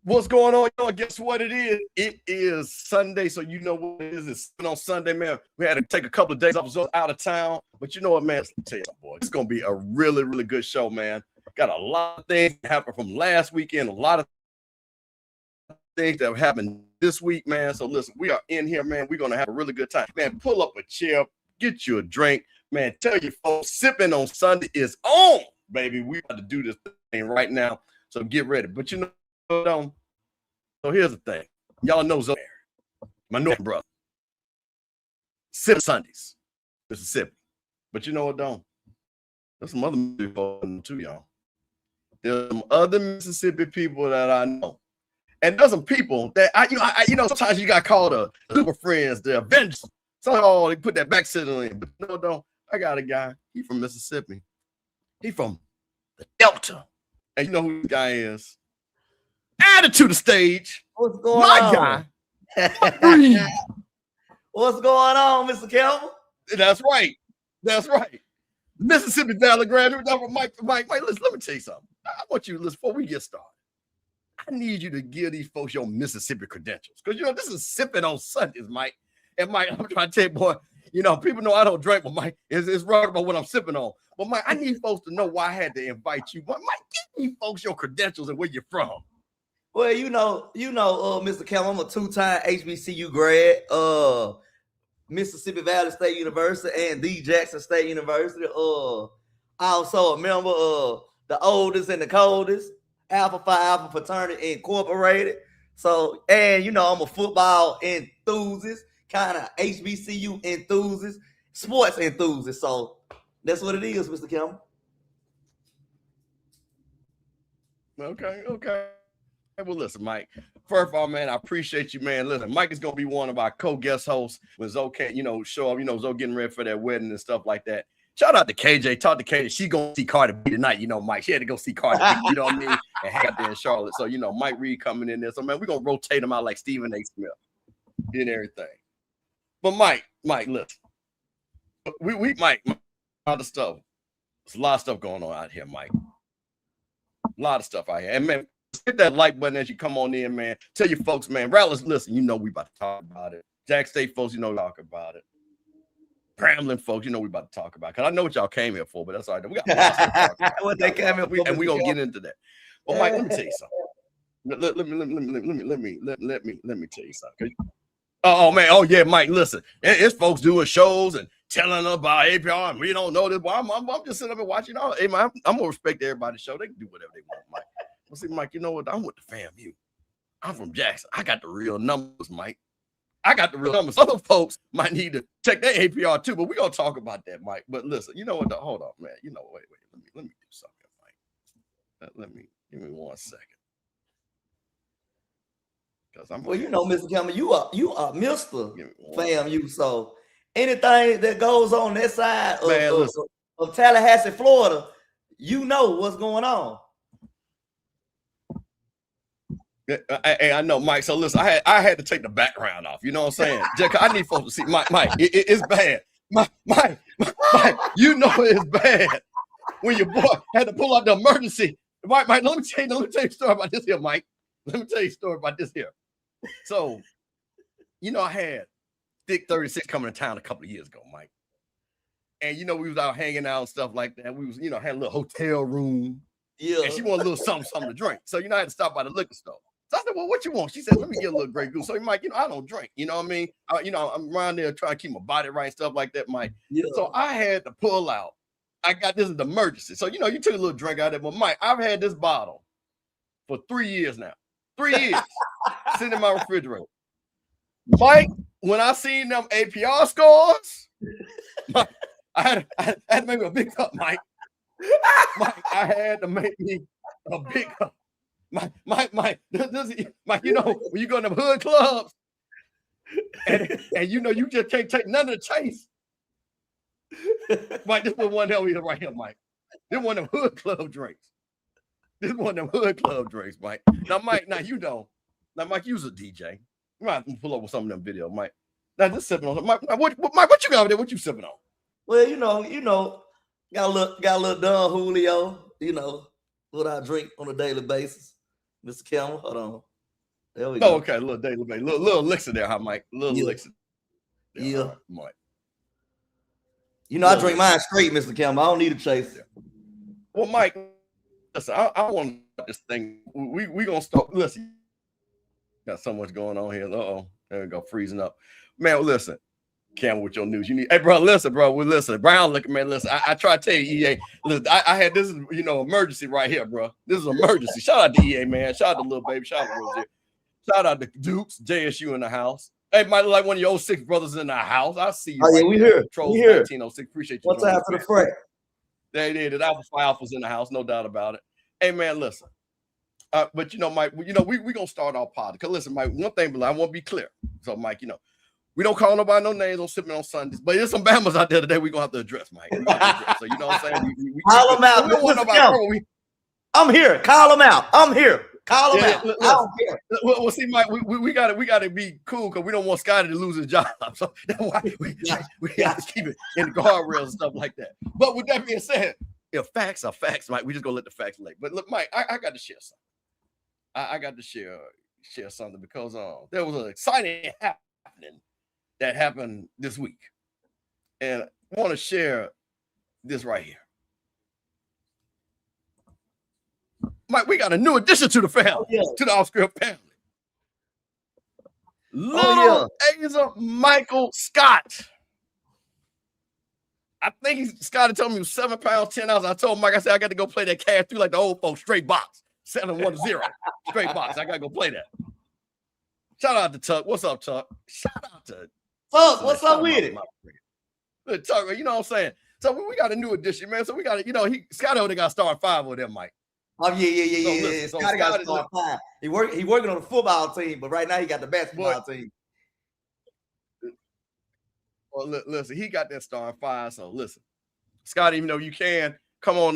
What's going on, y'all? Guess what it is? It is Sunday, so you know what it is. It's on Sunday, man. We had to take a couple of days off, so out of town. But you know what, man? Let me tell you something, boy. It's going to be a really, really good show, man. Got a lot of things that happened from last weekend, a lot of things that have happened this week, man. So listen, we are in here, man. We're going to have a really good time. Man, pull up a chair, get you a drink. Man, tell your folks, Sippin on Sunday is on, baby. We about to do this thing right now, so get ready. But you know, so here's the thing. Y'all know Zoe, my northern brother. Sippin Sundays, Mississippi. But you know what, don't? There's some other people too, y'all. There's some other Mississippi people that I know. And there's some people that sometimes you got called the super friends, the Avengers. So they put that back sitting in. But no, don't. I got a guy. He from Mississippi. He from the Delta. And you know who the guy is? Added to the stage. What's going on? My guy. What's going on, Mr. Kelvin? That's right. That's right. Mississippi Valley graduate. Mike, listen, let me tell you something. I want you to listen before we get started. I need you to give these folks your Mississippi credentials. Because, you know, this is Sippin on Sundays, Mike. And, Mike, I'm trying to tell you, boy, you know, people know I don't drink, but, Mike, it's right about what I'm sipping on. But, Mike, I need folks to know why I had to invite you. But, Mike, give me folks your credentials and where you're from. Well, you know, Mr. Kelvin, I'm a two-time HBCU grad, Mississippi Valley State University and the Jackson State University. Also a member of the oldest and the coldest, Alpha Phi Alpha Fraternity Incorporated. So, and you know, I'm a football enthusiast, kind of HBCU enthusiast, sports enthusiast. So that's what it is, Mr. Kelvin. Okay. Well, listen, Mike. First of all, man, I appreciate you, man. Listen, Mike is gonna be one of our co-guest hosts when Zoe, show up. You know, Zoe getting ready for that wedding and stuff like that. Shout out to KJ. Talk to KJ. She's gonna see Cardi B tonight. You know, Mike. She had to go see Cardi B. You know what I mean? And hang out there in Charlotte. So you know, Mike Reed coming in there. So man, we're gonna rotate them out like Stephen A. Smith and everything. But Mike, listen. We Mike, a lot of stuff. There's a lot of stuff going on out here, Mike. A lot of stuff out here, and man. Hit that like button as you come on in, man. Tell your folks, man. Rattlers, listen, you know we about to talk about it. Jack State folks, you know, talk about it. Grambling folks, you know we about to talk about it. Because I know what y'all came here for, but that's all right. We got lots to talk about. What they came here for, and we're gonna get into that. Well, Mike, let me tell you something. Let me tell you something. Oh man, oh yeah, Mike. Listen, it's folks doing shows and telling about APR, and we don't know this. Well, I'm just sitting up and watching. Hey, man, I'm gonna respect everybody's show. They can do whatever they want, Mike. Well, see, Mike, you know what? I'm with the FAMU. I'm from Jackson. I got the real numbers, Mike. I got the real numbers. Other folks might need to check their APR too, but we're gonna talk about that, Mike. But listen, you know what? Hold on, man. You know, wait. Let me do something, Mike. Give me 1 second. Because I'm you know, Mr. Kelvin, you are Mr. FAMU. So anything that goes on that side of Tallahassee, Florida, you know what's going on. I know, Mike. So listen, I had to take the background off. You know what I'm saying? Jack, I need folks to see. Mike, it's bad. Mike, you know it's bad when your boy had to pull out the emergency. Mike, let me tell you a story about this here, Mike. Let me tell you a story about this here. So, you know, I had Thick 36 coming to town a couple of years ago, Mike. And you know, we was out hanging out and stuff like that. We was, you know, had a little hotel room. Yeah. And she wanted a little something to drink. So, you know, I had to stop by the liquor store. So I said, well, what you want? She said, let me get a little Grey Goose. So, Mike, you know, I don't drink. You know what I mean? I'm around there trying to keep my body right and stuff like that, Mike. Yeah. So I had to pull out. I got this as an emergency. So, you know, you took a little drink out of it. But, Mike, I've had this bottle for 3 years now. 3 years sitting in my refrigerator. Mike, when I seen them APR scores, Mike, I had to make me a big cup, Mike. Mike, I had to make me a big cup. Mike, you know, when you go to the hood clubs and you know you just can't take none of the chase. Mike, this was one of them right here, Mike. This one of them hood club drinks. This one of them hood club drinks, Mike. Now, Mike, you don't. Now, Mike, you's a DJ. You might have to pull up with some of them videos, Mike. Now, just sipping on. Mike, what you got over there? What you sipping on? Well, you know, got a little Don Julio, you know, what I drink on a daily basis. Mr. Kelvin, hold on. There we go. Okay, little elixir there, huh, Mike? Little elixir. Yeah. Mike. You know, I drink mine straight, Mr. Campbell. I don't need a chaser. Well, Mike, listen, I want this thing. We gonna start. Listen, got so much going on here. There we go, freezing up. Man, listen, Campbell, with your news. You need, hey, bro, listen, bro. Listen, Brown, look, man, listen. I try to tell you, EA. Listen, I had this, emergency right here, bro. This is an emergency. Shout out to EA, man. Shout out to little baby. Shout out to Rozier. Shout out to Dukes, JSU in the house. Hey, might look like one of your 06 brothers in the house. I see you. Oh, yeah, we here. Trolls we here. 1906. Appreciate you. What's out to the fray? They did. The Alpha Phi Alpha's in the house, no doubt about it. Hey, man, listen. But Mike, we gonna start our pod. Cause listen, Mike, one thing, I want to be clear. So, Mike, we don't call nobody no names on Sippin on Sundays, but there's some Bammers out there today we're gonna have to address, Mike. So you know what I'm saying? Call them out. We don't want nobody. I'm here. Call them out. I'm here. Call them out. I don't care. Well, see, Mike, we gotta be cool because we don't want Scotty to lose his job. So that's why we have to keep it in the guardrails and stuff like that. But with that being said, if facts are facts, Mike, we just gonna let the facts lay. But look, Mike, I got to share something. I got to share something because there was an exciting happening that happened this week, and I want to share this right here. Mike, we got a new addition to the family, to the off-script family. Little Asa Michael Scott. I think Scott told me he was 7 pounds, 10 ounces. I told Mike, I said, I got to go play that cash through like the old folks, straight box, 7-1-0, straight box. I got to go play that. Shout out to Tuck. What's up, Tuck? Shout out to Tuck. What's up with it? Good Tuck, you know what I'm saying? So we got a new addition, man. So we got to, Scott only got to start 5 with them, Mike. Oh, yeah. Scotty got to start 5. He working on the football team, but right now he got the basketball team. Well, listen, he got that starting 5. So listen, Scott, even though you can come on,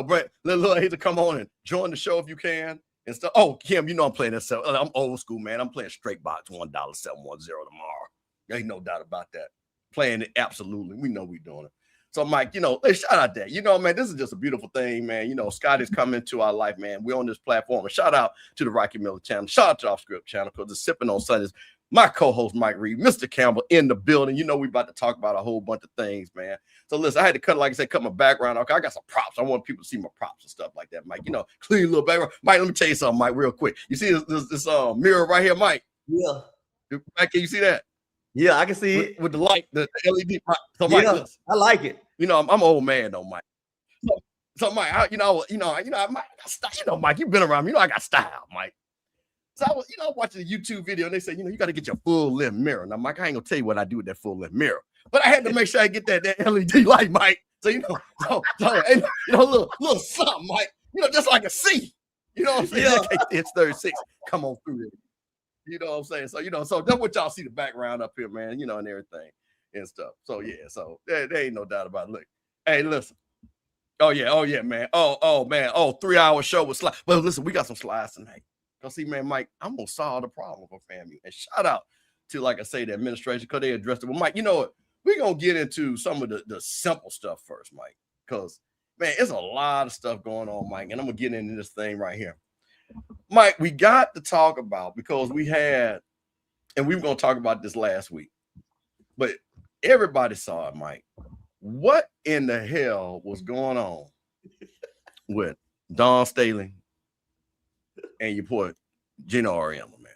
Brett, let little Asa come on and join the show if you can and stuff. Oh, Kim, I'm playing that. I'm old school, man. I'm playing straight box $1 710 tomorrow. There ain't no doubt about that. Playing it absolutely. We know we're doing it. So, Mike, hey, shout out that. Man, this is just a beautiful thing, man. Scott is coming into our life, man. We're on this platform. And shout out to the Rocky Miller channel. Shout out to Off Script channel because it's Sippin' on Sundays. My co-host, Mike Reed, Mr. Campbell in the building. We about to talk about a whole bunch of things, man. So, listen, I had to cut, like I said, cut my background. Okay, I got some props. I want people to see my props and stuff like that, Mike. Clean little background. Mike, let me tell you something, Mike, real quick. You see this mirror right here, Mike? Yeah. Mike, can you see that? Yeah, I can see it. With the light, the LED. So, Mike, listen. I like it. I'm an old man though, Mike. So Mike, Mike, you've been around me. I got style, Mike. So I was, watching a YouTube video and they say, you got to get your full length mirror. Now, Mike, I ain't gonna tell you what I do with that full length mirror, but I had to make sure I get that LED light, Mike. So little something, Mike. Just like a C. You know what I'm saying? It's 36. Come on through it. You know what I'm saying? So so that's what y'all see the background up here, man. And everything. And stuff. So yeah, so there ain't no doubt about it. Look, hey, listen. Oh yeah, man. Oh man. 3-hour show with slides. But listen, we got some slides tonight. Cause see, man, Mike, I'm gonna solve the problem for FAMU. And shout out to, like I say, the administration because they addressed it. Well, Mike, you know what? We're gonna get into some of the simple stuff first, Mike. Because man, it's a lot of stuff going on, Mike. And I'm gonna get into this thing right here. Mike, we got to talk about because we were gonna talk about this last week, but everybody saw it, Mike. What in the hell was going on with Don Staley and your boy Geno Auriemma, man?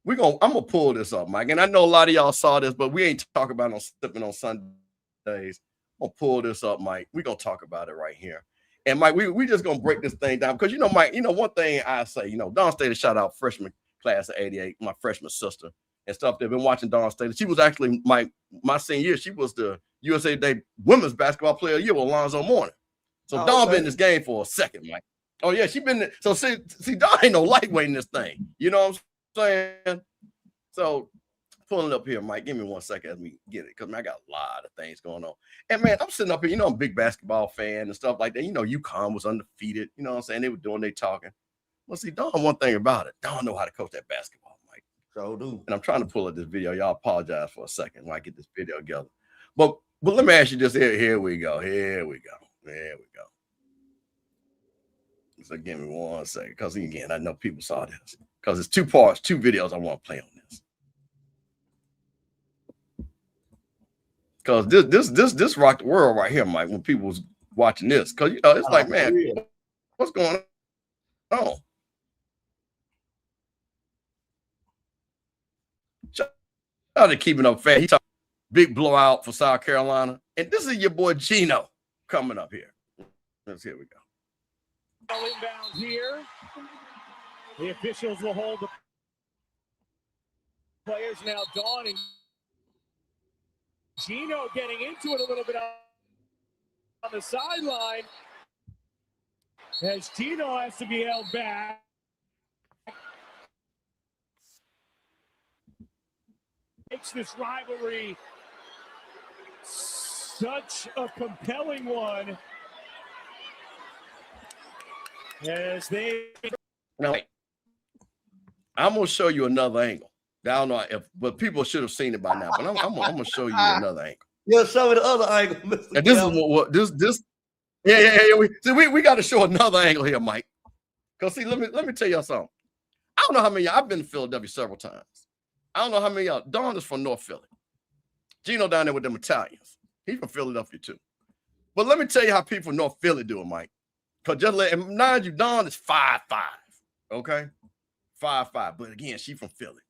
I'm gonna pull this up, Mike. And I know a lot of y'all saw this, but we ain't talking about no Sippin' on Sundays. I'm gonna pull this up, Mike. We're gonna talk about it right here. And Mike, we just gonna break this thing down because Mike, one thing I say, Don Staley, shout out freshman class of '88, my freshman sister. And stuff. They've been watching Dawn Staley. She was actually my senior year. She was the USA Today Women's Basketball Player of the Year with Alonzo Mourning. So Dawn been in this game for a second, Mike. Oh yeah, she been. So see, Dawn ain't no lightweight in this thing. You know what I'm saying? So pulling it up here, Mike. Give me 1 second as we get it because I got a lot of things going on. And man, I'm sitting up here. I'm a big basketball fan and stuff like that. UConn was undefeated. You know what I'm saying? They were doing their talking. Well, see, Dawn, one thing about it, Dawn know how to coach that basketball. So do. And I'm trying to pull up this video. Y'all apologize for a second when I get this video together. But let me ask you this. Here we go. So give me 1 second. Because again, I know people saw this. because it's 2 parts, 2 videos I want to play on this. Because this rocked the world right here, Mike, when people was watching this. Because, you know, it's like, man, what's going on? Shout out to Keeping Up Fan. He talked big blowout for South Carolina. And this is your boy Geno coming up here. Here we go. Inbound here. The officials will hold the players now. Dawn and Geno getting into it a little bit on the sideline as Geno has to be held back. Makes this rivalry such a compelling one as they. Now, I'm gonna show you another angle. I don't know if, but people should have seen it by now. But I'm gonna show you another angle. Yeah, show me the other angle, Mr. And this is what this. Yeah. We got to show another angle here, Mike. Cause see, let me tell y'all something. I don't know how many. I've been to Philadelphia several times. I don't know how many y'all. Dawn is from North Philly. Geno down there with them Italians. He's from Philadelphia too. But let me tell you how people from North Philly do it, Mike. Cause just and mind you, Dawn is 5'5". Okay, 5'5". But again, she from Philly.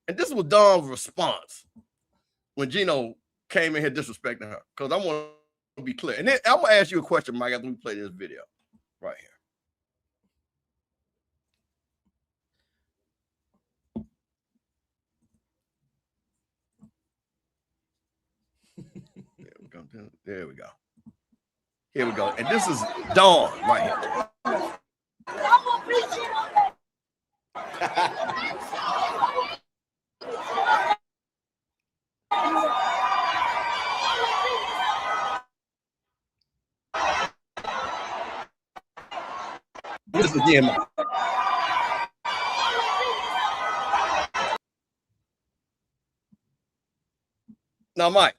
And this was Dawn's response when Geno came in here disrespecting her. Because I want to be clear. And then I'm going to ask you a question, Mike, after we play this video right here. There we go. Here we go. And this is Dawn right here. This is again, Mike. Now, Mike,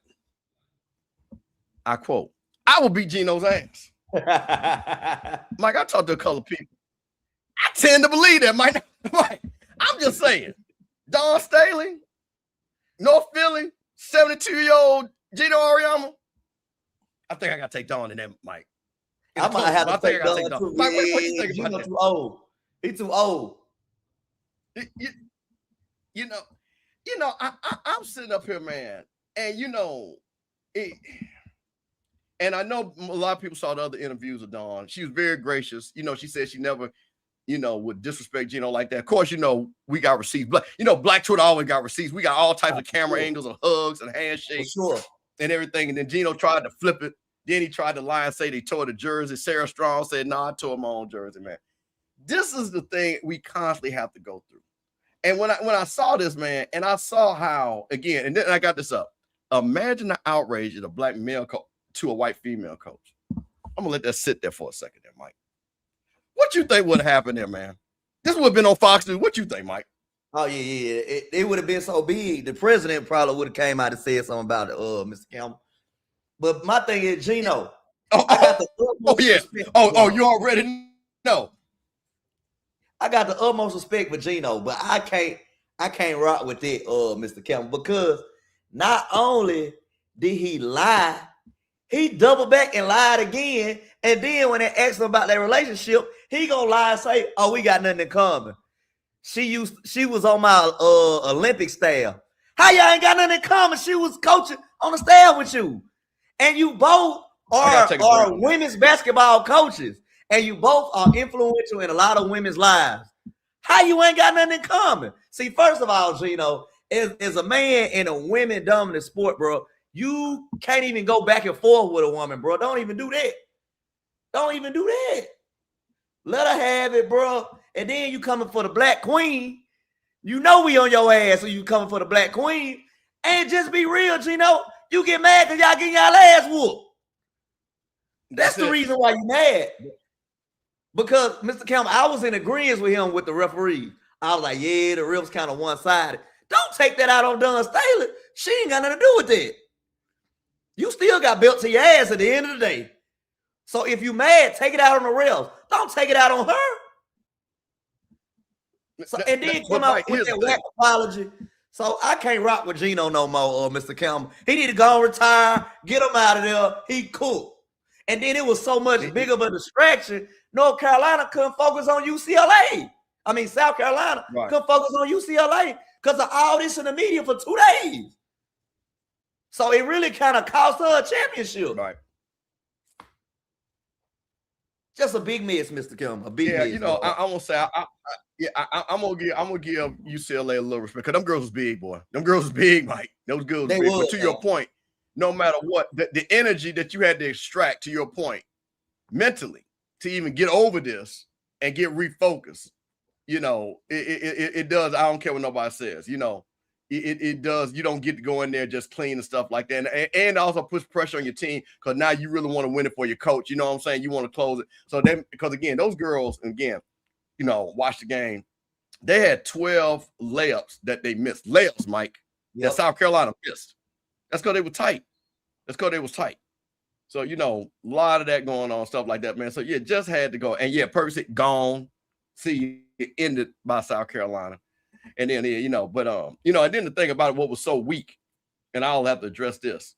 I quote, I will beat Geno's ass. Mike, I talked to a couple of people. I tend to believe that, Mike. I'm just saying. Dawn Staley, North Philly, 72-year-old Geno Auriemma. I think I got to take Dawn in that, Mike. I might have to take Dawn too. Mike, what you think about that? Too old. He's too old. You know, I'm sitting up here, man, and you know, and I know a lot of people saw the other interviews of Dawn. She was very gracious. You know, she said she never, you know, would disrespect Geno like that. Of course, you know, we got receipts. But, you know, Black Twitter always got receipts. We got all types of camera angles and hugs and handshakes and everything. And then Geno tried to flip it. Then he tried to lie and say they tore the jersey. Sarah Strong said, no, I tore my own jersey, man. This is the thing we constantly have to go through. And when I saw this, man, and I saw how, again, and then I got this up. Imagine the outrage of a black male coach to a white female coach. I'm going to let that sit there for a second there, Mike. What you think would have happened there, man? This would have been on Fox News. What you think, Mike? Oh, yeah. It would have been so big. The president probably would have came out and said something about it, Mr. Campbell. But my thing is, Geno. Yeah. You already know. I got the utmost respect for Geno, but I can't rock with it, Mr. Campbell, because not only did he lie, he doubled back and lied again. And then when they asked him about their relationship, he gonna lie and say, "Oh, we got nothing in common." She was on my Olympic staff. How y'all ain't got nothing in common? She was coaching on the staff with you. And you both are women's basketball coaches. And you both are influential in a lot of women's lives. How you ain't got nothing in common? See, first of all, Geno, as a man in a women-dominant sport, bro, you can't even go back and forth with a woman, bro. Don't even do that. Don't even do that. Let her have it, bro. And then you coming for the black queen. You know we on your ass, so you coming for the black queen. And just be real, Geno. You get mad because y'all getting y'all ass whooped. That's the reason why you mad. Because, Mr. Campbell, I was in agreement with him with the referee. I was like, yeah, the ref's kind of one-sided. Don't take that out on Dawn Staley. She ain't got nothing to do with it. You still got built to your ass at the end of the day. So if you mad, take it out on the refs. Don't take it out on her. So and then But come out Mike, with here's that the thing. whack apology. So I can't rock with Geno no more, Mr. Campbell. He need to go and retire, get him out of there. He cool. And then it was so much bigger of a distraction. North Carolina couldn't focus on UCLA. I mean, South Carolina couldn't focus on UCLA because of all this in the media for 2 days. So it really kind of cost her a championship. Right. Just a big miss, Mr. Campbell. A big miss. You know, I'm gonna say, I'm gonna give UCLA a little respect because them girls was big, boy. Them girls was big, Mike. Those girls was big. But to your point, no matter what, the energy that you had to extract, to your point, mentally, to even get over this and get refocused, you know, it does. I don't care what nobody says, you know, it does. You don't get to go in there just clean and stuff like that, and also puts pressure on your team because now you really want to win it for your coach. You know what I'm saying? You want to close it. So then, because again, those girls, again, you know, watch the game. They had 12 layups that they missed. Layups, Mike, that South Carolina missed. That's because they were tight. That's because they was tight. So, you know, a lot of that going on, stuff like that, man. So, yeah, just had to go. And, yeah, Percy gone. See, it ended by South Carolina. And then, you know, but, you know, and then the thing about it, what was so weak, and I'll have to address this.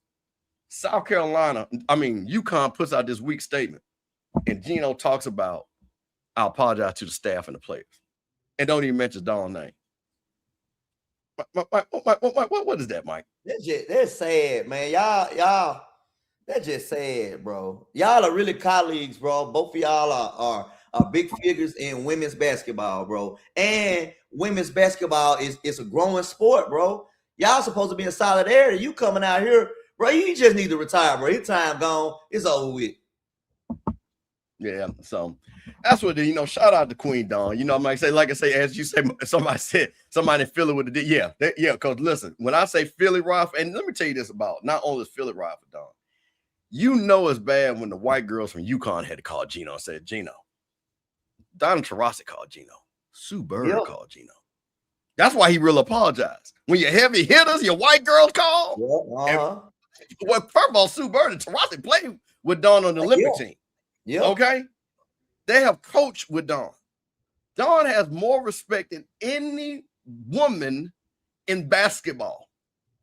South Carolina, I mean, UConn puts out this weak statement, and Geno talks about, I apologize to the staff and the players, and don't even mention Dawn's name. What is that, Mike? That's sad, man. Y'all, that's just sad, bro. Y'all are really colleagues, bro. Both of y'all are big figures in women's basketball, bro. And women's basketball is a growing sport, bro. Y'all supposed to be in solidarity. You coming out here, bro. You just need to retire, bro. Your time gone. It's over with. Yeah, so that's what you know. Shout out to Queen Dawn. You know, like I say, as you say, somebody in Philly with the yeah. Because listen, when I say Philly ride, and let me tell you this about not only is Philly ride for Dawn, you know it's bad when the white girls from UConn had to call Geno and said, Geno, Donna Taurasi called Geno, Sue Bird called Geno. That's why he really apologized. When your heavy hitters, your white girls call. Well, first of all, Sue Bird and Taurasi played with Dawn on the Olympic team. Yeah. Okay. They have coached with Dawn. Dawn has more respect than any woman in basketball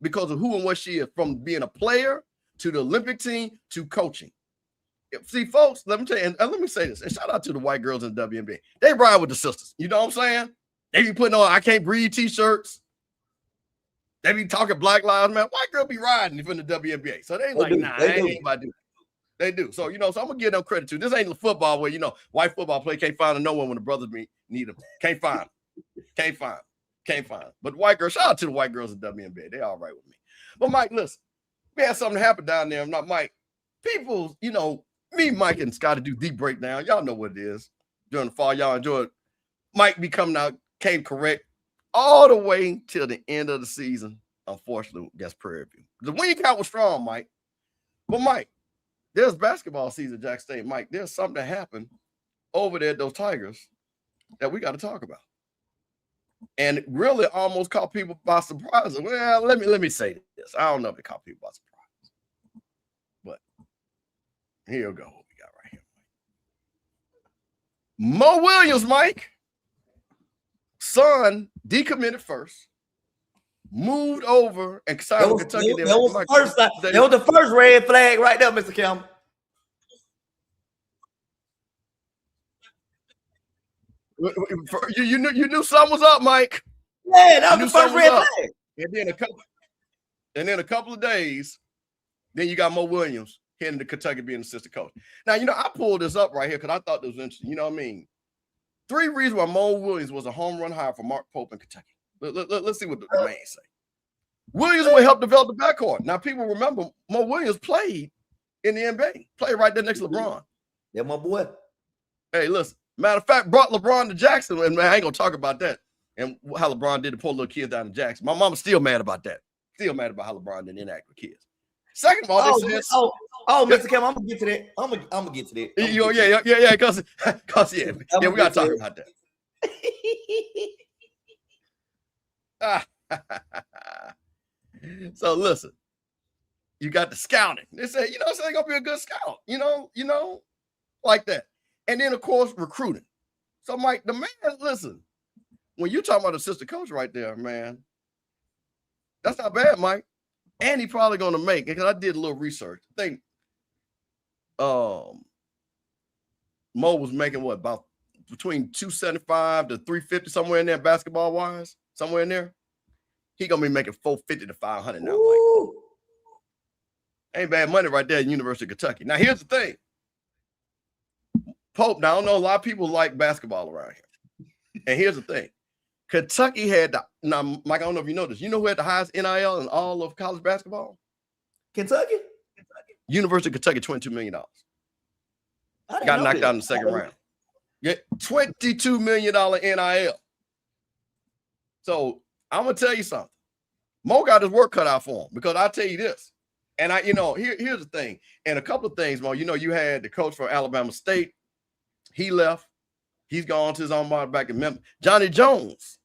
because of who and what she is, from being a player to the Olympic team to coaching. See, folks, let me tell you, and let me say this, and shout out to the white girls in the WNBA. They ride with the sisters. You know what I'm saying? They be putting on I Can't Breathe t-shirts. They be talking Black Lives Matter. White girl be riding from the WNBA. So they like, nah, I ain't about to do that. They do. So, you know, so I'm going to give them credit too. This ain't the football where, you know, white football player can't find no one when the brothers need them. Can't find them. Can't find them. But white girls, shout out to the white girls in WNBA. They all right with me. But, Mike, listen, we had something happen down there. I'm not Mike. People, you know, me, Mike, and Scott do deep breakdown. Y'all know what it is. During the fall, y'all enjoy it. Mike be coming out, came correct all the way till the end of the season. Unfortunately, against Prairie View. The win count was strong, Mike. But, Mike, there's basketball season, Jack State. Mike, there's something that happened over there at those Tigers that we got to talk about. And it really almost caught people by surprise. Well, let me say this. I don't know if it caught people by surprise. But here we go. What we got right here. Mo Williams, Mike. Son decommitted first. Moved over and signed with Kentucky. That was the first red flag right there, Mr. Campbell. You knew something was up, Mike. Yeah, that was the first red flag. And then a couple of days, then you got Mo Williams heading to Kentucky being assistant coach. Now, you know, I pulled this up right here because I thought this was interesting. You know what I mean? 3 reasons why Mo Williams was a home run hire for Mark Pope in Kentucky. Let's see what the man say. Williams will help develop the backcourt. Now, people remember Mo Williams played in the NBA, played right there next to LeBron. Yeah, my boy. Hey, listen. Matter of fact, brought LeBron to Jackson, and man, I ain't gonna talk about that and how LeBron did to pull little kids down to Jackson. My mama's still mad about that. Still mad about how LeBron didn't interact with kids. Second of all, Mr. Campbell, I'm gonna get to that. I'm gonna get to that. Yeah, because we gotta talk about that. So listen, you got the scouting. They say, you know, so they're gonna be a good scout, you know, like that. And then of course recruiting. So Mike, the man, listen, when you talking about assistant coach right there, man, that's not bad, Mike. And he probably going to make it, because I did a little research. I think Mo was making what, about between 275 to 350, somewhere in there, basketball wise, somewhere in there. He gonna be making 450 to 500 now, Mike. Ain't bad money right there at University of Kentucky. Now here's the thing, Pope. Now I don't know, a lot of people like basketball around here, and here's the thing: Kentucky had the, now, Mike, I don't know if you know this. You know who had the highest NIL in all of college basketball? Kentucky. University of Kentucky, $22 million. Got knocked out in the second round. Yeah, $22 million NIL. So I'm gonna tell you something. Mo got his work cut out for him, because I tell you this, and here's the thing, and a couple of things, Mo. You had the coach from Alabama State. He left. He's gone to his own mark back in Memphis. Johnny Jones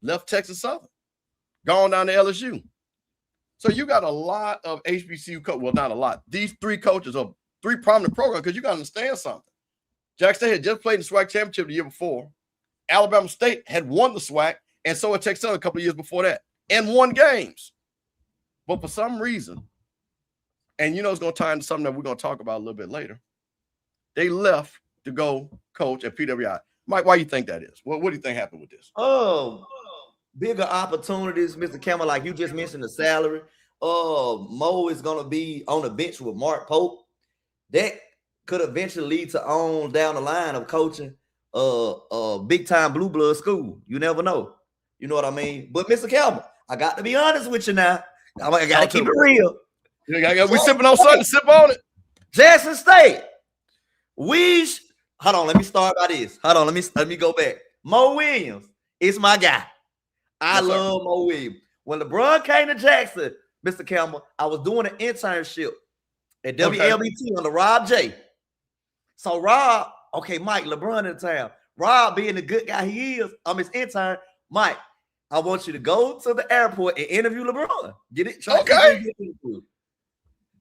left Texas Southern, gone down to LSU. So you got a lot of HBCU coaches. Well, not a lot. These three coaches are three prominent programs, because you got to understand something. Jackson had just played the SWAC championship the year before. Alabama State had won the SWAC, and so had Texas Southern a couple of years before that, and won games. But for some reason, and it's going to tie into something that we're going to talk about a little bit later, they left to go coach at PWI. Mike, why do you think that is? What do you think happened with this? Oh, bigger opportunities, Mr. Campbell, like you just mentioned the salary. Mo is going to be on the bench with Mark Pope. That could eventually lead to on down the line of coaching big time blue blood school. You never know. You know what I mean? But Mr. Campbell, I got to be honest with you now. I got to keep it real. We sipping on something, sip on it. Jackson State. Hold on, let me start by this. Hold on, let me go back. Mo Williams is my guy. I love Mo Williams. When LeBron came to Jackson, Mr. Campbell, I was doing an internship at WLBT under Rob J. So Rob, Mike, LeBron in town. Rob, being the good guy he is, I'm his intern. Mike, I want you to go to the airport and interview LeBron. Get it? Okay.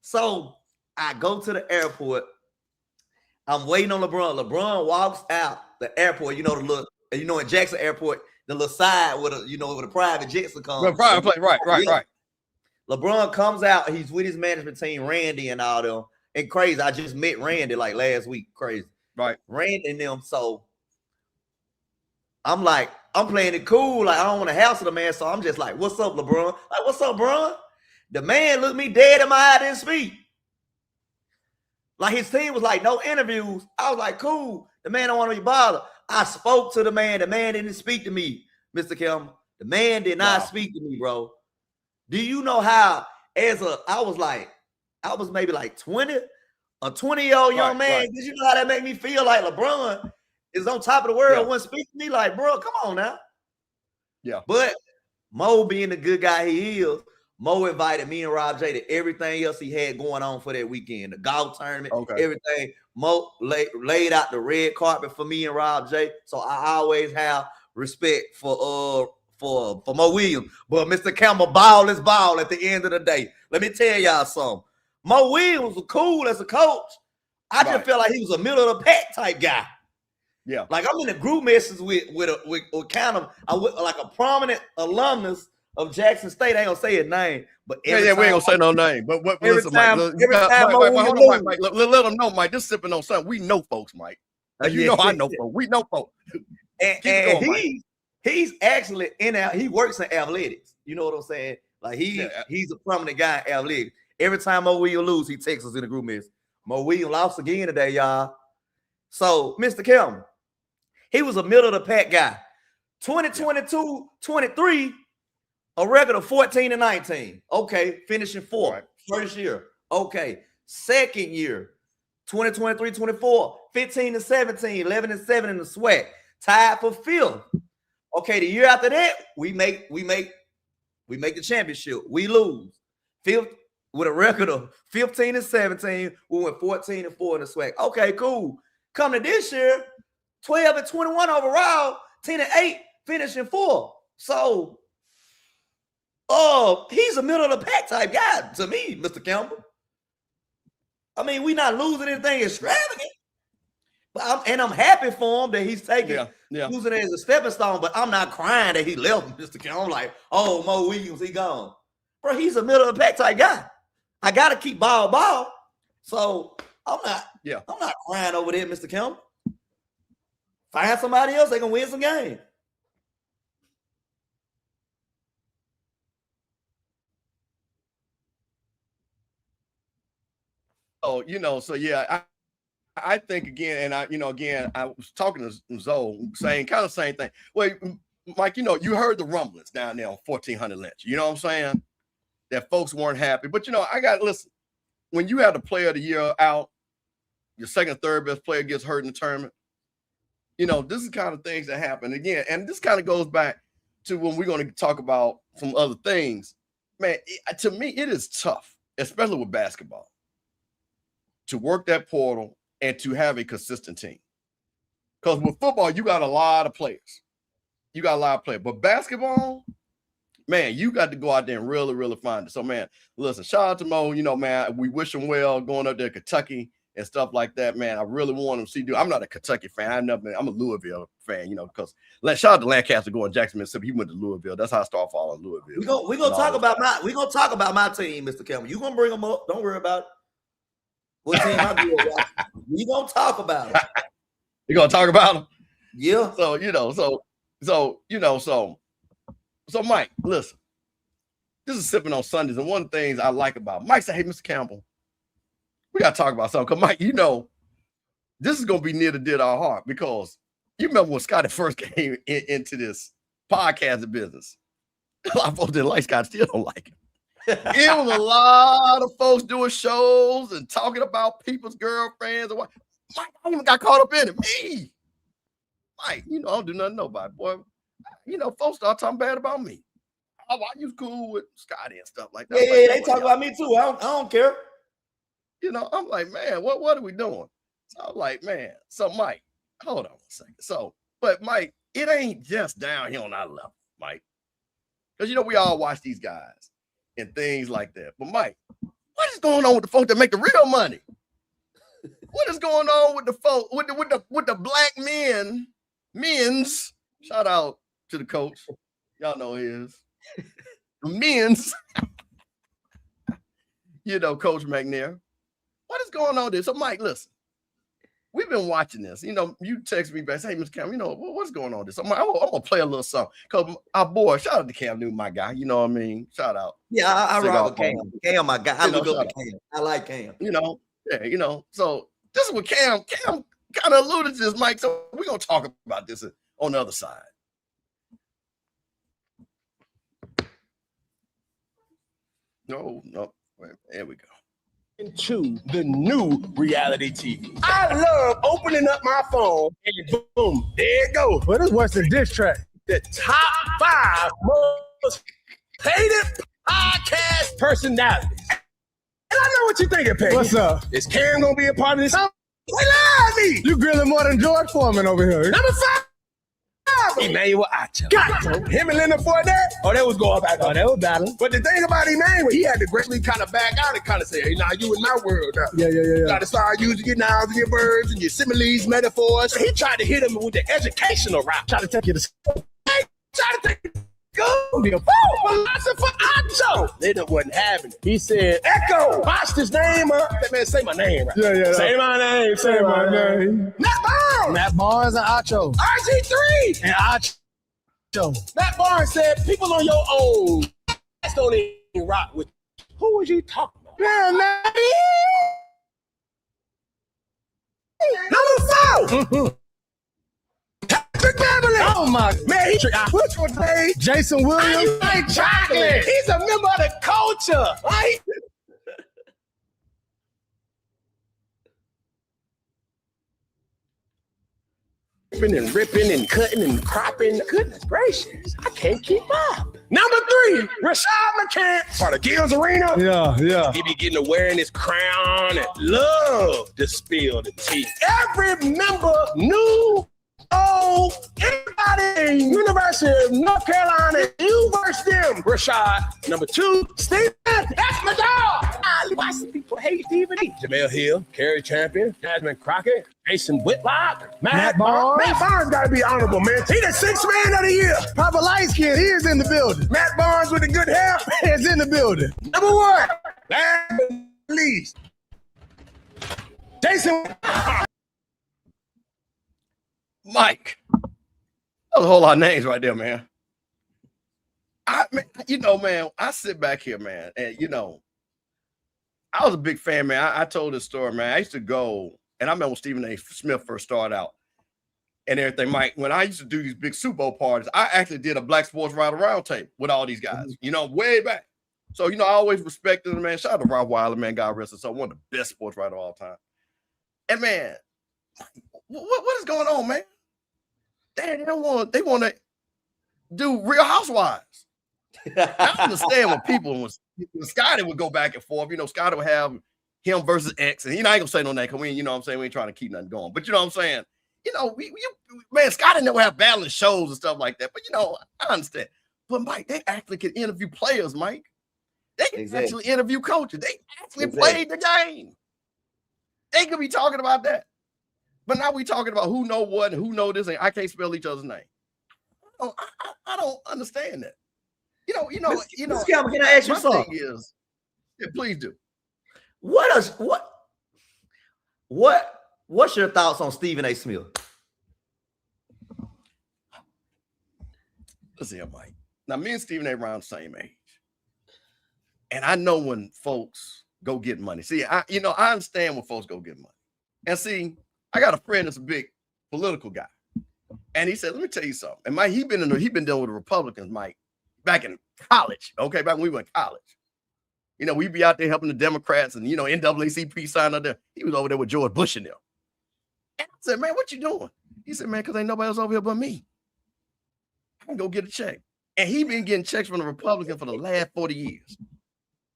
So I go to the airport. I'm waiting on LeBron. LeBron walks out the airport. In Jackson Airport, the little side with a private jets will come. Right. LeBron comes out. He's with his management team, Randy and all them. And crazy, I just met Randy like last week. Crazy. Right. Randy and them. So I'm like, I'm playing it cool. Like, I don't want to hassle the man. So I'm just like, what's up, LeBron? Like, what's up, Bron? The man looked me dead in my eye, didn't speak. Like, his team was like, no interviews. I was like, cool. The man don't want to be bothered. I spoke to the man. The man didn't speak to me, Mr. Kelman. The man did not speak to me, bro. Do you know how, I was maybe like 20, a 20-year-old young man. Did you know how that made me feel? Like LeBron is on top of the world, wouldn't speak to me. Like, bro, come on now. Yeah. But Mo, being the good guy he is, Mo invited me and Rob J to everything else he had going on for that weekend. The golf tournament, everything. Mo laid out the red carpet for me and Rob J. So I always have respect for Mo Williams. But Mr. Campbell, ball is ball at the end of the day. Let me tell y'all something. Mo Williams was cool as a coach. I just felt like he was a middle of the pack type guy. Yeah. Like, I'm in the group messages with kind of like a prominent alumnus of Jackson State. I ain't gonna say his name, but we ain't gonna say no name. But listen, Mike, Mike, let them know, Mike. This sipping on something. We know folks, Mike. I know folks. We know folks. And he's actually he works in athletics. You know what I'm saying? Like, he's a prominent guy in athletics. Every time Mo Williams lose, he texts us in the group message. Mo Williams lost again today, y'all. So, Mr. Kelman, he was a middle of the pack guy. 2022-23, a record of 14-19. Okay, finishing fourth. Right. First year. Okay. Second year, 2023-24, 15-17, 11-7 in the SWAC. Tied for fifth. Okay, the year after that, we make the championship. We lose. Fifth with a record of 15-17. We went 14-4 in the SWAC. Okay, cool. Come to this year, 12-21 overall, 10-8, finishing fourth. So, he's a middle of the pack type guy to me, Mr. Campbell. I mean, we not losing anything extravagant. But I'm happy for him that he's taking using it as a stepping stone. But I'm not crying that he left Mr. Kemp. I'm like, oh, Mo Williams, he gone. Bro, he's a middle of the pack type guy. I gotta keep ball. So I'm not crying over there, Mr. Kemp. Find somebody else, they can win some games. Oh, so yeah, I think again, and I was talking to Zoe, saying kind of same thing. Well, Mike, you heard the rumblings down there on 1400 Lynch. You know what I'm saying? That folks weren't happy. But listen, when you have the player of the year out, your second, third best player gets hurt in the tournament. This is the kind of things that happen again. And this kind of goes back to when we're going to talk about some other things. Man, to me, it is tough, especially with basketball, to work that portal and to have a consistent team. Because with football, you got a lot of players. But basketball, man, you got to go out there and really, really find it. So, man, listen, shout out to Mo. Man, we wish him well going up there to Kentucky and stuff like that, man. I really want him to see. I'm not a Kentucky fan. I'm a Louisville fan, because shout out to Lancaster going to Jackson, Mississippi. He went to Louisville. That's how I started following Louisville. We're gonna talk about my team, Mr. Campbell. You're gonna bring them up. Don't worry about it. What team I do about? We gonna talk about it. You gonna talk about them? Yeah. So Mike, listen. This is Sippin on Sundays, and one of the things I like about Mike said, hey, Mr. Campbell, we got to talk about something. Because, Mike, this is going to be near the dead of our heart because you remember when Scotty first came into this podcasting business. A lot of folks didn't like Scott, still don't like him. It was a lot of folks doing shows and talking about people's girlfriends. And what. Mike, I even got caught up in it. Me. Mike, I don't do nothing to nobody, boy. Folks start talking bad about me. Oh, I was cool with Scotty and stuff like that. Yeah, they talk about me too. I don't care. I'm like, man, what are we doing? So I'm like, man, so Mike, hold on a second. So, but Mike, it ain't just down here on our level, Mike. Because, we all watch these guys and things like that. But Mike, what is going on with the folks that make the real money? What is going on with the folk, with the black men's, shout out to the coach. Y'all know his. The men's, Coach McNair. What is going on there? So, Mike, listen, we've been watching this. You text me back, say, hey, Mr. Cam, what's going on this? I'm like, I'm going to play a little song. Because our boy, shout out to Cam Newton, my guy. You know what I mean? Shout out. Yeah, I rock with Cam. Cam, my guy. I look up to Cam. I like Cam. So this is what Cam kind of alluded to this, Mike. So we're going to talk about this on the other side. No. Wait, there we go. Into the new reality TV. I love opening up my phone and boom, there it goes. What is worse than diss track? The top 5 most hated podcast personalities. And I know what you're thinking, Peggy. What's up? Is Karen gonna be a part of this? They lied me. You grilling more than George Foreman over here. Number 5. Emmanuel Acho. Got him and Leonard Fournette. Oh, that was going back. Oh, that was battling. But the thing about Emmanuel, he had to greatly kind of back out and kind of say, hey, now you in my world now. Yeah. You got to start using your nouns and your verbs and your similes, metaphors. He tried to hit him with the educational route. Try to take you to school. Hey, try to take go. Be a philosopher Acho. Leonard wasn't having it. He said, Echo, botched his name up. That man, say my name right. Yeah. Say my name. Say my name. Matt Barnes and Acho. RG3. And Acho. Matt Barnes said, people on your own don't even rock with you. Who was you talking about? Man. Number 4. Patrick Beverly. Oh my man, which one, Dave? Jason Williams. Like chocolate. He's a member of the culture, right? And ripping and cutting and cropping. Goodness gracious, I can't keep up. Number 3, Rashad McCants for the Gills Arena. Yeah. He be getting to wearing his crown and love to spill the tea. Every member knew. Oh, everybody in University of North Carolina, you versus them. Rashad. Number 2, Steve. That's my dog. watching people hate Stephen A. Jamel Hill, Kerry Champion, Jasmine Crockett, Jason Whitlock, Matt Barnes. Matt Barnes got to be honorable, man. He the sixth man of the year. Papa Lightskin, he is in the building. Matt Barnes with the good hair Is in the building. Number one, last but not least, Jason. Mike. That's a whole lot of names right there, man. Man, I sit back here, man, and I was a big fan, man. I told this story, man. I used to go, and I remember when Stephen A. Smith first started out and everything, Mike. When I used to do these big Super Bowl parties, I actually did a Black Sports Writer Roundtable with all these guys, way back. So, I always respected him, man. Shout out to Rob Wilder, man. God rest his soul. One of the best sports writers of all time. And, man, what is going on, man? They want to do Real Housewives. I understand when people, when Scotty would go back and forth, Scotty would have him versus X, and I ain't gonna say no name because we ain't trying to keep nothing going. But you know what I'm saying? Man, Scotty never have battling shows and stuff like that. But I understand. But Mike, they actually can interview players, Mike. They can actually interview coaches. They actually played the game. They could be talking about that. But now we talking about who know what and who know this, and I can't spell each other's name. I don't understand that. Ms. Campbell, can I ask you something? Please do. What's your thoughts on Stephen A. Smith? Listen here, Mike. Now, me and Stephen A. around the same age. And I know when folks go get money. See, I understand when folks go get money. And see, I got a friend that's a big political guy. And he said, let me tell you something. And Mike, he been dealing with the Republicans, Mike, back in college. Okay, back when we went to college. We'd be out there helping the Democrats and, NAACP sign up there. He was over there with George Bush and them. And I said, man, what you doing? He said, man, because ain't nobody else over here but me. I can go get a check. And he been getting checks from the Republican for the last 40 years.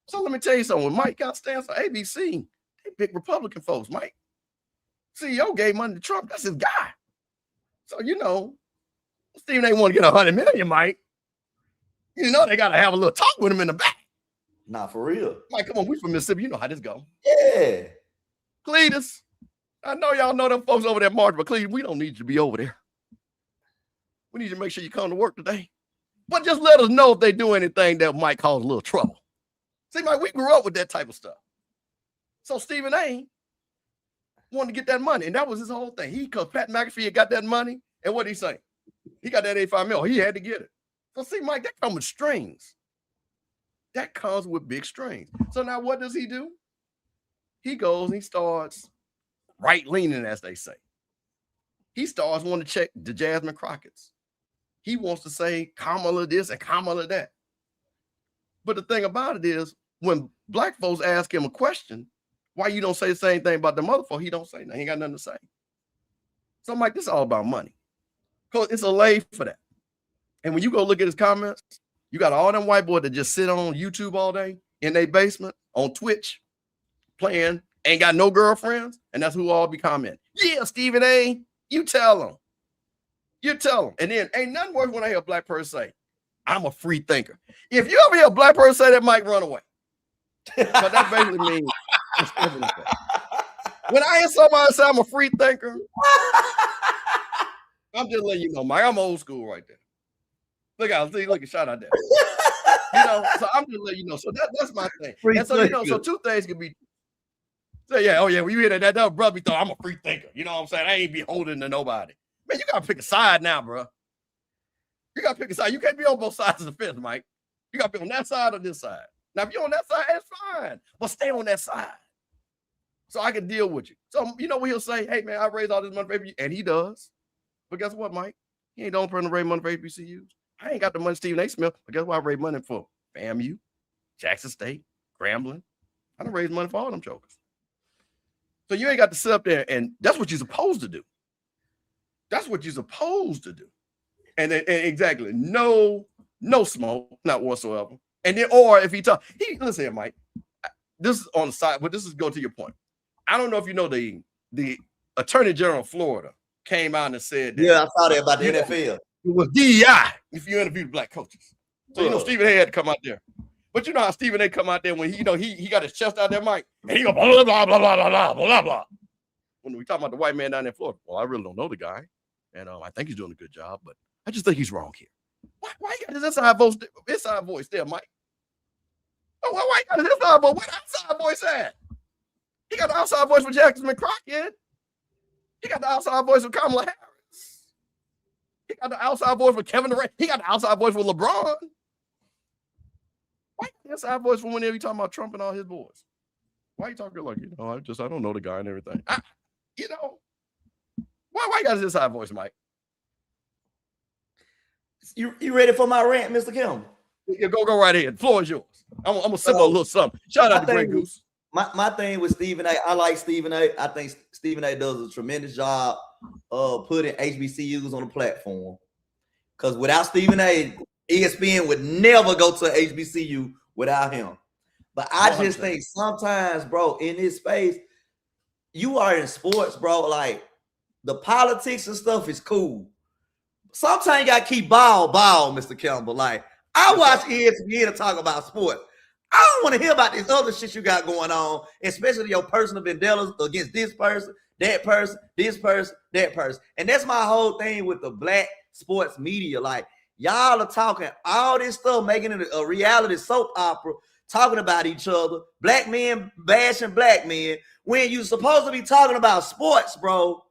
So let me tell you something. When Mike got stands for ABC, they big Republican folks, Mike. CEO gave money to Trump. That's his guy. So, Stephen A. want to get $100 million, Mike. They got to have a little talk with him in the back. Nah, for real. Mike, come on. We from Mississippi. You know how this go. Yeah. Cletus. I know y'all know them folks over there, March, but Cletus, we don't need you to be over there. We need you to make sure you come to work today. But just let us know if they do anything that might cause a little trouble. See, Mike, we grew up with that type of stuff. So Stephen A. wanted to get that money, and that was his whole thing. Because Pat McAfee got that money, and what did he say? He got that $85 million. He had to get it. So see, Mike, that comes with strings. That comes with big strings. So now what does he do? He goes and he starts right-leaning, as they say. He starts wanting to check the Jasmine Crockett's. He wants to say Kamala this and Kamala that. But the thing about it is, when black folks ask him a question, why you don't say the same thing about the motherfucker, he don't say nothing. He ain't got nothing to say. So I'm like, this is all about money. Because it's a lay for that. And when you go look at his comments, you got all them white boys that just sit on YouTube all day in their basement, on Twitch, playing, ain't got no girlfriends, and that's who all be commenting. Yeah, Stephen A., you tell them. You tell them. And then ain't nothing worse when I hear a black person say, I'm a free thinker. If you ever hear a black person say that, might run away. But that basically means when I hear somebody say I'm a free thinker, I'm just letting you know, Mike, I'm old school right there. Look out, see, look, shout out there. So I'm just letting you know. So that's my thing. Free and so, so two things can be. So yeah, oh yeah, when you hear that brother be thought I'm a free thinker. You know what I'm saying? I ain't be holding to nobody. Man, you gotta pick a side now, bro. You gotta pick a side. You can't be on both sides of the fence, Mike. You gotta be on that side or this side. Now, if you're on that side, that's fine. But stay on that side. So I can deal with you. So you know what he'll say? Hey man, I raised all this money for HBCUs. And he does. But guess what, Mike? He ain't the only person to raise money for HBCUs. I ain't got the money Stephen A. Smith, but guess what I raised money for? FAMU, Jackson State, Grambling. I done raised money for all them jokers. So you ain't got to sit up there, and that's what you're supposed to do. That's what you're supposed to do. And exactly, no smoke, not whatsoever. And then, or if listen here, Mike, this is on the side, but this is go to your point. I don't know if you know the Attorney General of Florida came out and said that. Yeah, I saw that about the NFL. It was DEI if you interviewed black coaches. So, Stephen A. had to come out there. But you know how Stephen A. come out there when he got his chest out there, Mike, and he go blah blah blah blah blah blah blah. When we talk about the white man down there in Florida, well, I really don't know the guy, and I think he's doing a good job, but I just think he's wrong here. Why you got his inside voice there, Mike? Why you got his inside voice? Where the outside voice at? He got the outside voice for Jackson McCrockett. He got the outside voice for Kamala Harris. He got the outside voice for Kevin Durant. He got the outside voice for LeBron. Why the inside voice for whenever you talking about Trump and all his boys? Why you talking like, I don't know the guy and everything. Why you got his inside voice, Mike? You ready for my rant, Mr. Kim? Yeah, go right ahead. The floor is yours. I'm gonna sip a little something. Shout out to Grey Goose. My thing with Stephen A. I like Stephen A. I think Stephen A. does a tremendous job of putting HBCUs on the platform. Because without Stephen A., ESPN would never go to HBCU without him. But I just think sometimes, bro, in this space, you are in sports, bro. Like the politics and stuff is cool. Sometimes you gotta keep ball, Mr. Campbell. Like I watch ESPN to talk about sports. I don't want to hear about this other shit you got going on, especially your personal vendettas against this person, that person, this person, that person. And that's my whole thing with the black sports media. Like y'all are talking all this stuff, making it a reality soap opera, talking about each other, black men bashing black men, when you're supposed to be talking about sports, bro.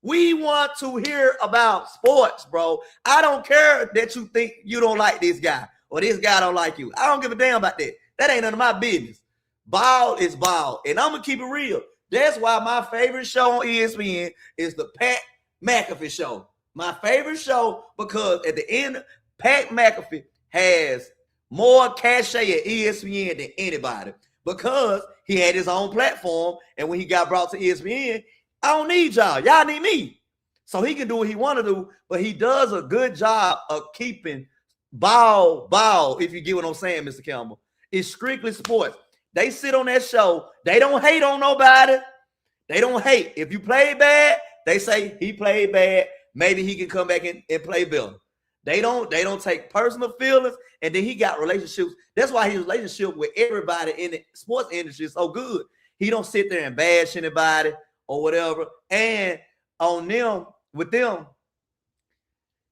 We want to hear about sports, bro. I don't care that you think you don't like this guy or this guy don't like you. I don't give a damn about that. That ain't none of my business. Ball is ball. And I'm going to keep it real. That's why my favorite show on ESPN is the Pat McAfee show. My favorite show because at the end, Pat McAfee has more cachet at ESPN than anybody because he had his own platform. And when he got brought to ESPN, I don't need y'all. Y'all need me. So he can do what he want to do, but he does a good job of keeping ball, if you get what I'm saying, Mr. Campbell. It's strictly sports. They sit on that show. They don't hate on nobody. They don't hate. If you play bad, they say he played bad. Maybe he can come back and play better. They don't take personal feelings. And then he got relationships. That's why his relationship with everybody in the sports industry is so good. He don't sit there and bash anybody or whatever. And on them, with them,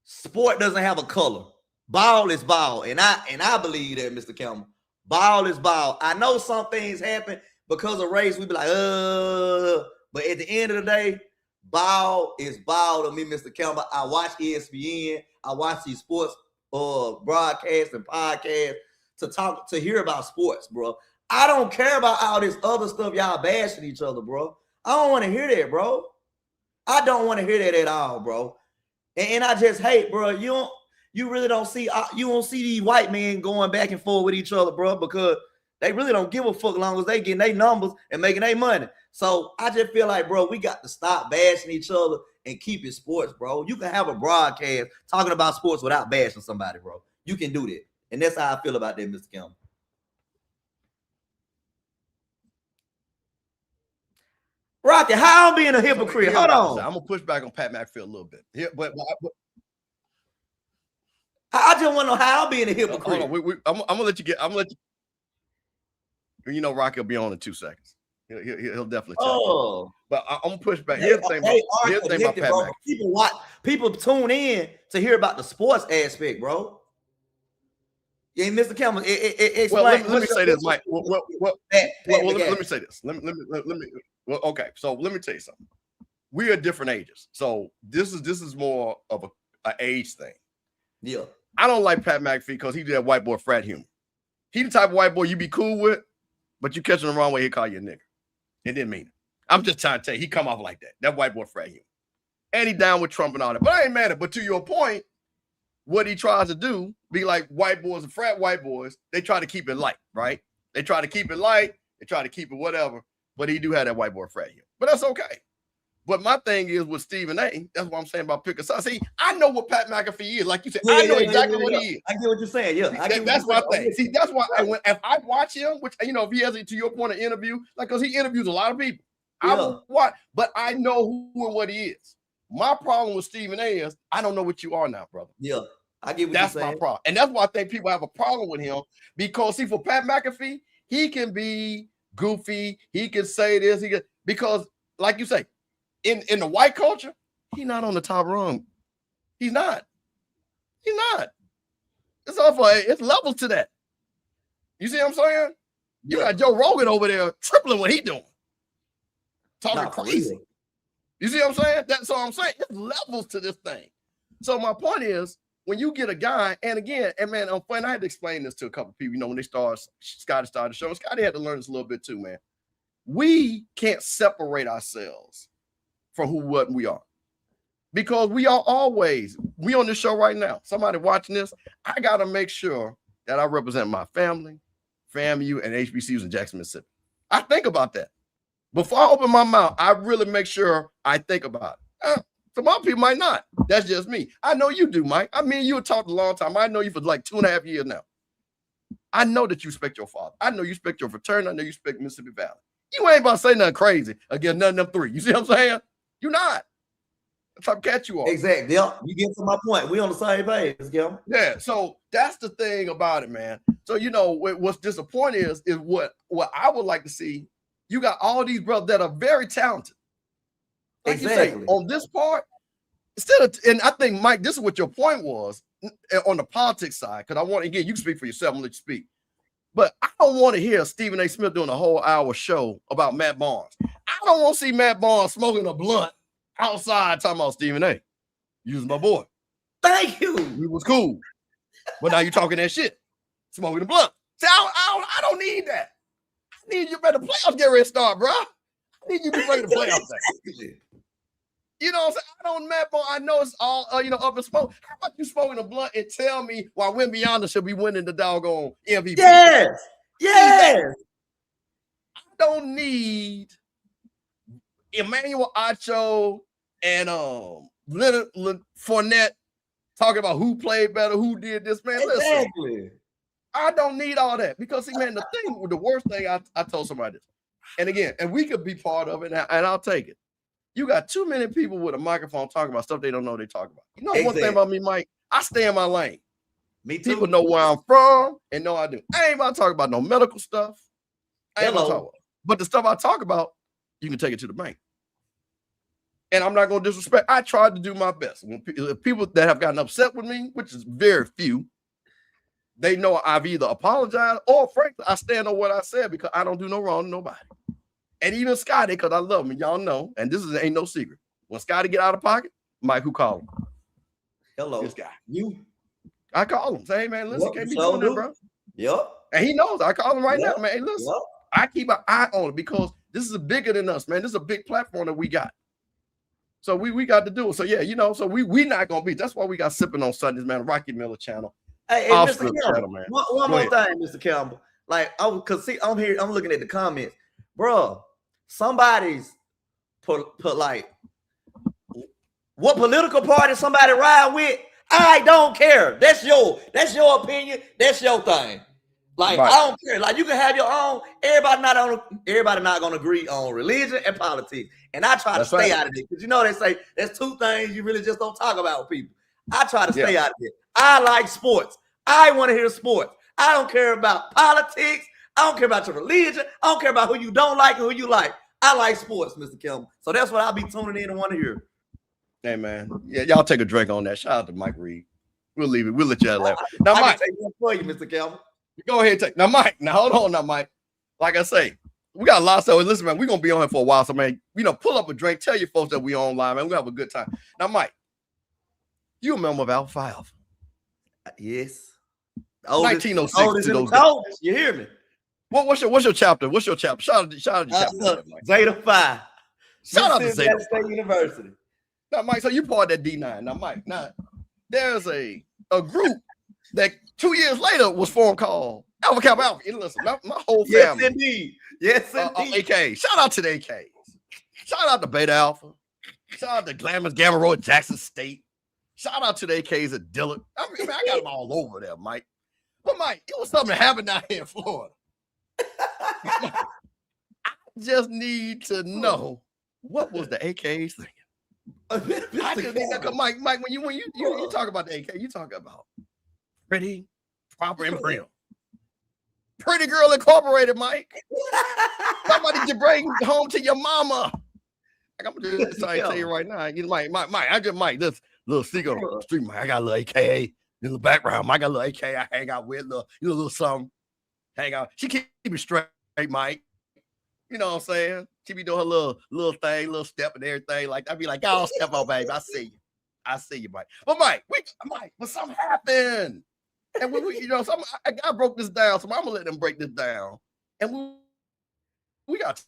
sport doesn't have a color. Ball is ball. And I believe that, Mr. Campbell. Ball is ball. I know some things happen because of race. We be like, but at the end of the day, ball is ball to me, Mr. Campbell. I watch ESPN. I watch these sports broadcasts and podcasts to hear about sports, bro. I don't care about all this other stuff y'all bashing each other, bro. I don't want to hear that, bro. I don't want to hear that at all, bro. And I just hate, bro. You really don't see these white men going back and forth with each other, bro, because they really don't give a fuck long as they getting their numbers and making their money. So I just feel like, bro, we got to stop bashing each other and keep it sports, bro. You can have a broadcast talking about sports without bashing somebody, bro. You can do that. And that's how I feel about that, Mr. Campbell. Rocky, how I'm being a hypocrite? Hold on. I'm going to push back on Pat McAfee a little bit. Yeah, but I just want to know how I'm being a hypocrite. Hold on. I'm gonna let you. You know, Rocky will be on in 2 seconds. He'll definitely tell you. But I'm gonna push back. Here's the thing about Pat McAfee. People tune in to hear about the sports aspect, bro. Yeah, Mr. Campbell, explain. Let me say this, Mike. Let me say this. Let me. Well, okay. So let me tell you something. We are different ages, so this is more of an age thing. Yeah. I don't like Pat McAfee because he did that white boy frat humor. He the type of white boy you be cool with, but you catch him the wrong way, he call you a nigger. It didn't mean it. I'm just trying to tell you, he come off like that. That white boy frat humor. And he down with Trump and all that. But I ain't mad at it. But to your point, what he tries to do, be like white boys and frat white boys, they try to keep it light, right? They try to keep it light. They try to keep it whatever. But he do have that white boy frat humor. But that's okay. But my thing is with Stephen A., that's what I'm saying about pick a side. See, I know what Pat McAfee is. Like you said, I know exactly what he is. I get what you're saying. Yeah, that's my thing. See, that's why if I watch him, which, you know, if he has to your point of interview, like, because he interviews a lot of people, I will watch, but I know who and what he is. My problem with Stephen A. is I don't know what you are now, brother. Yeah. I get what That's you're saying. my problem. And that's why I think people have a problem with him because, see, for Pat McAfee, he can be goofy. He can say this. Because, like you say, in the white culture, he's not on the top rung. He's not. He's not. It's awful. It's levels to that. You see what I'm saying? You got Joe Rogan over there tripling what he doing. Talking crazy. You see what I'm saying? That's all I'm saying. It's levels to this thing. So my point is, when you get a guy, and again, and man, I had to explain this to a couple of people, when they Scotty started the show. Scotty had to learn this a little bit too, man. We can't separate ourselves from what we are. Because we are always, we on this show right now, somebody watching this, I got to make sure that I represent my family, FAMU, and HBCUs in Jackson, Mississippi. I think about that. Before I open my mouth, I really make sure I think about it. Some other people might not. That's just me. I know you do, Mike. I mean, you have talked a long time. I know you for like 2.5 years now. I know that you respect your father. I know you respect your fraternity. I know you respect Mississippi Valley. You ain't about to say nothing crazy against none of them three. You see what I'm saying? You're not. That's how catch you are. Exactly. Yep. You get to my point. We on the same page, Gil. Yeah. So that's the thing about it, man. So what's disappointing is what I would like to see. You got all these brothers that are very talented. Like exactly. You say, on this part, and I think, Mike, this is what your point was on the politics side. Because I want, again, you can speak for yourself and let you speak. But I don't want to hear Stephen A. Smith doing a whole hour show about Matt Barnes. I don't want to see Matt Barnes smoking a blunt outside talking about Stephen A. You was my boy. Thank you. He was cool. But now you're talking that shit. Smoking the blunt. See, I don't need that. I need you better playoffs get ready to start, bro. I need you to be ready to playoffs. You know what I'm saying? I don't Matt Barnes. I know it's all up in smoke. How about you smoking a blunt and tell me why Wimbiana should be winning the doggone MVP? Yes. Yes. I don't need Emmanuel Acho and Leonard Fournette talking about who played better, who did this, man. Exactly. Listen, I don't need all that because, see, man, the worst thing I told somebody this, and again, and we could be part of it, and I'll take it. You got too many people with a microphone talking about stuff they don't know they talk about. You know One thing about me, Mike? I stay in my lane. Me too. People know where I'm from and know I do. I ain't about to talk about no medical stuff. I ain't about to talk about. But the stuff I talk about, you can take it to the bank. And I'm not going to disrespect. I tried to do my best. When people that have gotten upset with me, which is very few, they know I've either apologized or, frankly, I stand on what I said because I don't do no wrong to nobody. And even Scotty, because I love him, y'all know, and this ain't no secret. When Scotty get out of pocket, Mike, who called him? Hello. This guy. You. I call him. Say, hey, man, listen, can't be doing that, bro. Yep. And he knows. I call him right now, man. Hey, listen, I keep an eye on it because this is bigger than us, man. This is a big platform that we got. So we got to do it. So, yeah, so we not going to be. That's why we got Sippin on Sundays, man. Rocky Miller channel. Hey, Mr. Campbell, channel, man. One more thing, Mr. Campbell. Like, because see, I'm here, I'm looking at the comments. Bro, somebody's put like, what political party somebody ride with? I don't care. That's your opinion. That's your thing. Like, right. I don't care. Like, you can have your own. Everybody not gonna agree on religion and politics. And I try to stay out of it. Because they say there's two things you really just don't talk about with people. I try to stay out of it. I like sports. I want to hear sports. I don't care about politics. I don't care about your religion. I don't care about who you don't like and who you like. I like sports, Mr. Kelman. So that's what I'll be tuning in and want to hear. Hey, man. Yeah, y'all take a drink on that. Shout out to Mike Reed. We'll leave it. We'll let y'all laugh. Now, Mike, take one for you, Mr. Kelman. Go ahead and take. Now, Mike. Now, hold on now, Mike. Like I say, we got a lot of stuff. Listen, man, we're going to be on here for a while. So, man, pull up a drink. Tell your folks that we online, man. We're going to have a good time. Now, Mike, you a member of Alpha Alpha? Yes. 1906 to those days. You hear me? What's your chapter? What's your chapter? Shout out to your chapter. Zeta Phi. Shout out to Zeta State University. Now, Mike, so you part of that D9. Now, Mike, there's a group that 2 years later was formed called Alpha Kappa Alpha. And listen, my whole family. Yes, indeed. Yes, indeed. AK. Shout out to the AKs. Shout out to Beta Alpha. Shout out to Glamour's Gamma Road, Jackson State. Shout out to the AKs at Dillard. I mean, I got them all over there, Mike. But, Mike, it was something that happened down here in Florida. I just need to know what was the AKs thinking. I just think that Mike, when you talk about the AK, you talk about pretty, proper, and prim. Pretty Girl Incorporated, Mike. Somebody you bring home to your mama. Like, I'm gonna just tell you right now. You Mike, I just Mike, this little secret on the street, Mike. I got a little AKA in the background. Mike got a little AKA I hang out with, little something. Hang out. She keep me straight, Mike. You know what I'm saying? She be doing her little thing, little step and everything. Like I'd be like, "Y'all step on, baby. I see you, Mike." But Mike, but something happened, and I broke this down, so I'm gonna let them break this down, and we got to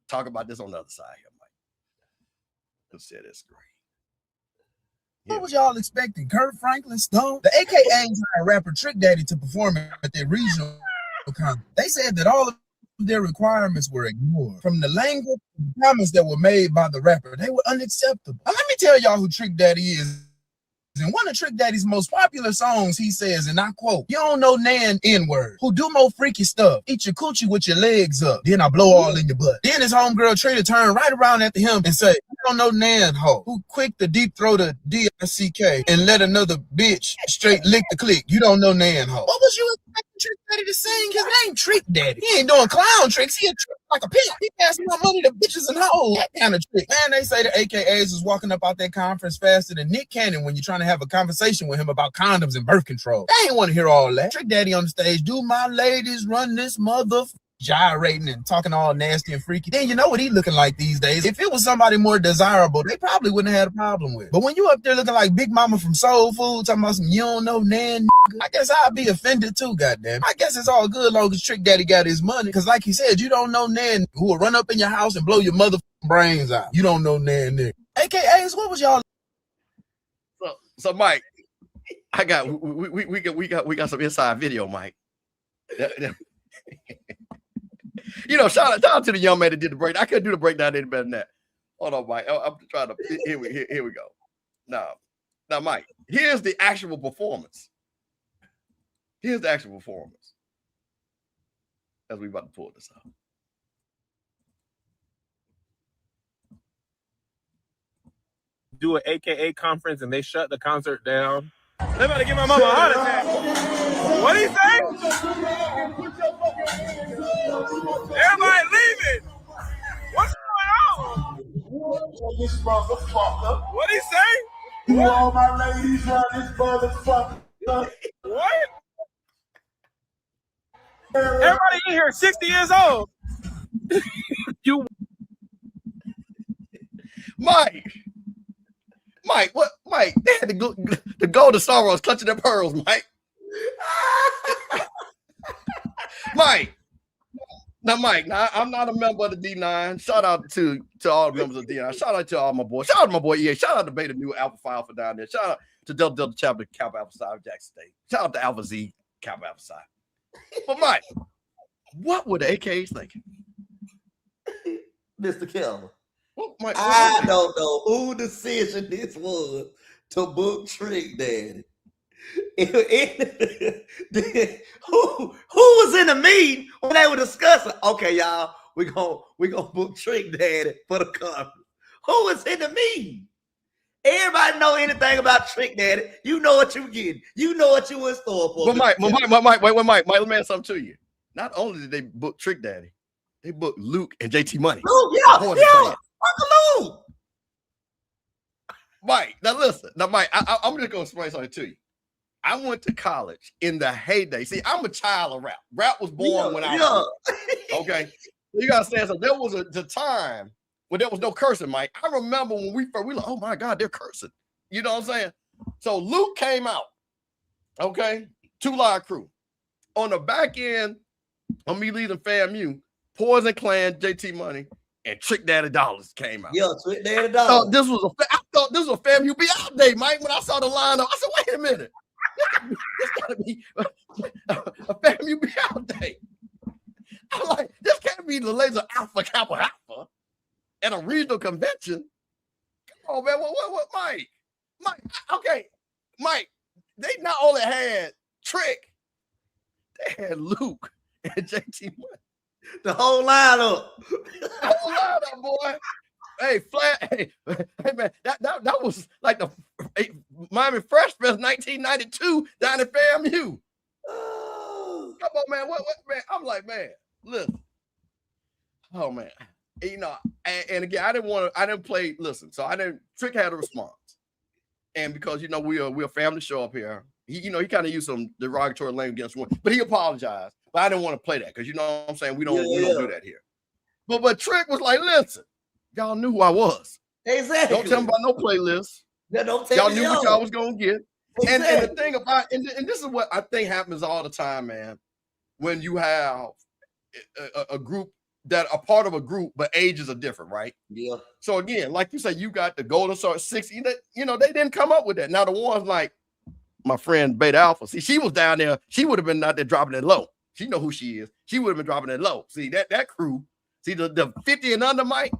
talk about this on the other side here, Mike. Let's say this great. What was y'all expecting? Kurt Franklin, Stone? The AKAs hired rapper Trick Daddy to perform at their regional conference. They said that all of their requirements were ignored. From the language and comments that were made by the rapper, they were unacceptable. Now, let me tell y'all who Trick Daddy is. In one of Trick Daddy's most popular songs, he says, and I quote, "You don't know Nan N-word, who do more freaky stuff, eat your coochie with your legs up, then I blow all in your butt." Then his homegirl Trina turned right around after him and say, "You don't know Nan ho, who quick to deep throat a D-I-C-K and let another bitch straight lick the click. You don't know Nan ho." What was you expecting Trick Daddy to sing? His name Trick Daddy. He ain't doing clown tricks. He a trick like a pimp. He passing out money to bitches and hoes. That kind of trick. Man, they say the AKAs was walking up out that conference faster than Nick Cannon when you're trying to have a conversation with him about condoms and birth control. They ain't want to hear all that. Trick Daddy on the stage, "Do my ladies run this mother?" Gyrating and talking all nasty and freaky. Then you know what he looking like these days. If it was somebody more desirable, they probably wouldn't have had a problem with it. But when you up there looking like Big Mama from Soul Food, talking about some "you don't know Nan," I guess I'd be offended too, goddamn. I guess it's all good long as Trick Daddy got his money. Because like he said, you don't know Nan who will run up in your house and blow your motherfucking brains out. You don't know Nan nigga. AKAs, what was y'all? So Mike, I got we got some inside video, Mike. You know, shout out to the young man that did the break. I couldn't do the breakdown any better than that. Hold on, Mike. I'm trying to. Here we go. Now, Mike. Here's the actual performance. As we about to pull this out. Do an AKA conference and they shut the concert down. They about to give my mama a heart attack. What do you say? Everybody leaving. What's going on? What do you say? You all my ladies run this motherfucker. What? Everybody in here 60 years old. You Mike, what? Mike, they had the golden sorrows clutching their pearls, Mike. Mike, I'm not a member of the D9. Shout out to all the members of the D9. Shout out to all my boys. Shout out to my boy EA. Shout out to Beta New Alpha Phi Alpha down there. Shout out to Delta Chapter Kappa Alpha Psi of Jackson State. Shout out to Alpha Z Kappa Alpha Psi. But Mike, what were the AKs thinking? Mr. Kelvin. Mike, I don't know who decision this was to book Trick Daddy. Who was in the meeting when they were discussing? Okay, y'all, we gonna book Trick Daddy for the conference. Who was in the meeting? Everybody know anything about Trick Daddy. You know what you getting. You know what you in store for. But Mike, Mike, let me ask something to you. Not only did they book Trick Daddy, they booked Luke and JT Money. Luke, yeah. Luke. Mike, now listen. Now, Mike, I'm just gonna explain something to you. I went to college in the heyday. See, I'm a child of rap. Rap was born when I was born. Okay. You gotta say so. There was the time when there was no cursing, Mike. I remember when we were like, oh my God, they're cursing. You know what I'm saying? So Luke came out. Okay, 2 Live Crew. On the back end of me leading FAMU, Poison Clan, JT Money, and Trick Daddy Dollars came out. Yeah, Trick Daddy I Dollars. I thought this was a FAMU be out day, Mike. When I saw the lineup, I said, wait a minute. This gotta be a FAMU be out day. I'm like, this can't be the laser Alpha Kappa Alpha at a regional convention. Come on, man. What, Mike? Okay, Mike, they not only had Trick, they had Luke and JT Money. The whole lineup. The whole lineup, boy. Hey, flat. Hey, man, that was like the Miami Fresh Fest 1992 down at FAMU. Come on, man. What, man? I'm like, man, listen. Oh, man. You know, and again, I didn't play. Listen, so Trick had a response, and because you know we're a family show up here, he kind of used some derogatory language against one, but he apologized. But I didn't want to play that because you know what I'm saying we don't do that here. But Trick was like, listen, y'all knew who I was. Exactly. Don't tell me about no playlist. Don't tell y'all me knew what y'all was gonna get. Exactly. And the thing about and this is what I think happens all the time, man. When you have a group that are part of a group, but ages are different, right? Yeah. So again, like you said, you got the Golden Star 60. You know, they didn't come up with that. Now the ones like my friend Beta Alpha, see, she was down there. She would have been out there dropping it low. She know who she is. She would have been dropping it low. See that crew. See the 50 and under Mike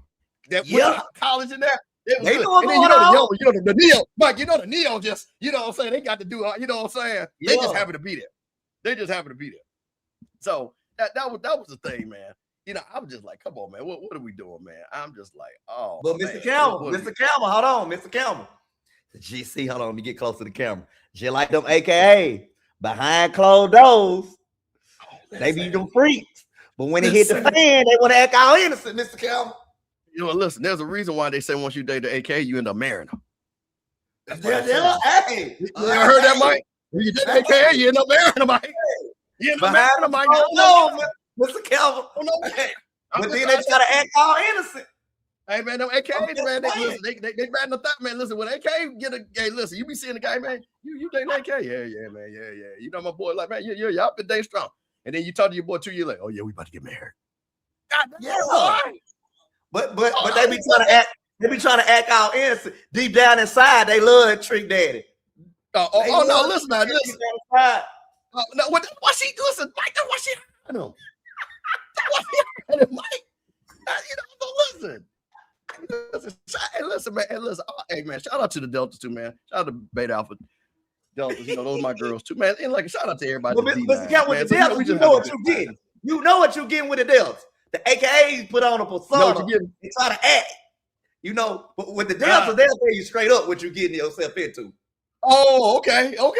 that went to college in there. They know and then the Neo, Mike. You know the Neo just you know what I'm saying. They got to do. You know what I'm saying. They just happen to be there. They just happen to be there. So that was the thing, man. You know, I'm just like, come on, man. What are we doing, man? I'm just like, oh. But Mr. Campbell, hold on, Mr. Campbell. GC, hold on, let me get close to the camera. Just like them AKA behind closed doors, they be them freaks. But when it hit the fan, they want to act all innocent, Mr. Campbell. You know, listen, there's a reason why they say once you date the AKA, you end up marrying them. Hey, you heard that, Mike? When you date the AKA, you end up marrying them, Mike. You end up marrying them, Mike. No, Mr. Kelvin. But then they try to act all innocent. Hey man, them AKAs, man, they batting the thought, man. Listen, when AK listen, you be seeing the guy, man. You dating AK? Yeah, man, yeah. You know my boy, like, man, y'all been dating strong. And then you talk to your boy 2 years later, oh yeah, we about to get married. God, But they be trying to act all innocent. Deep down inside, they love Trick Daddy. No, listen, man, listen. No, why she listen, Mike? That's why she had him. Mike, you know, listen. Listen, man. Hey, man, shout out to the Deltas too, man. Shout out to Beta Alpha Deltas. You know, those are my girls too, man. And like, shout out to everybody. But Mr. Cat, with the Deltas, you know what you're getting. You know what you're getting with the Deltas. The AKAs put on a persona and try to act. You know, but with the Deltas, they'll tell you straight up what you're getting yourself into. Oh, okay. But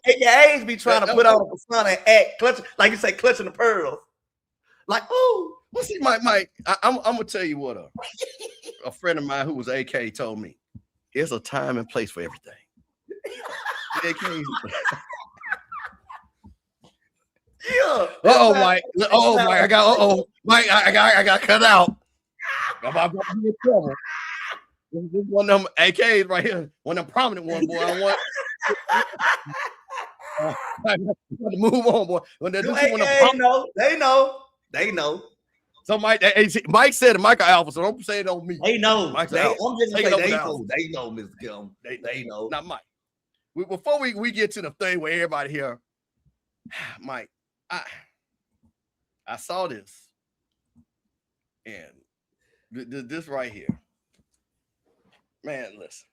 the AKAs be trying to put on a persona and act, clutching, like you say, clutching the pearls. Like, oh, well, see, Mike, I'm gonna tell you what a friend of mine who was AK told me. There's a time and place for everything. Yeah. Mike. Mike, I got cut out. I'm about to be in trouble. This is one of them AKs right here. One of them prominent ones, boy. I want to move on, boy. When they know. So Mike said it, Michael Alpha, so don't say it on me. They know. I'm just saying they know, Mr. Kim. They know. Not Mike. Before we get to the thing where everybody here, Mike, I saw this, and this right here, man. Listen,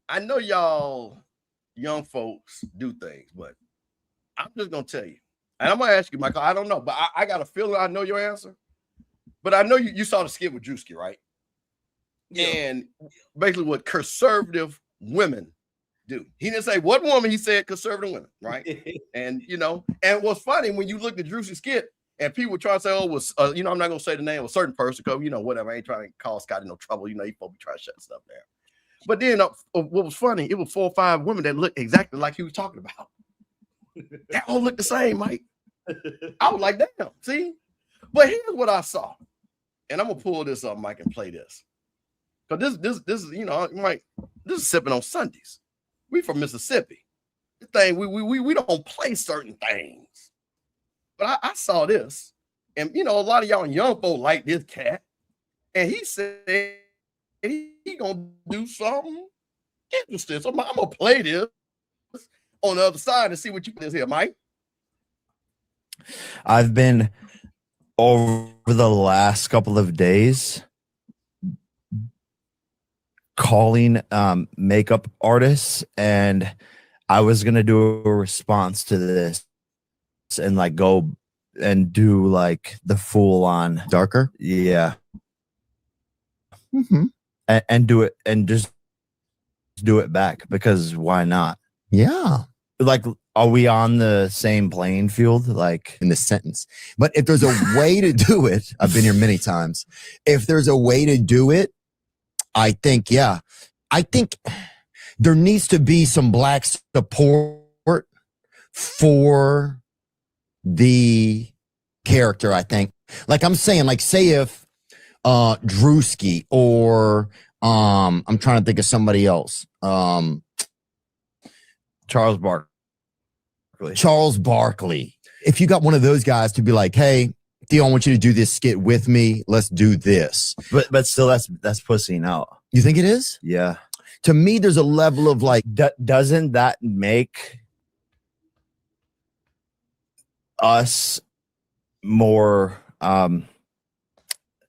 I know y'all young folks do things, but I'm just gonna tell you, and I'm gonna ask you, Michael. I don't know, but I got a feeling I know your answer. But I know you saw the skit with Drewski, right? Yeah. And basically what conservative women do. He didn't say what woman, he said conservative women, right? And you know, and what's funny when you look at Drewski's skit and people try to say, oh, was you know, I'm not gonna say the name of a certain person because you know, whatever, I ain't trying to cause Scotty no trouble, you know, he probably trying to shut stuff down. But then what was funny, it was 4 or 5 women that looked exactly like he was talking about. They all look the same, Mike. I was like, damn, see? But here's what I saw. And I'm gonna pull this up, Mike, and play this. Because this is, you know, Mike, this is Sippin on Sundays. We from Mississippi. The thing, we don't play certain things. But I saw this. And you know, a lot of y'all young folk like this cat. And he said he gonna do something interesting. So I'm gonna play this on the other side and see what you put this here, Mike. I've been over the last couple of days calling makeup artists, and I was gonna do a response to this and like go and do like the full on Darker? yeah, Mm-hmm. and do it and just do it back because why not? Yeah. Like, are we on the same playing field? Like, In this sentence. But if there's a way to do it, I've been here many times. If there's a way to do it, I think there needs to be some Black support for the character, I think. Like I'm saying, like say if Drewski or I'm trying to think of somebody else. Charles Barkley. Charles Barkley. If you got one of those guys to be like, hey, Theo, I want you to do this skit with me. Let's do this. But still, that's pussying out. You think it is? Yeah. To me, there's a level of like, Doesn't that make us more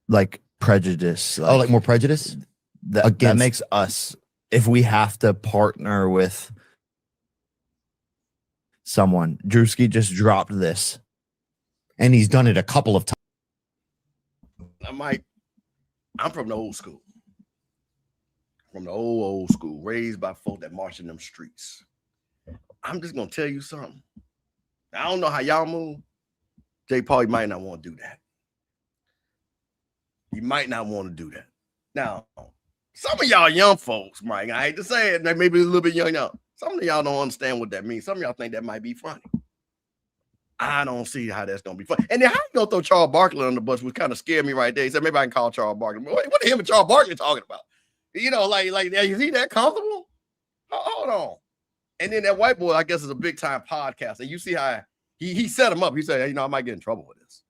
like prejudice? like more prejudice? That makes us, if we have to partner with someone. Drewski just dropped this. And he's done it a couple of times. I'm from the old school. From the old school, raised by folk that march in them streets. I'm just gonna tell you something. I don't know how y'all move. J. Paul, you might not want to do that. You might not want to do that. Now, some of y'all young folks, Mike, I hate to say it, they may be a little bit young now. Some of y'all don't understand what that means. Some of y'all think that might be funny. I don't see how that's gonna be fun. And then how you gonna throw Charles Barkley on the bus, which kind of scared me right there. He said maybe I can call Charles Barkley. What the hell is Charles Barkley talking about? You know, like is he that comfortable? Hold on. And then that white boy, I guess, is a big time podcaster. And you see how he set him up. He said, hey, you know, I might get in trouble with this,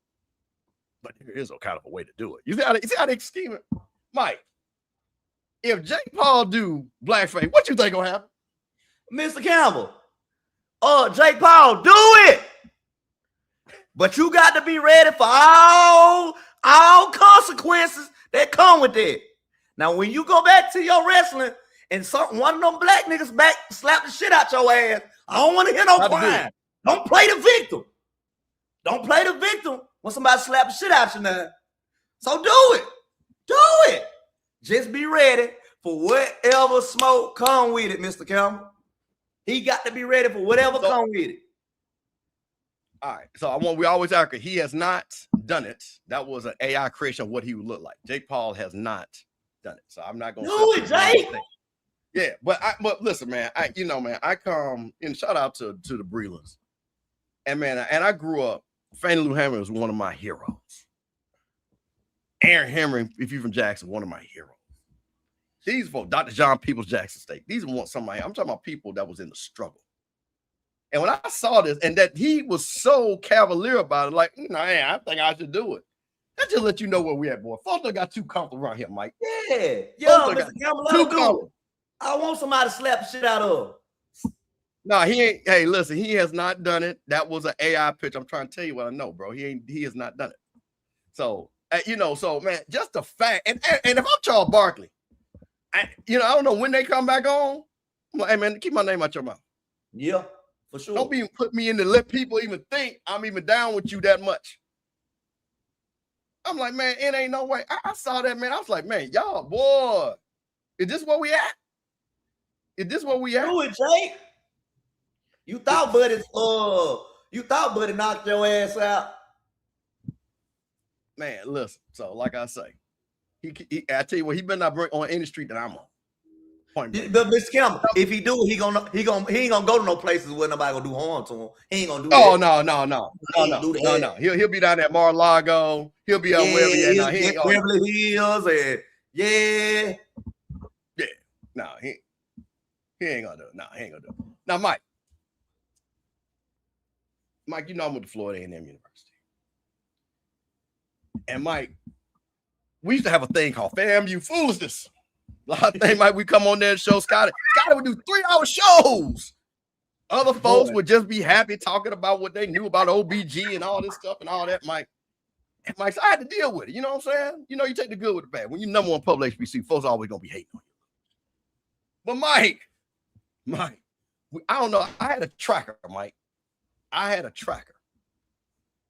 but there is a kind of a way to do it. You see how they scheme it, Mike? If Jake Paul do blackface, what you think gonna happen? Mr. Campbell, Jake Paul, do it. But you got to be ready for all consequences that come with it. Now, when you go back to your wrestling and one of them black niggas back slap the shit out your ass, I don't want to hear no crying. Don't play the victim. Don't play the victim when somebody slap the shit out you now. So do it. Do it. Just be ready for whatever smoke come with it, Mr. Campbell. He got to be ready for whatever come with it. All right. So we always argue he has not done it. That was an AI creation of what he would look like. Jake Paul has not done it. So I'm not gonna do it, Jake. Yeah, but listen, man. I come and shout out to the Breelers. And man, I grew up. Fannie Lou Hammond was one of my heroes. Aaron Henry, if you're from Jackson, one of my heroes. These folks, Dr. John Peoples, Jackson State. These are somebody. I'm talking about people that was in the struggle. And when I saw this, and that he was so cavalier about it, like, I think I should do it. That just let you know where we at, boy. Folks got too comfortable around here, Mike. Yeah, Mr. Campbell, too comfortable. I want somebody to slap the shit out of. No, he ain't. Hey, listen, he has not done it. That was an AI pitch. I'm trying to tell you what I know, bro. He has not done it. So, so man, just the fact, and if I'm Charles Barkley, I don't know when they come back on. I'm like, hey man, keep my name out your mouth. Yeah, for sure. Don't even put me in to let people even think I'm even down with you that much. I'm like, man, it ain't no way. I saw that, man. I was like, man, y'all, boy, is this where we at? Is this where we at? Do it, Jake. You thought Buddy knocked your ass out. Man, listen. So, like I say, I tell you what, he better not bring on any street that I'm on. But Mr. Campbell, if he do, he ain't gonna go to no places where nobody gonna do harm to him. He ain't gonna do that. Oh no. He'll be down at Mar-a-Lago. He'll be out wherever he at. He ain't Beverly Hills and yeah. No, he ain't gonna do it. No, he ain't gonna do it. Now, Mike, you know I'm with the Florida A&M University. And Mike, we used to have a thing called FAMU foolishness. A lot of things, Mike, we come on there and show Scotty. Scotty would do 3-hour shows. Other folks would just be happy talking about what they knew about OBG and all this stuff and all that, Mike. And Mike, so I had to deal with it. You know what I'm saying? You know, you take the good with the bad. When you're number one public HBC, folks are always going to be hating on you. But Mike, I don't know. I had a tracker, Mike. I had a tracker.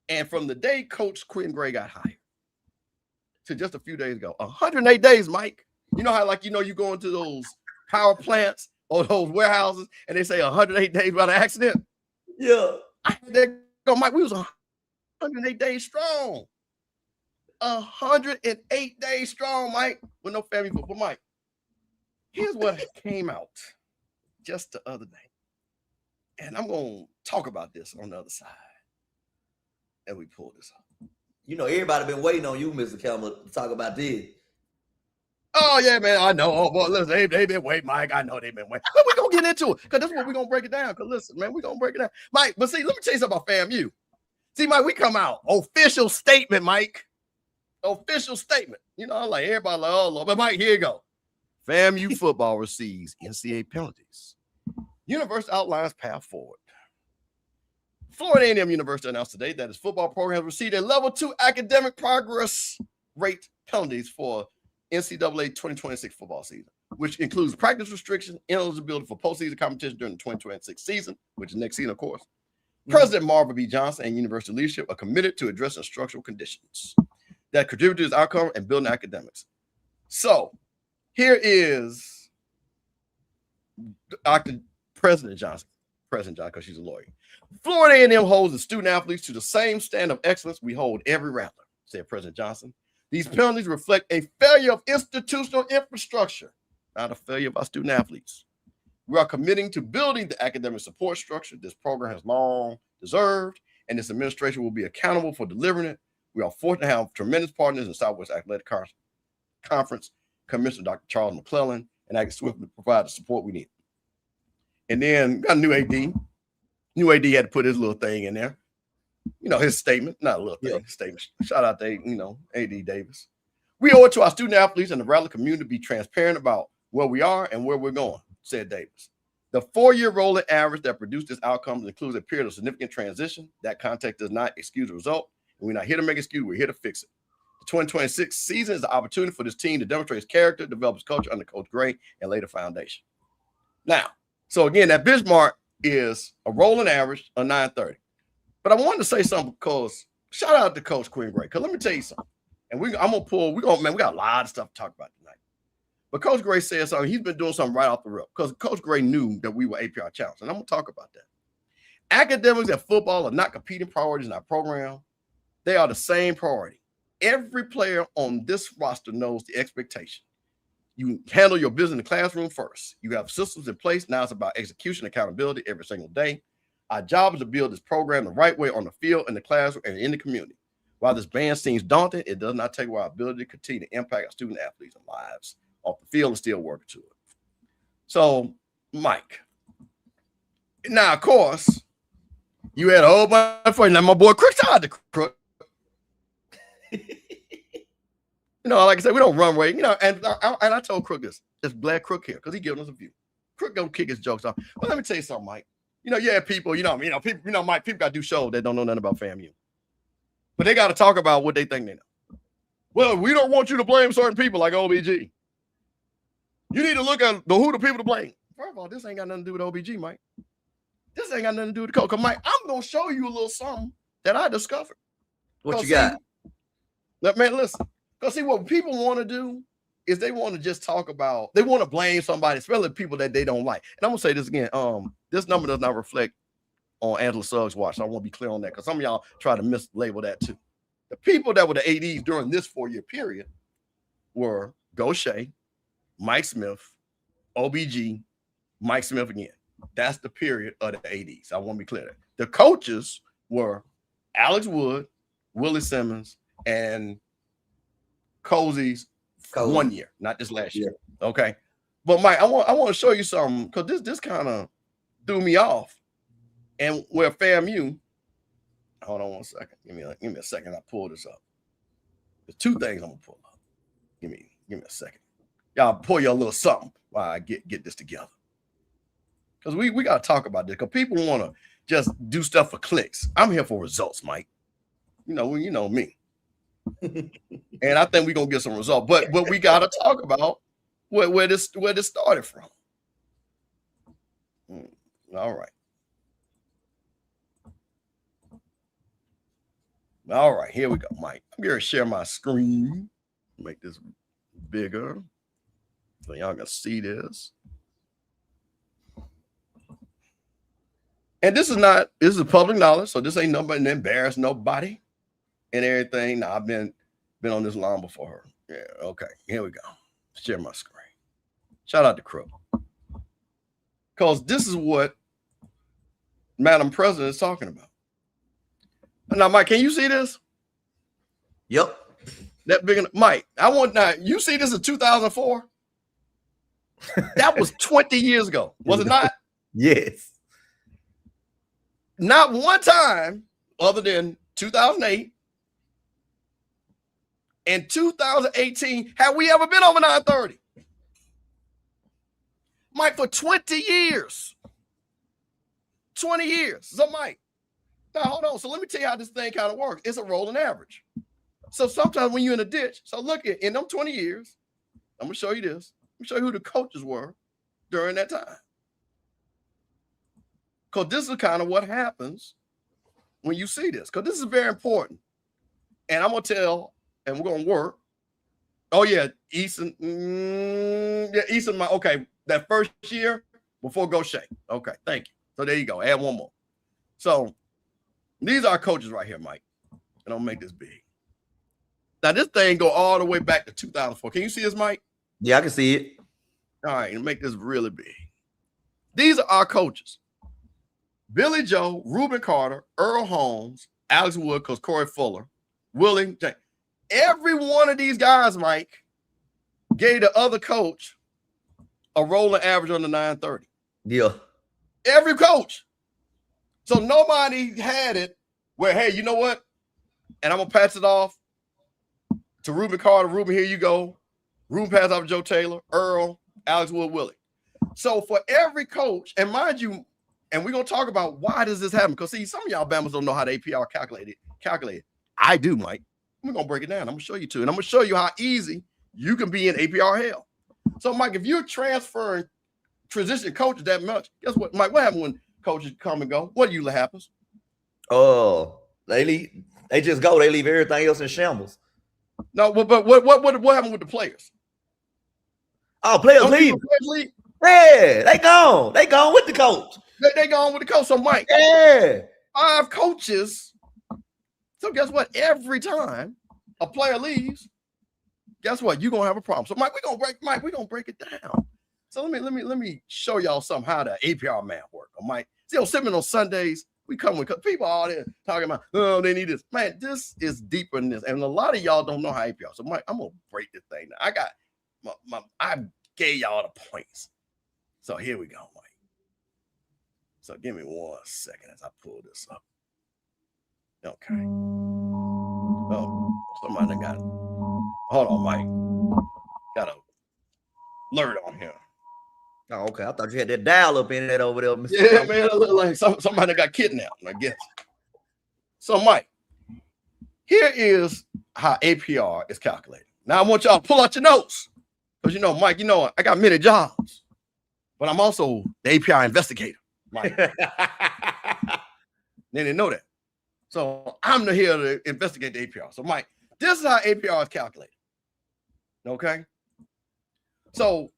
And from the day Coach Quinn Gray got hired to just a few days ago, 108 days, Mike. You know how, like, you go into those power plants or those warehouses and they say 108 days without an accident? Yeah. I had that go, Mike. We was 108 days strong. 108 days strong, Mike, with no FAMU football. Mike, here's what came out just the other day. And I'm going to talk about this on the other side. And we pull this up. You know, everybody been waiting on you, Mr. Kelmer, to talk about this. Oh, yeah, man, I know. Oh, boy, listen, they've been waiting, Mike. I know they've been waiting. But we're going to get into it because that's what we're going to break it down. Because, listen, man, we're going to break it down. Mike, but see, let me tell you something about FAMU. See, Mike, we come out. Official statement, Mike. Official statement. You know, I'm like, everybody like, oh, Lord. But, Mike, here you go. FAMU football receives NCAA penalties. University outlines path forward. Florida A&M University announced today that its football program has received a level 2 academic progress rate penalties for NCAA 2026 football season, which includes practice restriction, ineligibility for postseason competition during the 2026 season, which is next season, of course. President Marvin B. Johnson and university leadership are committed to addressing structural conditions that contribute to this outcome and building academics. So here is President Johnson, because she's a lawyer. Florida A&M holds the student athletes to the same standard of excellence we hold every rattler, said President Johnson. These penalties reflect a failure of institutional infrastructure, not a failure of our student athletes. We are committing to building the academic support structure this program has long deserved, and this administration will be accountable for delivering it. We are fortunate to have tremendous partners in Southwest Athletic Conference, Commissioner Dr. Charles McClellan, and I can swiftly provide the support we need. And then got a new AD. New AD had to put his little thing in there. You know, his statement, not a little thing, his statement. Shout out to, AD Davis. We owe it to our student athletes and the Rattler community to be transparent about where we are and where we're going, said Davis. The 4-year rolling average that produced this outcome includes a period of significant transition. That context does not excuse the result. And we're not here to make excuse, we're here to fix it. The 2026 season is the opportunity for this team to demonstrate its character, develop its culture under Coach Gray, and lay the foundation. Now, so again, that benchmark is a rolling average of 930. But I wanted to say something because shout out to Coach Quinn Gray. Because let me tell you something. And we got a lot of stuff to talk about tonight. But Coach Gray said something. He's been doing something right off the rip because Coach Gray knew that we were APR challenged. And I'm going to talk about that. Academics and football are not competing priorities in our program. They are the same priority. Every player on this roster knows the expectation. You handle your business in the classroom first. You have systems in place. Now it's about execution, accountability every single day. Our job is to build this program the right way on the field, in the classroom, and in the community. While this band seems daunting, it does not take away our ability to continue to impact our student athletes and lives off the field and still working to it. So, Mike. Now, of course, you had a whole bunch of fun. Now, my boy Crook, shout out to Crook. Like I said, we don't run away. And I told Crook this. Just glad Crook here because he giving us a view. Crook don't kick his jokes off. But let me tell you something, Mike. People, people, Mike, people got to do shows that don't know nothing about FAMU. But they got to talk about what they think they know. Well, we don't want you to blame certain people like OBG. You need to look at who the people to blame. First of all, this ain't got nothing to do with OBG, Mike. This ain't got nothing to do with the coach. Because, Mike, I'm going to show you a little something that I discovered. What you got? Man, listen. Because, see, what people want to do is they want to just talk about, they want to blame somebody, especially people that they don't like. And I'm going to say this again. This number does not reflect on Angela Suggs' watch. So I want to be clear on that because some of y'all try to mislabel that too. The people that were the ADs during this 4-year period were Gaucher, Mike Smith, OBG, Mike Smith again. That's the period of the ADs. I want to be clear there. The coaches were Alex Wood, Willie Simmons, and Cozy's 1 year, not this last year. Okay. But Mike, I want to show you something because this kind of threw me off. And where FAMU, hold on one second. Give me a second. I pull this up. There's 2 things I'm gonna pull up. Give me a second. Y'all pull your little something while I get this together. Because we gotta talk about this because people want to just do stuff for clicks. I'm here for results, Mike. You know me. And I think we're gonna get some results. But we gotta talk about where this started from. All right. All right, here we go, Mike. I'm going to share my screen. Make this bigger so y'all can see this. And this is public knowledge, so this ain't nobody to embarrass nobody and everything. Now, I've been on this long before her. Yeah, okay, here we go. Share my screen. Shout out to Crook. Because this is what Madam President is talking about. Now, Mike, can you see this? Yep. That big, Mike. I want now. You see this in 2004? That was 20 years ago, was it not? Yes. Not one time, other than 2008 and 2018, have we ever been over 930? Mike, for 20 years. 20 years. So, Mike, now hold on. So let me tell you how this thing kind of works. It's a rolling average. So sometimes when you're in a ditch, so look at in them 20 years, I'm gonna show you this. Let me show you who the coaches were during that time. Because this is kind of what happens when you see this. Because this is very important. And I'm gonna tell, and we're gonna work. Oh, yeah, Easton. Easton, okay, that first year before Gaucher. Okay, thank you. So there you go. Add one more. So these are our coaches right here, Mike. And I'll make this big. Now, this thing go all the way back to 2004. Can you see this, Mike? Yeah, I can see it. All right, and make this really big. These are our coaches. Billy Joe, Reuben Carter, Earl Holmes, Alex Wood, because Corey Fuller, Willing. Every one of these guys, Mike, gave the other coach a rolling average on the 930. Yeah. Every coach. So nobody had it where, hey, you know what? And I'm going to pass it off to Reuben Carter. Reuben, here you go. Reuben pass off to Joe Taylor, Earl, Alex Wood, Willie. So for every coach, and mind you, and we're going to talk about why does this happen? Because, see, some of y'all Bama's don't know how the APR calculated. I do, Mike. We're going to break it down. I'm going to show you too. And I'm going to show you how easy you can be in APR hell. So, Mike, if you're transferring transition coaches that much, guess what, Mike? What happens when coaches come and go? What usually happens? Oh, they just go. They leave everything else in shambles. No, but what happened with the players? Oh, players leave. Yeah, they gone. They gone with the coach. They gone with the coach. So, Mike, yeah, 5 coaches. So, guess what? Every time a player leaves, guess what? You're gonna have a problem. So, Mike, we're gonna break it down. So let me show y'all some how the APR math work. Mike, see, on Sippin on Sundays, we come with people all there talking about, oh, they need this. Man, this is deeper than this. And a lot of y'all don't know how APR. So, Mike, I'm gonna break this thing down. I got I gave y'all the points. So here we go, Mike. So give me 1 second as I pull this up. Okay. Oh, somebody got it. Hold on, Mike. Got a alert on here. Oh, okay. I thought you had that dial up in that over there, Mr. Yeah, man. It look like somebody got kidnapped, I guess. So, Mike, here is how APR is calculated. Now, I want y'all to pull out your notes. Because, you know, Mike, you know, I got many jobs. But I'm also the APR investigator, Mike. They didn't know that. So I'm here to investigate the APR. So, Mike, this is how APR is calculated. Okay? So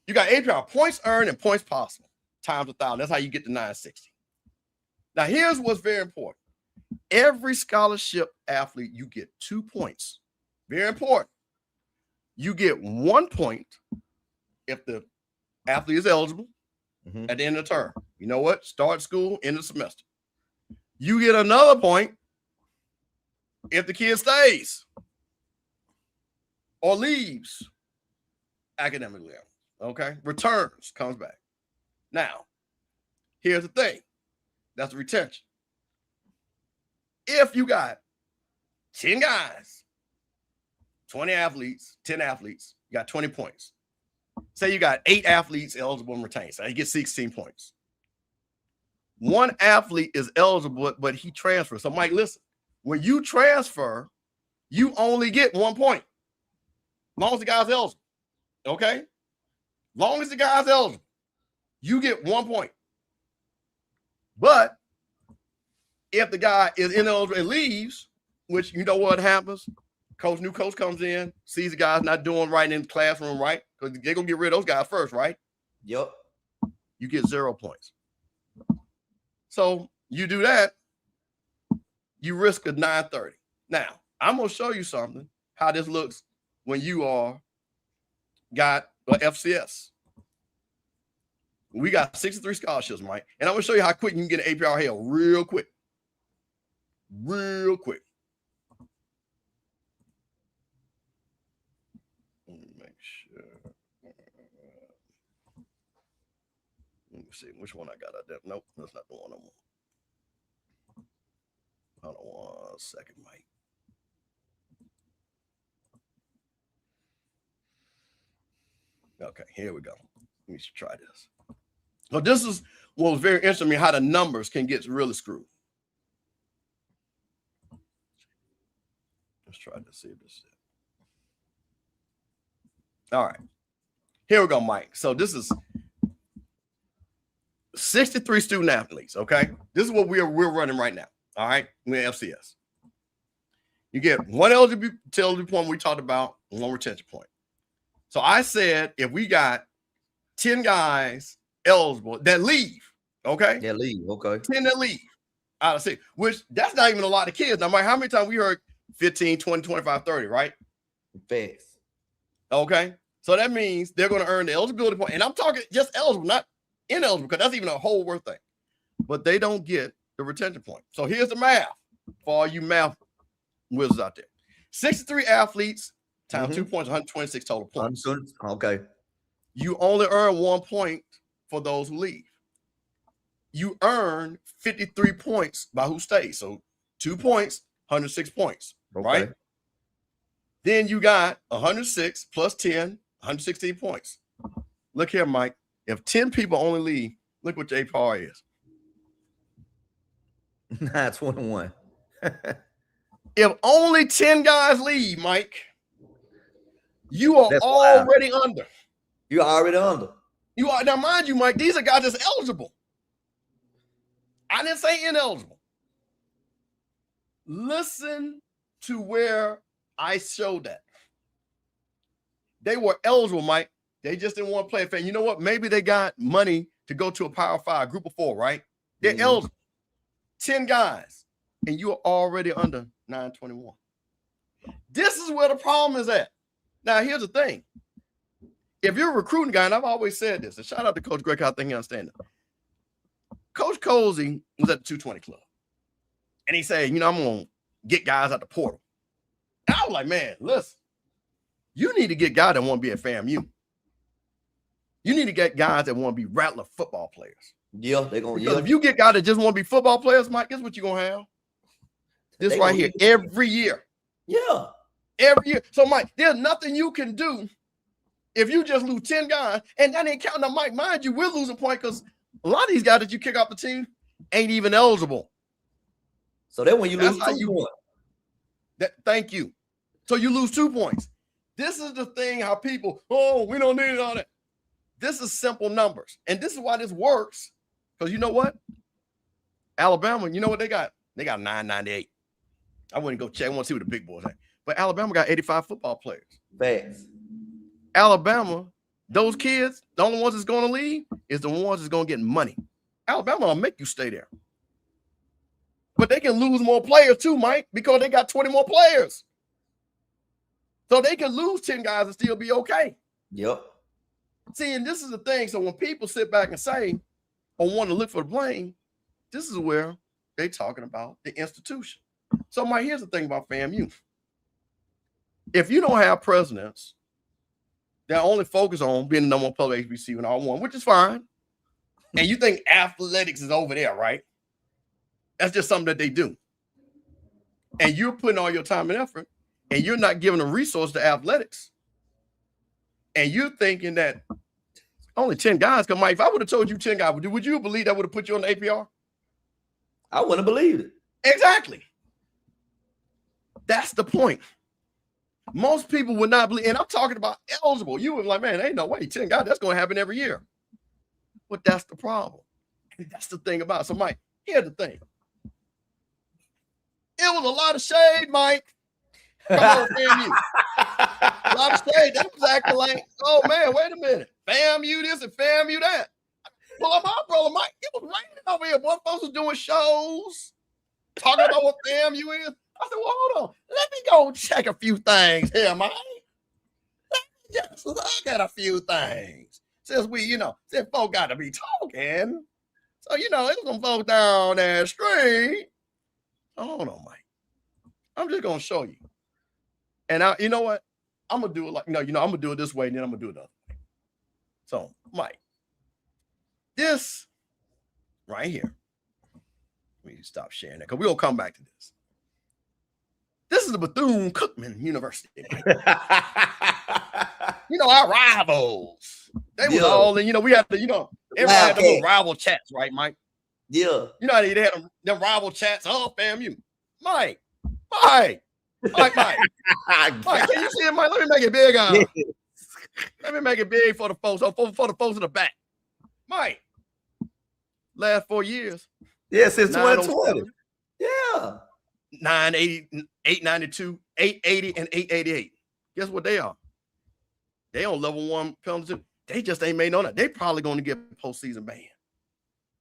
you got APR points earned and points possible times 1,000. That's how you get to 960. Now, here's what's very important. Every scholarship athlete, you get 2 points. Very important. You get 1 point if the athlete is eligible at the end of the term. You know what? Start school, end of the semester. You get another point if the kid stays or leaves academically. Okay? Returns, comes back. Now, here's the thing. That's retention. If you got 10 guys, 20 athletes, 10 athletes, you got 20 points. Say you got 8 athletes eligible and retained. So you get 16 points. 1 athlete is eligible, but he transfers. So, Mike, listen. When you transfer, you only get 1 point. As long as the guy's eligible. Okay? As long as the guy's eligible, you get 1 point. But if the guy is ineligible and leaves, which you know what happens? New coach comes in, sees the guys not doing right in the classroom, right? Because they're going to get rid of those guys first, right? Yep. You get 0 points. So you do that, you risk a 930. Now, I'm going to show you something, how this looks when you got a FCS. We got 63 scholarships, Mike. And I'm going to show you how quick you can get an APR hell real quick. Real quick. Let me make sure. Let me see which one I got out there. Nope, that's not the one I want. Hold on 1 second, Mike. Okay, here we go. Let me try this. So this is what was very interesting to me, how the numbers can get really screwed. Let's try to see if this is it. All right. Here we go, Mike. So this is 63 student athletes, okay? This is what we're running right now. All right, we're FCS. You get one eligibility point we talked about, and one retention point. So I said if we got 10 guys eligible that leave, okay? Yeah, leave, okay. 10 that leave out of 6, which that's not even a lot of kids. Now, Mike, how many times we heard 15, 20, 25, 30, right? Fast. Okay, so that means they're going to earn the eligibility point. And I'm talking just eligible, not ineligible, because that's even a whole worth thing. But they don't get the retention point. So here's the math for all you math wizards out there. 63 athletes times 2 points, 126 total points. Okay. You only earn 1 point for those who leave. You earn 53 points by who stays. So 2 points, 106 points, Okay. right? Then you got 106 plus 10, 116 points. Look here, Mike. If 10 people only leave, look what your APR is. 921. If only 10 guys leave, Mike, you are That's already under. You're already under. You are now, mind you, Mike, these are guys that's eligible. I didn't say ineligible. Listen to where I showed that. They were eligible, Mike. They just didn't want to play a fan. You know what? Maybe they got money to go to a Power 5, group of 4, right? They're eligible. 10 guys, and you are already under 921. This is where the problem is at. Now, here's the thing. If you're a recruiting guy, and I've always said this, and shout out to Coach Greg, I think he understands it. Coach Cozy was at the 220 Club, and he said, I'm going to get guys out the portal. And I was like, man, listen, you need to get guys that want to be at FAMU. You need to get guys that want to be Rattler football players. Yeah, they're going to. Because if you get guys that just want to be football players, Mike, guess what you're going to have? This right here, every year. Yeah. Every year. So, Mike, there's nothing you can do if you just lose 10 guys. And that ain't counting on Mike. Mind you, we're losing point because a lot of these guys that you kick off the team ain't even eligible. So then when you That's lose how 2 you points. Thank you. So you lose 2 points. This is the thing how people, we don't need all that. This is simple numbers. And this is why this works. Because you know what? Alabama, you know what they got? They got 998. I wouldn't go check. I want to see what the big boys have. But Alabama got 85 football players. Facts. Alabama, those kids, the only ones that's going to leave is the ones that's going to get money. Alabama will make you stay there. But they can lose more players too, Mike, because they got 20 more players. So they can lose 10 guys and still be okay. Yep. See, and this is the thing. So when people sit back and say, or want to look for the blame, this is where they're talking about the institution. So, Mike, here's the thing about FAMU. If you don't have presidents that only focus on being the number one public HBCU in R1, which is fine, and you think athletics is over there, right? That's just something that they do. And you're putting all your time and effort, and you're not giving a resource to athletics. And you're thinking that only 10 guys come. Mike, if I would have told you 10 guys, would you believe that would have put you on the APR? I wouldn't have believed it. Exactly. That's the point. Most people would not believe, and I'm talking about eligible. You would be like, man, ain't no way, 10 guys, that's going to happen every year. But that's the problem. And that's the thing about it. So, Mike, here's the thing. was a lot of shade, Mike. Come on, FAMU. A lot of shade. That was acting like, oh man, wait a minute. FAMU this and FAMU that. Well, my brother Mike, it was raining over here. Boy, folks was doing shows, talking about what FAMU is. I said, well, hold on. Let me go check a few things here, Mike. Let me just look at a few things. Since since folk got to be talking. So, it's some folks down that street. Hold on, Mike. I'm just going to show you. And you know what? I'm going to do it like, I'm going to do it this way, and then I'm going to do it the other way. So, Mike, this right here. Let me stop sharing that because we're going to come back to this. This is the Bethune-Cookman University. Our rivals. They was all in, we had to, everybody had the little rival chats, right, Mike? Yeah. They had them rival chats. Oh, FAMU. Mike, can you see it, Mike? Let me make it big. Let me make it big for the folks, for the folks in the back. Mike, last 4 years. Yeah, since 2020. Yeah. 980, 892, 880, and 888. Guess what they are? They on level 1 penalty. They just ain't made on that. They probably going to get postseason ban.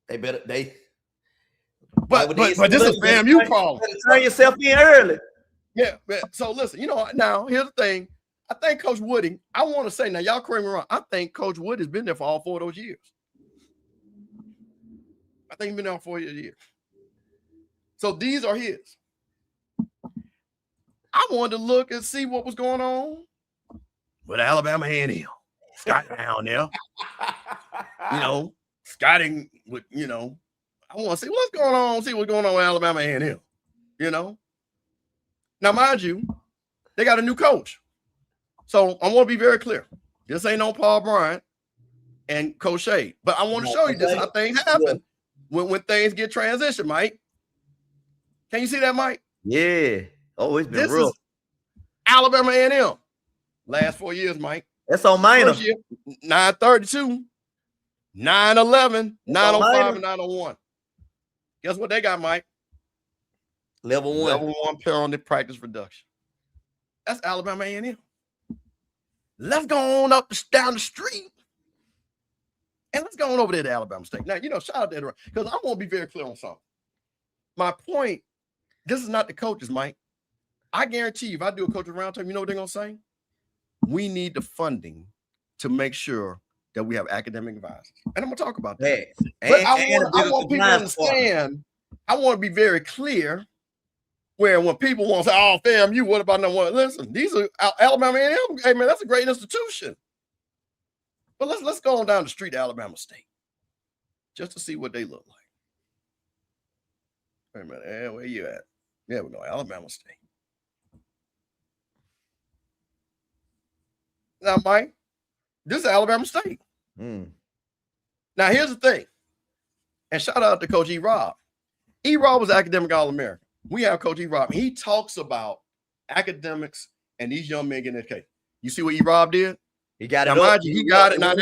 But this is a FAMU problem. Turn yourself in early. Yeah. So listen, now here's the thing. I think Coach Woody, I want to say now, y'all correct me wrong. I think Coach Wood has been there for all 4 of those years. I think he's been there for 4 years. So these are his. I wanted to look and see what was going on with Alabama A&M. Scott down there. Scotting with, I want to see what's going on, see what's going on with Alabama A&M. Now, mind you, they got a new coach. So I want to be very clear. This ain't no Paul Bryant and Coach Shade. But I want to show you this how things happen when things get transitioned, Mike. Can you see that, Mike? Yeah. Oh, it's been this real. Is Alabama A&M. Last 4 years, Mike. That's on minor. 932, 911, 905, and 901. Guess what they got, Mike? Level 1. Level 1 penalty practice reduction. That's Alabama A&M. Let's go on down the street. And let's go on over there to Alabama State. Now, shout out to that because I want to be very clear on something. My point, this is not the coaches, Mike. I guarantee you, if I do a coaching roundtable, you know what they're going to say? We need the funding to make sure that we have academic advisors. And I'm going to talk about that. But I want people to understand, I want to be very clear where when people want to say, oh, FAMU, what about number one? Listen, these are Alabama A&M. Hey, man, that's a great institution. But let's go on down the street to Alabama State just to see what they look like. Wait a minute. Where you at? There we go. Alabama State. Now, Mike, this is Alabama State. Now, here's the thing. And shout out to Coach E-Rob. E-Rob was academic All-American. We have Coach E-Rob. He talks about academics and these young men getting educated. You see what E-Rob did? He got it. Now, he got it. Now,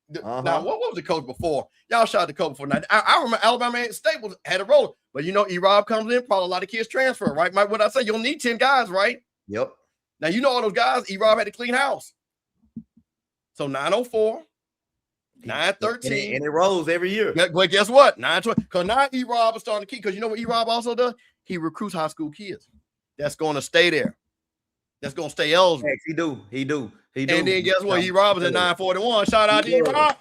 what was the coach before? Y'all shot the coach before. Now, I remember Alabama State had a roller. But, E-Rob comes in, probably a lot of kids transfer, right? Mike, what I say? You'll need 10 guys, right? Yep. Now, all those guys, E-Rob had to clean house. So 904, 913. And it rolls every year. But guess what? 920. Because now E-Rob is starting to keep. Because you know what E-Rob also does? He recruits high school kids that's going to stay there. That's going to stay eligible. He do. And then guess what? E-Rob is at 941. Shout out to E-Rob.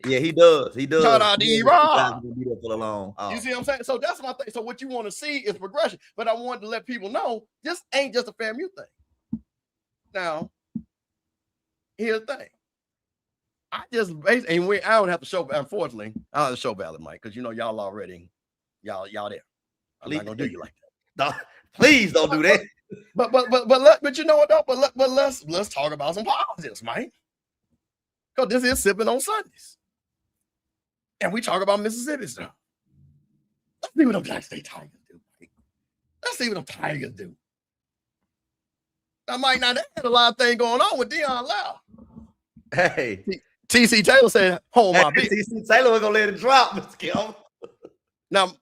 Yeah, he does. Shout out to E-Rob. Be there for the long. You see what I'm saying? So that's my thing. So what you want to see is progression. But I wanted to let people know this ain't just a FAMU thing. Now, here's the thing. I don't have to show, unfortunately, I don't have to show valid, Mike, because y'all already, y'all there. I'm not gonna do you like that. No, please don't do that. But you know what though? But let's talk about some positives, Mike. Because this is Sippin on Sundays. And we talk about Mississippi stuff. Let's see what them Black State Tigers do, Mike. Let's see what them Tigers do. Now, Mike, they had a lot of things going on with Deion Lau. Hey. TC Taylor said, hold my bitch. TC Taylor was gonna let it drop, Mr. Kim. Now,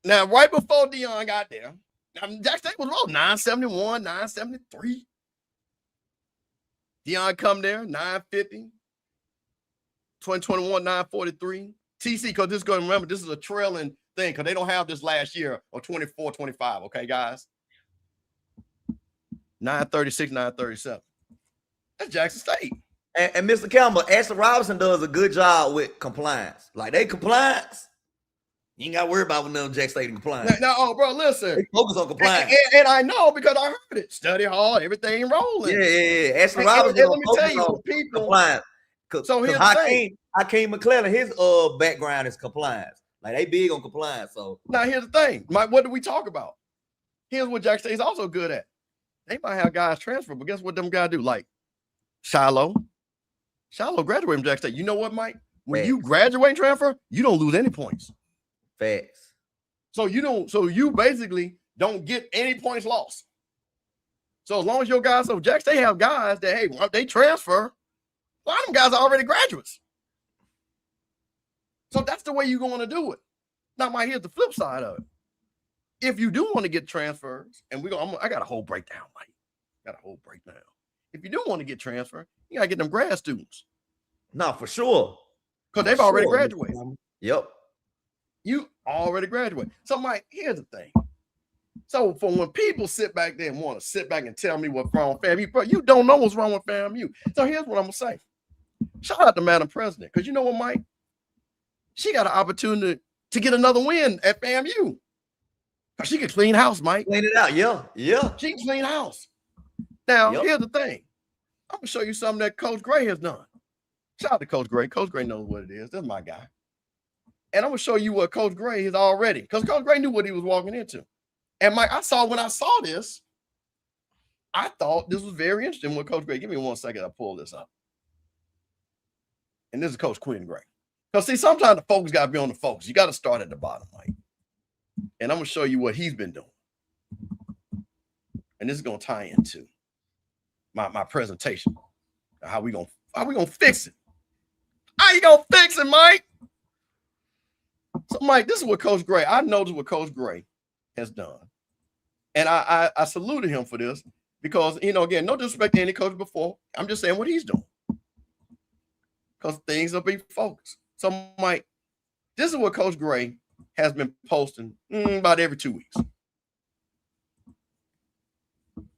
Now, right before Dion got there, Jack State was low, 971, 973. Dion come there, 950. 2021, 943. TC, because this is going to remember, this is a trailing thing because they don't have this last year or 24, 25. Okay, guys. 936, 937. That's Jackson State. And Mr. Campbell, Ashley Robinson does a good job with compliance. Like they compliance, you ain't got to worry about when them Jackson State compliance. Now, oh, bro, listen. They focus on compliance. And I know because I heard it. Study hard, everything rolling. Yeah. Ashley Robinson. Let me tell you, people. Compliance. So here's the thing. Hakeem McClellan, his background is compliance. Like they big on compliance. So now here's the thing. Mike, what do we talk about? Here's what Jackson State is also good at. They might have guys transfer, but guess what them guys do? Like Shiloh graduated from Jackson State. You know what, Mike? When you graduate and transfer, you don't lose any points. Facts. So you basically don't get any points lost. So as long as your guys, so Jackson State have guys that, hey, they transfer, a lot of them guys are already graduates. So that's the way you're going to do it. Now, Mike, here's the flip side of it. If you do want to get transfers, and I got a whole breakdown, Mike. If you do want to get transfer, you got to get them grad students. No, for sure. Because they've already graduated. Yep. You already graduated. So, Mike, here's the thing. So, for when people sit back there and want to sit back and tell me what's wrong with FAMU, bro, you don't know what's wrong with FAMU. So, here's what I'm going to say. Shout out to Madam President. Because you know what, Mike? She got an opportunity to get another win at FAMU. She can clean house, Mike. Clean it out, yeah. She can clean house. Now, here's the thing. I'm going to show you something that Coach Gray has done. Shout out to Coach Gray. Coach Gray knows what it is. That's my guy. And I'm going to show you what Coach Gray is already. Because Coach Gray knew what he was walking into. And Mike, when I saw this, I thought this was very interesting with Coach Gray. Give me 1 second. I'll pull this up. And this is Coach Quinn Gray. Because, see, sometimes the folks got to be on the focus. You got to start at the bottom, Mike. And I'm going to show you what he's been doing. And this is going to tie into my presentation. How we gonna fix it? How you gonna fix it, Mike? So, Mike, this is what Coach Gray, I noticed what Coach Gray has done. And I saluted him for this because, again, no disrespect to any coach before. I'm just saying what he's doing. Because things will be focused. So, Mike, this is what Coach Gray has been posting about every 2 weeks.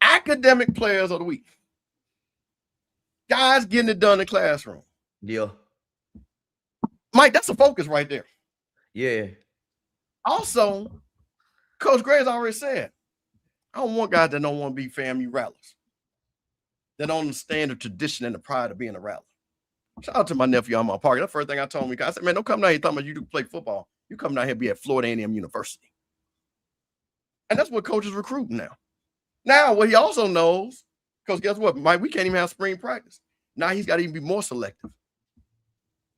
Academic players of the week. Guys getting it done in the classroom. Yeah. Mike, that's a focus right there. Yeah. Also, Coach Gray has already said, I don't want guys that don't want to be FAMU rattlers. That don't understand the tradition and the pride of being a rattler. Shout out to my nephew on my park. That's the first thing I told him. I said, man, don't come down here talking about you do play football. You come down here and be at Florida A&M University. And that's what coaches recruiting now. Now, what he also knows, because guess what, Mike, we can't even have spring practice. Now he's got to even be more selective.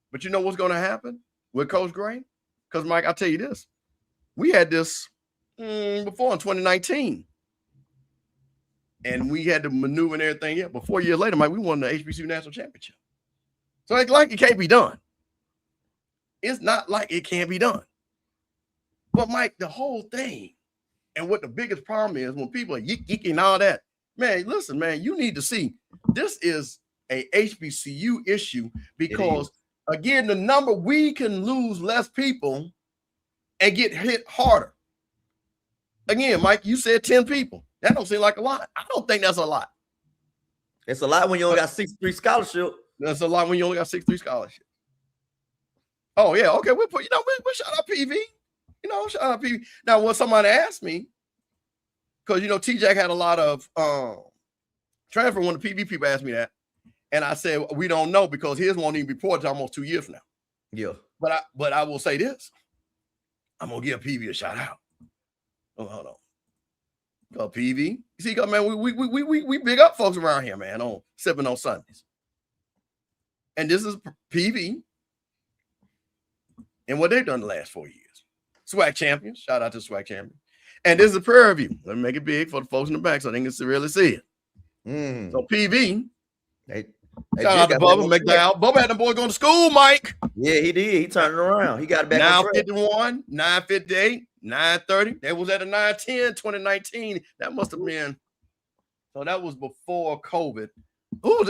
But you know what's going to happen with Coach Gray? Because, Mike, I'll tell you this. We had this before in 2019. And we had to maneuver and everything. Yeah, but 4 years later, Mike, we won the HBCU National Championship. So it's like it can't be done. It's not like it can't be done. But, Mike, the whole thing, and what the biggest problem is when people are geeking and all that, man, listen, man, you need to see this is a HBCU issue because, again, the number we can lose less people and get hit harder. Again, Mike, you said 10 people. That don't seem like a lot. I don't think that's a lot. It's a lot when you only got 63 scholarship. That's a lot when you only got 63 scholarships. Oh, yeah. Okay. We'll put, we'll shout out PV. Shout out PV. Now, when somebody asked me, because, T-Jack had a lot of transfer when the PV people asked me that. And I said, we don't know because his won't even be reported almost 2 years from now. Yeah. But I will say this. I'm going to give PV a shout out. Oh, hold on. Go PV. You see, man, we big up folks around here, man, on Sippin on Sundays. And this is PV and what they've done the last 4 years. SWAC champions. Shout out to SWAC champions. And this is a prayer review. Let me make it big for the folks in the back so they can really see it. So PV. Shout out to Bubba McDowell. Bubba had the boy going to school, Mike. Yeah, he did. He turned it around. He got it back. Now 51, 958, 9:30. They was at a 9:10, 2019. That must have been. So that was before COVID.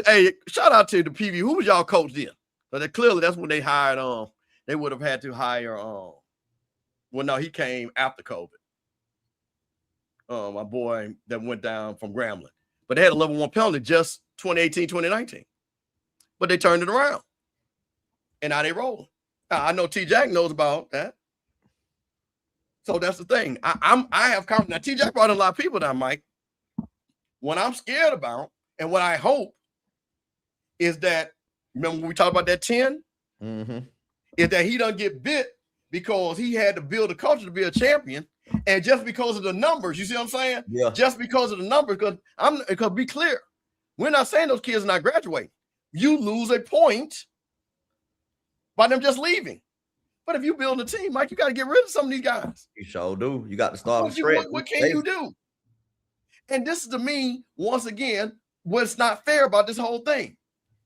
Hey, shout out to the PV. Who was y'all coach then? So that clearly that's when they hired they would have had to hire well, no, he came after COVID. My boy that went down from Grambling. But they had a level 1 penalty just 2018, 2019. But they turned it around. And now they rolling. Now, I know T Jack knows about that. So that's the thing. I have confidence. Now T Jack brought in a lot of people down, Mike. What I'm scared about and what I hope is that, remember when we talked about that 10? Mm-hmm. Is that he doesn't get bit because he had to build a culture to be a champion. And just because of the numbers, you see what I'm saying? Yeah. Just because of the numbers, because be clear, we're not saying those kids are not graduating. You lose a point by them just leaving. But if you build a team, Mike, you got to get rid of some of these guys. You sure do. You got to start What can you do? And this is, to me, once again, what's not fair about this whole thing.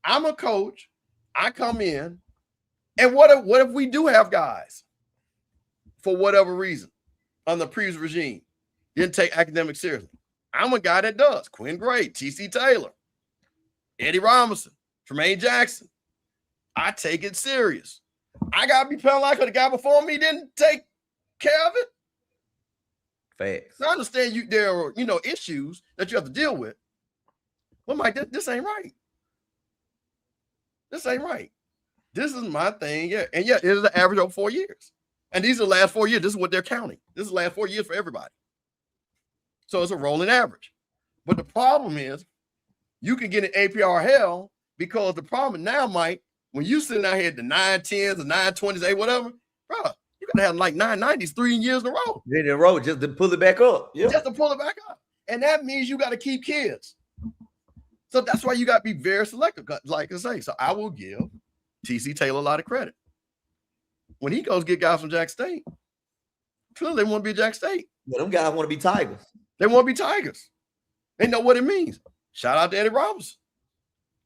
I'm a coach. I come in. And what if we do have guys, for whatever reason, on the previous regime, didn't take academics seriously? I'm a guy that does. Quinn Gray, T.C. Taylor, Eddie Robinson, Tremaine Jackson. I take it serious. I got to be penalized because the guy before me didn't take care of it. Facts. I understand there are, issues that you have to deal with. But Mike, this ain't right. This ain't right. This is my thing. Yeah. And yeah, it is an average over 4 years. And these are the last 4 years. This is what they're counting. This is the last 4 years for everybody. So it's a rolling average. But the problem is you can get an APR hell because the problem now, Mike, when you sitting out here at the 910s, the 920s, whatever, bro, you gotta have like 990s 3 years in a row. In a row, just to pull it back up. Yeah. Just to pull it back up. And that means you got to keep kids. So that's why you got to be very selective, like I say. So I will give T.C. Taylor a lot of credit. When he goes get guys from Jack State, clearly they want to be Jack State. Yeah, them guys want to be Tigers. They want to be Tigers. They know what it means. Shout out to Eddie Robinson.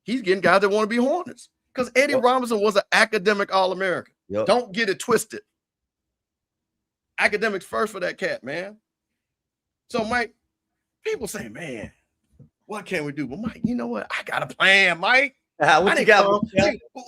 He's getting guys that want to be Hornets. Because Eddie Robinson was an academic All-American. Yep. Don't get it twisted. Academics first for that cat, man. So, Mike, people say, man, what can we do? But, Mike, you know what? I got a plan, Mike. What you got? Mike, we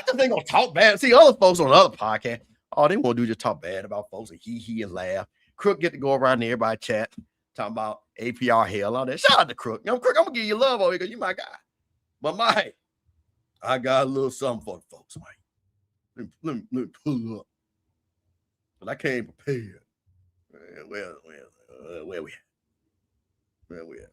just ain't going to talk bad. See, other folks on other podcasts, all they want to do is just talk bad about folks and he and laugh. Crook get to go around there, everybody chat, talking about APR hell, all that. Shout out to Crook. Crook, I'm going to give you love over here because you my guy. But, Mike, I got a little something for the folks, Mike. Let me pull it up. But I came prepared. Where we at? Where we at?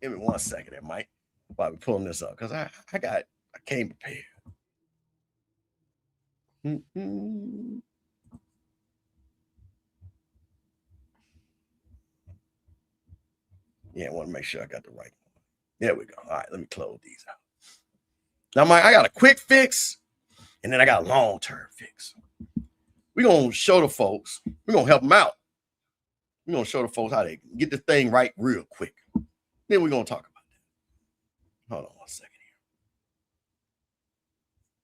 Give me 1 second there, Mike, while we pulling this up, because I came prepared. Mm-hmm. Yeah, I want to make sure I got the right one. There we go. All right, let me close these out. Now, Mike, I got a quick fix, and then I got a long-term fix. We're going to show the folks. We're going to help them out. We're going to show the folks how they get this thing right real quick. Then we're going to talk about that. Hold on 1 second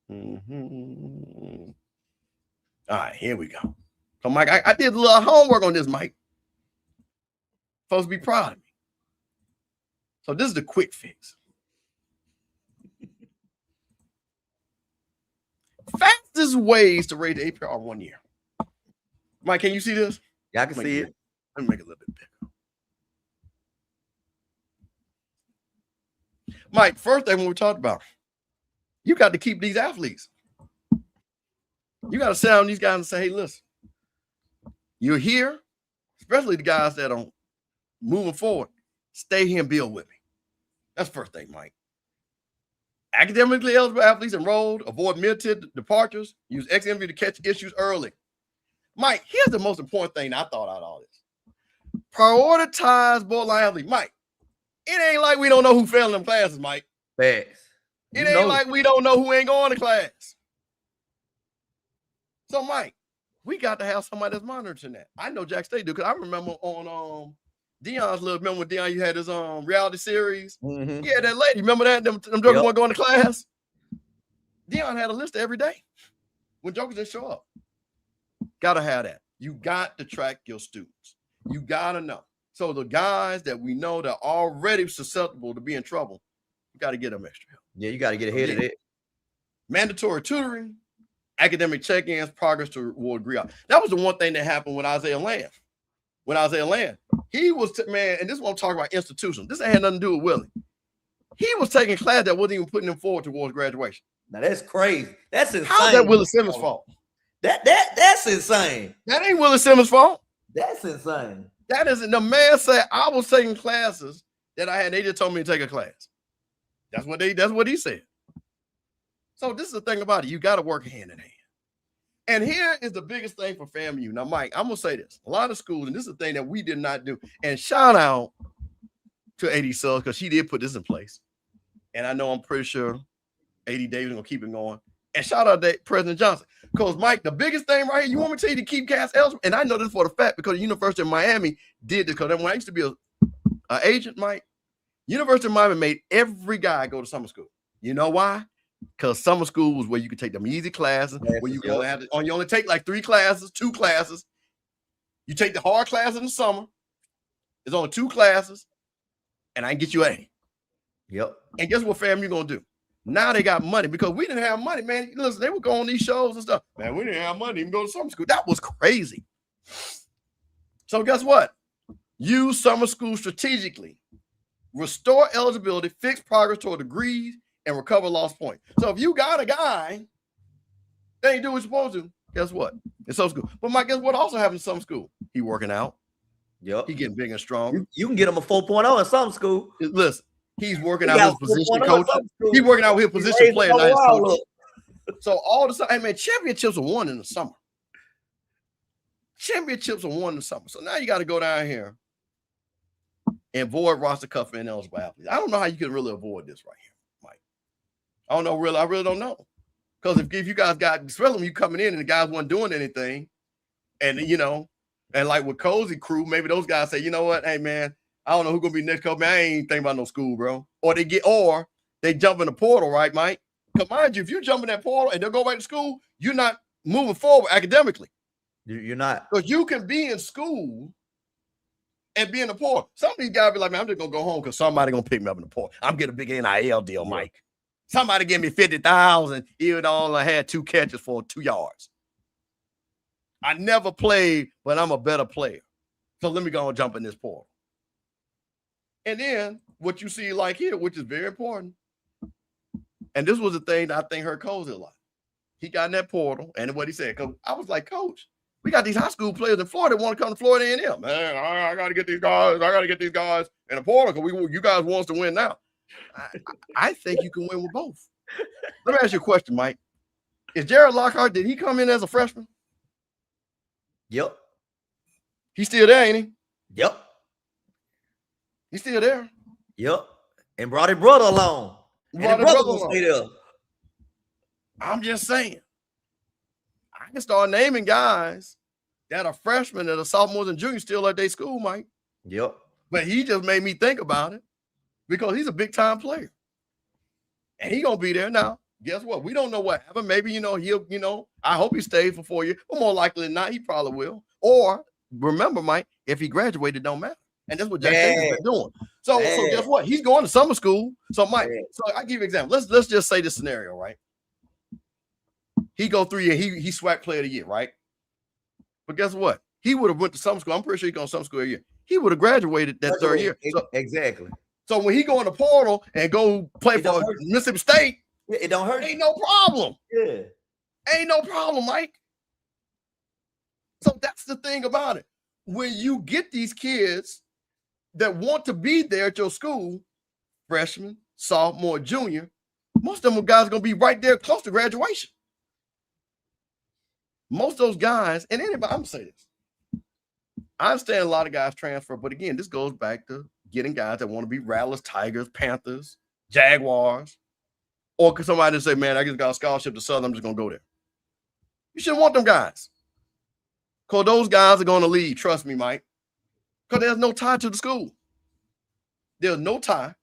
here. Mm-hmm. All right, here we go. So, Mike, I did a little homework on this, Mike. Folks be proud of me. So this is the quick fix. Fastest ways to rate the APR 1 year. Mike, can you see this? Yeah, I can see it. Let me make it a little bit bigger. Mike, first thing we talked about, you got to keep these athletes. You got to sit down these guys and say, hey, listen, you're here, especially the guys that are moving forward. Stay here and build with me. That's the first thing, Mike. Academically eligible athletes enrolled, avoid mid-tier departures, use XMV to catch issues early. Mike, here's the most important thing I thought out of all this. Prioritize borderline athletes. Mike, it ain't like we don't know who failed in them classes, Mike. Facts. It ain't like we don't know who ain't going to class. So, Mike, we got to have somebody that's monitoring that. I know Jack State do, because I remember on Deion's little, remember when Deion, you had his reality series? Mm-hmm. Yeah, that lady, remember that? Them jokers weren't going to class? Deion had a list every day when jokers didn't show up. Gotta have that. You got to track your students. You gotta know. So the guys that we know that are already susceptible to be in trouble, you got to get them extra help. Yeah, you got to get ahead of it. Mandatory tutoring, academic check-ins, progress toward degree. That was the one thing that happened with Isaiah Land. He was, man, and this is what I'm talking about, institutional. This ain't had nothing to do with Willie. He was taking class that wasn't even putting him forward towards graduation. Now that's crazy. That's insane. How's that Willie Simmons' fault? That's insane. That ain't Willie Simmons' fault. That's insane. That isn't. The man said I was taking classes that I had. They just told me to take a class. That's what he said. So this is the thing about it. You got to work hand in hand. And here is the biggest thing for FAMU. Now, Mike, I'm gonna say this. A lot of schools, and this is the thing that we did not do. And shout out to AD Suggs because she did put this in place. And I know I'm pretty sure AD Davis gonna keep it going. And shout out to President Johnson. Because, Mike, the biggest thing right here, you want me to tell you to keep cats eligible? And I know this for the fact because the University of Miami did this. Because when I used to be an agent, Mike, University of Miami made every guy go to summer school. You know why? Because summer school was where you could take them easy classes, where you could only have you only take like 3 classes, 2 classes. You take the hard class in the summer. There's only 2 classes, and I can get you A. Yep. And guess what FAMU gonna do? Now they got money because we didn't have money, man. Listen, they would go on these shows and stuff. Man, we didn't have money to even go to summer school. That was crazy. So guess what? Use summer school strategically. Restore eligibility, fix progress toward degrees, and recover lost points. So if you got a guy that ain't do what you're supposed to, guess what? It's summer school. But Mike, guess what also happens in summer school? He working out. Yep. He getting big and strong. You can get him a 4.0 in summer school. Listen. He's working out his position coach. He's working out with his position player. So all the time, hey man, championships are won in the summer. Championships are won in the summer. So now you got to go down here and avoid roster cuff and eligible athletes. I don't know how you can really avoid this right here, Mike. I don't know really. I really don't know. Because if you guys got especially you coming in and the guys weren't doing anything, and and like with Cozy crew, maybe those guys say, you know what, hey man. I don't know who's gonna be next coach, man. I ain't thinking about no school, bro. Or they jump in the portal, right, Mike? Because mind you, if you jump in that portal and they'll go back to school, you're not moving forward academically. You're not. Because you can be in school and be in the portal. Some of these guys be like, man, I'm just gonna go home because somebody gonna pick me up in the portal. I'm getting a big NIL deal, Mike. Somebody give me 50,000, even though I had 2 catches for 2 yards. I never played, but I'm a better player. So let me go and jump in this portal. And then what you see like here, which is very important, and this was the thing that I think hurt Cozy a lot. He got in that portal, and what he said, because I was like, Coach, we got these high school players in Florida that want to come to Florida A&M. Man, I got to get these guys. I got to get these guys in the portal because you guys want us to win now. I think you can win with both. Let me ask you a question, Mike. Is Jared Lockhart, did he come in as a freshman? Yep. He's still there, ain't he? Yep. He's still there. Yep. And brought his brother along. And his brother will stay there. I'm just saying. I can start naming guys that are freshmen that are sophomores and juniors still at their school, Mike. Yep. But he just made me think about it because he's a big-time player. And he's going to be there now. Guess what? We don't know what happened. Maybe, he'll, I hope he stays for 4 years. But more likely than not, he probably will. Or, remember, Mike, if he graduated, it don't matter. And that's what Jack Davis been doing. So guess what? He's going to summer school. So, Mike, so I give you an example. Let's just say this scenario, right? He go 3 years. He SWAC player of the year, right? But guess what? He would have went to summer school. I'm pretty sure he going to summer school a year. He would have graduated that 3rd year. So, exactly. So when he go in the portal and go play for Mississippi State, it don't hurt. Ain't no problem. Yeah. Ain't no problem, Mike. So that's the thing about it. When you get these kids that want to be there at your school, freshman, sophomore, junior, most of them guys are going to be right there close to graduation. Most of those guys, and anybody, I'm going to say this. I understand a lot of guys transfer, but again, this goes back to getting guys that want to be Rattlers, Tigers, Panthers, Jaguars, or could somebody say, man, I just got a scholarship to Southern, I'm just going to go there. You shouldn't want them guys. Because those guys are going to leave, trust me, Mike. Because there's no tie to the school. There's no tie.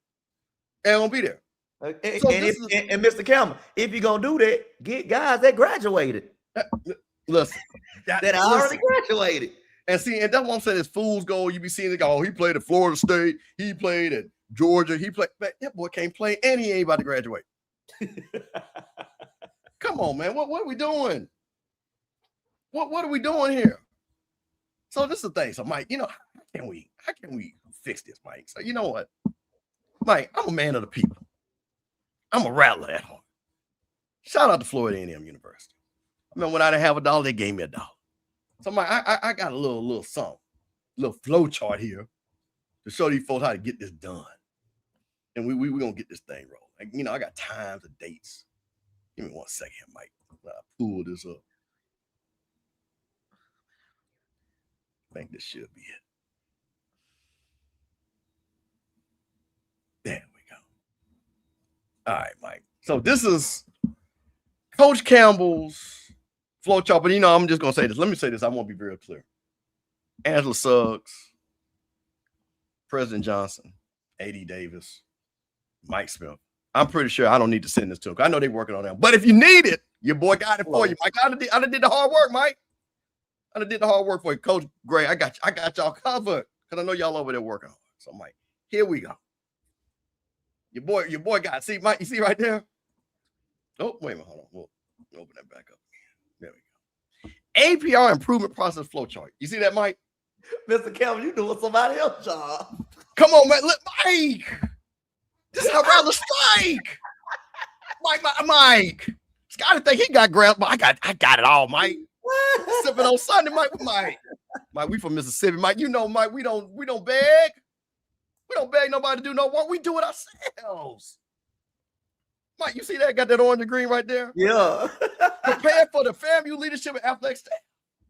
And won't be there. And, So and, this and Mr. Campbell, if you're gonna do that, get guys that graduated. listen, That already graduated. And see, and that's what I'm saying is fool's gold. You be seeing it go, oh, he played at Florida State, he played at Georgia, he played, man, that boy can't play, and he ain't about to graduate. Come on, man. What are we doing? What are we doing here? So this is the thing. So, Mike, how can we fix this, Mike? So you know what? Mike, I'm a man of the people. I'm a rattler at heart. Shout out to Florida A&M University. I mean, when I didn't have $1, they gave me $1. So Mike, I got a little something, little flow chart here to show these folks how to get this done. And we gonna get this thing rolling. Like, I got times and dates. Give me 1 second, Mike. I'll pull this up. I think this should be it. There we go. All right, Mike. So this is Coach Campbell's flow chart, but I'm just gonna say this. Let me say this. I want to be very clear. Angela Suggs, President Johnson, A.D. Davis, Mike Smith. I'm pretty sure I don't need to send this to them. I know they're working on that. But if you need it, your boy got it for you, Mike. I done did the hard work, Mike. I done did the hard work for you, Coach Gray. I got y'all covered because I know y'all over there working hard. So, Mike, here we go. Your boy got it. See, Mike, you see right there? Oh, wait a minute. Hold on. We'll open that back up. There we go. APR improvement process flow chart. You see that, Mike? Mr. Campbell, you doing somebody else's job. Come on, man. Look, Mike. This is how rather strike. Mike. Scotty think he got grabbed, but I got it all, Mike. Sipping on Sunday, Mike. Mike, we from Mississippi, Mike. Mike, we don't beg. We don't beg nobody to do no work. We do it ourselves. Mike, you see that? Got that orange and green right there? Yeah. Prepare for the FAMU leadership and athletics staff.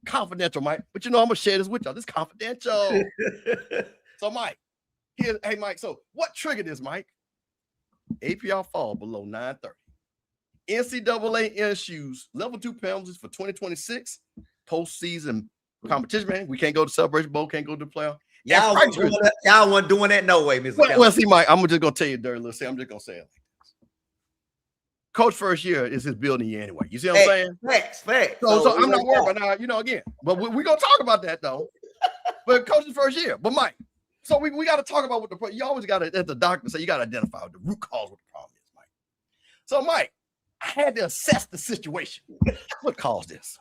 Confidential, Mite. But I'm gonna share this with y'all. This is confidential. So, Mike, hey, Mike. So, what triggered this, Mike? APR fall below 930. NCAA issues level 2 penalties for 2026 postseason competition. Man, we can't go to Celebration Bowl, can't go to the playoff. Y'all wasn't doing that no way, Mr. Well, see, Mike, I'm just gonna tell you dirty little. I'm just gonna say it like this. Coach first year is his building year anyway. You see what I'm saying? Facts. So I'm not worried about now, again. But we're gonna talk about that though. But coach's first year. But Mike, so we got to talk about what you always got to, as the doctor say, you got to identify the root cause what the problem is, Mike. So Mike, I had to assess the situation. What caused this?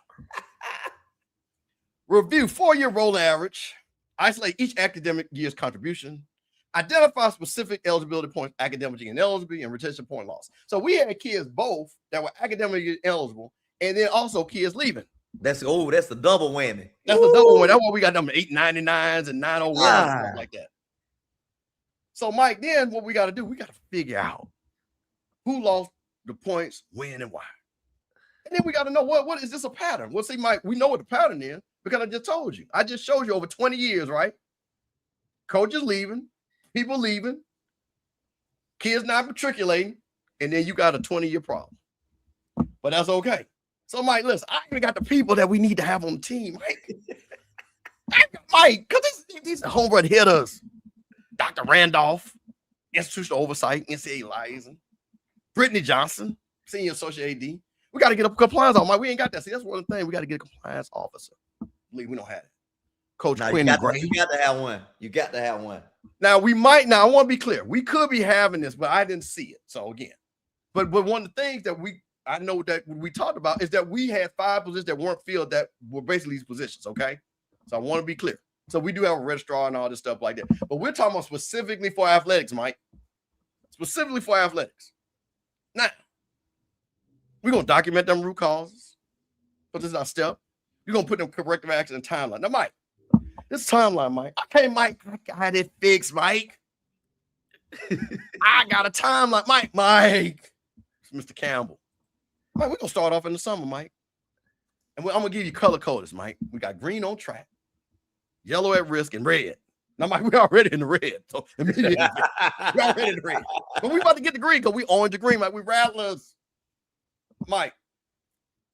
Review 4-year rolling average. Isolate each academic year's contribution. Identify specific eligibility points, academically ineligible, and retention point loss. So we had kids both that were academically eligible, and then also kids leaving. That's the double whammy. That's the double whammy. That's why we got them 899s and 901s and stuff like that. So, Mike, then what we got to do, we got to figure out who lost the points, when, and why. And then we got to know what is this a pattern? Well, see, Mike, we know what the pattern is because I just told you. I just showed you over 20 years, right? Coaches leaving, people leaving, kids not matriculating, and then you got a 20-year problem. But that's okay. So, Mike, listen, I even got the people that we need to have on the team, Mike, because these are home run hitters. Dr. Randolph, institutional oversight, NCAA liaison. Brittany Johnson, senior associate AD. We got to get a compliance officer. Mike, we ain't got that. See, that's one of the things. We got to get a compliance officer. Believe we don't have it. Coach Quinn Gray. You got to have one. You got to have one. Now, I want to be clear. We could be having this, but I didn't see it. So, again. But one of the things that I know that we talked about is that we had 5 positions that weren't filled that were basically these positions, okay? So I want to be clear. So we do have a registrar and all this stuff like that. But we're talking about specifically for athletics, Mike. Specifically for athletics. Now, we're going to document them root causes. But this is our step. You're going to put them corrective action and timeline. Now, Mike, this timeline, Mike. Okay, Mike, I got it fixed, Mike. I got a timeline. Mike. It's Mr. Campbell. Mike, we're going to start off in the summer, Mike. And I'm going to give you color coders, Mike. We got green on track, yellow at risk, and red. Now, Mike, we're already in the red. So immediately, we're already in the red. But we about to get the green because we orange and green, Mike. We rattlers. Mike,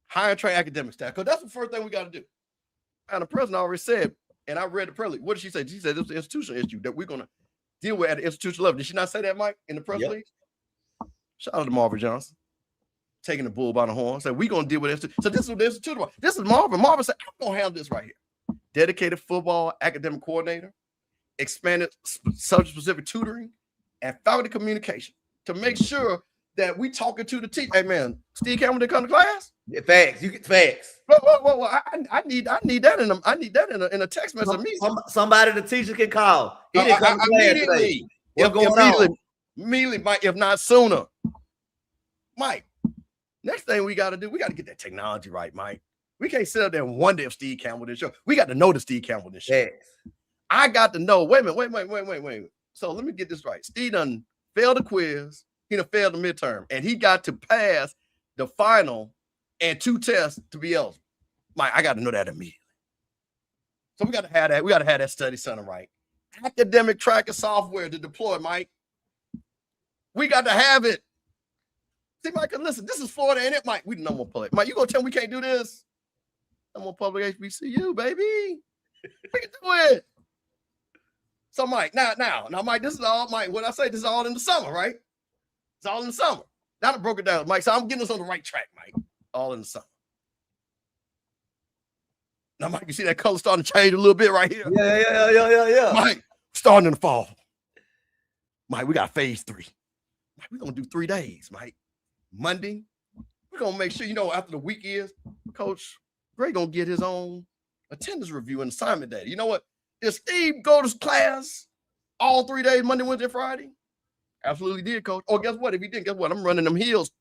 hire and train academic staff. Because that's the first thing we got to do. And the president already said, and I read the press release. What did she say? She said this was an institutional issue that we're going to deal with at the institutional level. Did she not say that, Mike, in the press release? Shout out to Marvin Johnson. Taking the bull by the horn. Said, we going to deal with this. So this is this is Marvin. Marvin said, I'm going to handle this right here. Dedicated football academic coordinator, expanded subject-specific tutoring, and faculty communication to make sure that we talking to the team. Hey, man, Steve Campbell didn't come to class? Yeah, facts. You get facts. Well, I need that in a text message. Somebody the teacher can call. He didn't come to class today. What's going on? Immediately, Mike, if not sooner. Mike, next thing we got to do, we got to get that technology right, Mike. We can't sit up there and wonder if Steve Campbell didn't show. We got to know that Steve Campbell didn't show. Yes. I got to know. Wait a minute. So let me get this right. Steve done failed the quiz. He done failed the midterm. And he got to pass the final and 2 tests to be eligible. Mike, I got to know that immediately. So we got to have that. We got to have that study center right. Academic tracker software to deploy, Mike. We got to have it. See, Mike, listen, this is Florida, ain't it, Mike? We the number one public. Mike, you gonna tell me we can't do this? Number one public HBCU, baby. We can do it. So, Mike, now, Mike, this is all, Mike, what I say, this is all in the summer, right? It's all in the summer. Now I broke it down, Mike. So I'm getting us on the right track, Mike. All in the summer. Now, Mike, you see that color starting to change a little bit right here? Yeah. Mike, starting in the fall. Mike, we got phase 3. Mike, we're going to do 3 days, Mike. Monday, we're going to make sure, after the week is, Coach Gray going to get his own attendance review and assignment data. You know what? Did Steve go to class all 3 days, Monday, Wednesday, Friday? Absolutely did, Coach. Oh, guess what? If he didn't, guess what? I'm running them hills.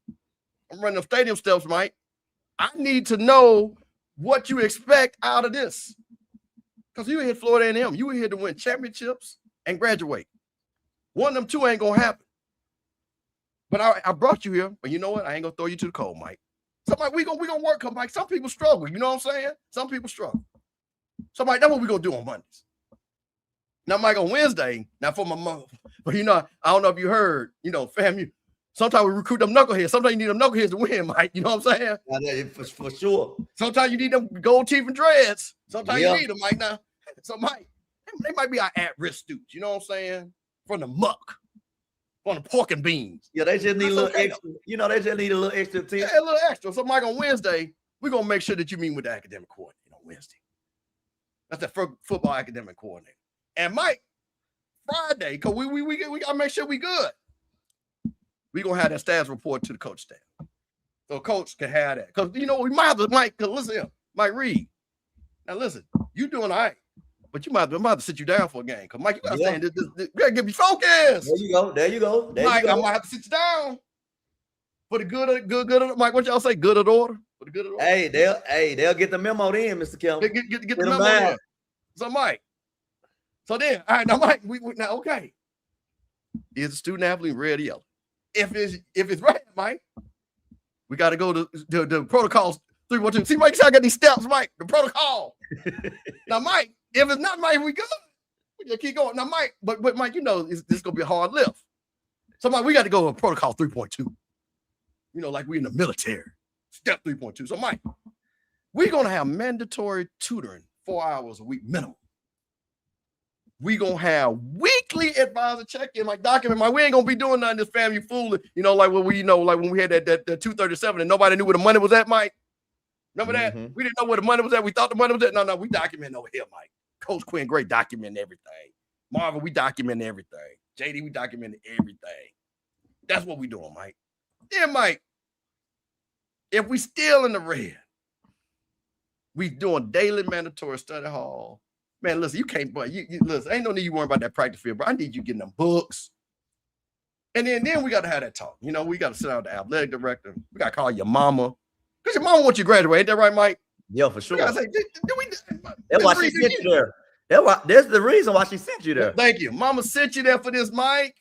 I'm running them stadium steps, Mike. I need to know what you expect out of this. Because you hit Florida A&M. You were here to win championships and graduate. One of them 2 ain't going to happen. But I brought you here, but you know what? I ain't gonna throw you to the cold, Mike. So, Mike, we gonna work, Mike. Some people struggle, you know what I'm saying? Some people struggle. So, Mike, that's what we're gonna do on Mondays. Now, Mike, on Wednesday, now for my mom, but I don't know if you heard, FAMU. Sometimes we recruit them knuckleheads. Sometimes you need them knuckleheads to win, Mike. You know what I'm saying? Yeah, for sure. Sometimes you need them gold teeth and dreads. Sometimes you need them, Mike. Now, so Mike, they might be our at-risk students. You know what I'm saying? From the muck. On the pork and beans. Yeah, they just need a little extra. They just need a little extra attention. Yeah, a little extra. So, Mike, on Wednesday, we're going to make sure that you meet with the academic coordinator on Wednesday. That's the football academic coordinator. And, Mike, Friday, because we got to make sure we good. We're going to have that status report to the coach staff. So, coach can have that. Because, we might have to, Mike, because listen here, Mike Reed. Now, listen, you doing all right. But I might have to sit you down for a game. Because, Mike, you got to stay in this. You got to get me focused. There you go. Mike, I might have to sit you down. For the good of Mike, what y'all say? Good of the order? For the good of the order? They'll get the memo then, Mr. Kelvin. Get the memo in. So, Mike. So then, all right, now, Mike, we now, okay. Is the student athlete red or yellow? If it's red, Mike, we got to go to the protocols 312. See, Mike, see, I got these steps, Mike. The protocol. Now, Mike, if it's not Mike, we good. We just keep going. Now, Mike, but Mike, this gonna be a hard lift. So, Mike, we got to go to protocol 3.2. Like we in the military. Step 3.2. So, Mike, we're gonna have mandatory tutoring 4 hours a week minimum. We're gonna have weekly advisor check-in, like document. Mike, we ain't gonna be doing nothing this FAMU fooling, like when we had that 237 and nobody knew where the money was at, Mike. Remember that? We didn't know where the money was at. We thought the money was at. No, we document over here, Mike. Coach Quinn, great, document everything. Marvin, we document everything. JD, we document everything. That's what we doing, Mike. Then, Mike, if we still in the red, we doing daily mandatory study hall. Man, listen, you can't, but listen, ain't no need you worrying about that practice field, bro. I need you getting them books. And then we got to have that talk. We got to sit down with the athletic director. We got to call your mama. Because your mama wants you to graduate. Ain't that right, Mike? Yeah, for sure. Say, that's why she sent you there. That's the reason why she sent you there. Thank you. Mama sent you there for this, Mike.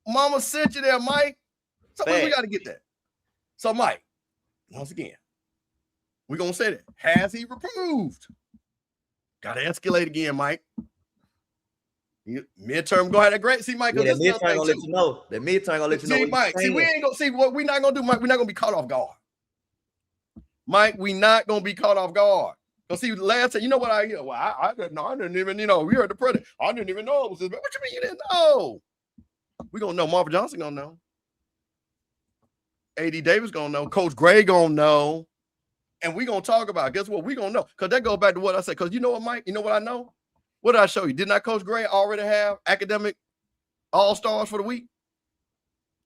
Mama sent you there, Mike. So we got to get that. So, Mike, once again, we're going to say that. Has he reproved? Got to escalate again, Mike. Midterm go ahead that great. See, Mike, that midterm gonna let you know. That midterm gonna let you know. See, Mike, we ain't gonna see what we're not gonna do, Mike. We're not gonna be caught off guard. Mike, we not gonna be caught off guard. Because see, last time, you know what I hear? Well, I didn't know. I didn't even, we heard the president. I didn't even know it was this. What you mean you didn't know? We're gonna know. Marvin Johnson gonna know. AD Davis gonna know. Coach Gray gonna know. And we gonna talk about it. Guess what? We gonna know. Because that goes back to what I said. Because you know what, Mike? You know what I know? What did I show you? Did not Coach Gray already have academic all-stars for the week?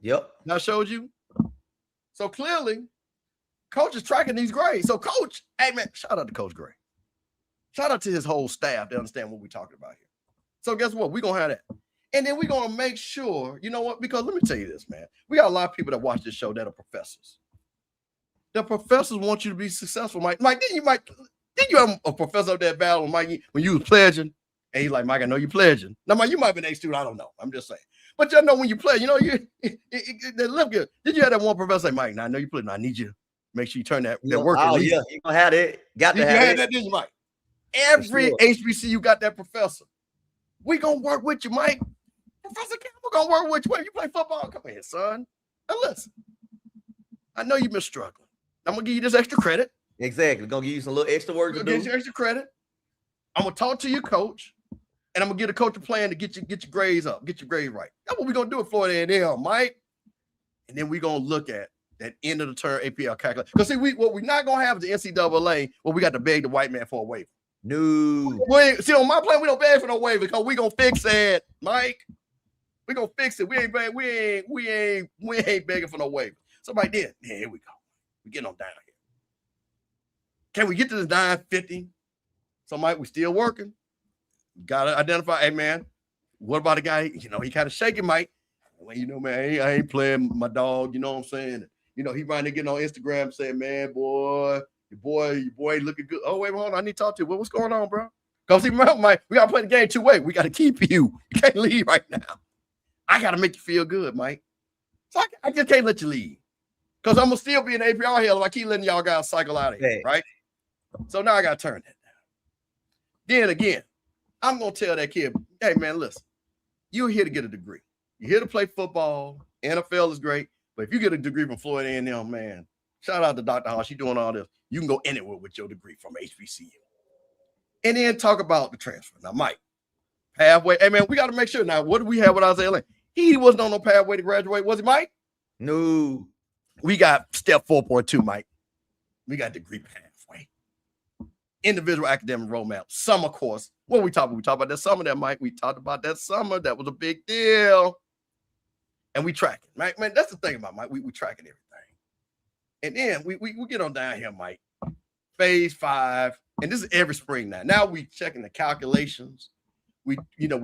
Yep. I showed you. So clearly, Coach is tracking these grades. So Coach, hey man, shout out to Coach Gray. Shout out to his whole staff. They understand what we're talking about here. So guess what? We're gonna have that. And then we're gonna make sure, you know what? Because let me tell you this, man. We got a lot of people that watch this show that are professors. The professors want you to be successful, Mike. Mike, didn't you have a professor up there battle, Mike, when you was pledging? And he's like, Mike, I know you're pledging. Now, Mike, you might have been a student. I don't know. I'm just saying. But you know when you play, you know, they look good. Did you have that one professor say, Mike, now I know you pledging. I need you to make sure you turn that work. Oh, yeah. You're going to have that. Got to have that, didn't you, Mike? Every HBCU got that professor. We going to work with you, Mike. Professor Campbell going to work with you. When you play football, come here, son. Now, listen. I know you've been struggling. I'm going to give you this extra credit. Exactly. Going to give you some little extra work to do. Give you extra credit. I'm going to talk to your coach. And I'm gonna get a coach a plan to get your grades up, get your grades right. That's what we're gonna do at Florida A&M, Mike. And then we're gonna look at that end of the term APL calculation. Because see, what we're not gonna have is the NCAA where we got to beg the white man for a waiver. No. See, on my plan, we don't beg for no waiver because we're gonna fix it, Mike. We're gonna fix it. We ain't begging for no waiver. Somebody did. Yeah, here we go. We're getting on down here. Can we get to this 950? So Mike, we still working. Gotta identify, hey man, what about a guy? You know, he kind of shaking, Mike. Well, you know, man, I ain't playing my dog, you know what I'm saying? You know, he might get on Instagram saying, man, boy, your boy looking good. Oh, wait, hold on, I need to talk to you. What's going on, bro? Because we gotta play the game 2 ways. We gotta keep you. You can't leave right now. I gotta make you feel good, Mike. So I just can't let you leave. Because I'm gonna still be in the APR here if I keep letting y'all guys cycle out of here, right? So now I gotta turn that down. Then again, I'm going to tell that kid, hey, man, listen, you're here to get a degree. You're here to play football. NFL is great. But if you get a degree from Florida A&M, man, shout out to Dr. Hall. She's doing all this. You can go anywhere with your degree from HBCU. And then talk about the transfer. Now, Mike, pathway. Hey, man, we got to make sure. Now, what do we have with Isaiah Lane? He wasn't on no pathway to graduate, was he, Mike? No. We got step 4.2, Mike. We got degree pathway. Individual academic roadmap. Summer course. What we talk about? We talked about that summer that, Mike. We talked about that summer. That was a big deal. And we track it, Mike. Man, that's the thing about Mike. We tracking everything. And then we get on down here, Mike. Phase 5. And this is every spring now. Now we checking the calculations. We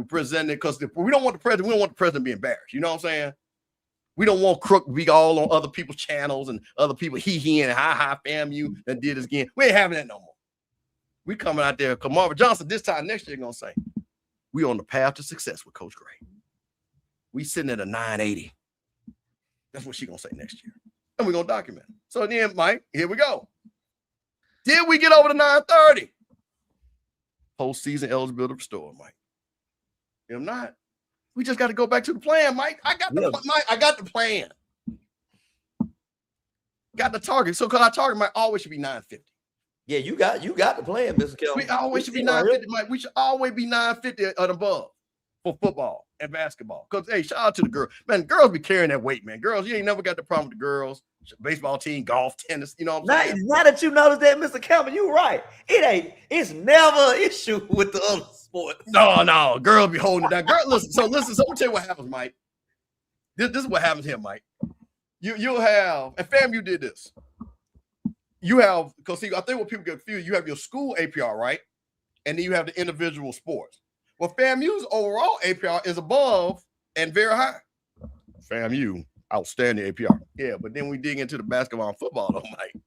present it because we don't want the president to be embarrassed. You know what I'm saying? We don't want crook be all on other people's channels and other people he and hi FAMU that did this again. We ain't having that no more. We coming out there, because Marvin Johnson this time next year going to say, we on the path to success with Coach Gray. We sitting at a 980. That's what she going to say next year. And we're going to document it. So then, Mike, here we go. Did we get over the 930? Postseason eligibility restored, Mike. If not, we just got to go back to the plan, Mike. I got the plan. Got the target. So because our target might always should be 950. Yeah, you got the plan, Mr. Kelvin. We always should be 950, Mike. We should always be 950 and above for football and basketball. Because, hey, shout out to the girls. Man, girls be carrying that weight, man. Girls, you ain't never got the problem with the girls. Baseball team, golf, tennis, you know what I'm saying? Now that you notice that, Mr. Kelvin, you're right. It's never an issue with the other sports. No. Girls be holding it down. Listen, so I'm going to tell you what happens, Mike. This is what happens here, Mike. You'll have, and FAMU did this. You have, because see, I think what people get confused, you have your school APR, right? And then you have the individual sports. Well, FAMU's overall APR is above and very high. FAMU, outstanding APR. Yeah, but then we dig into the basketball and football, though, Mike.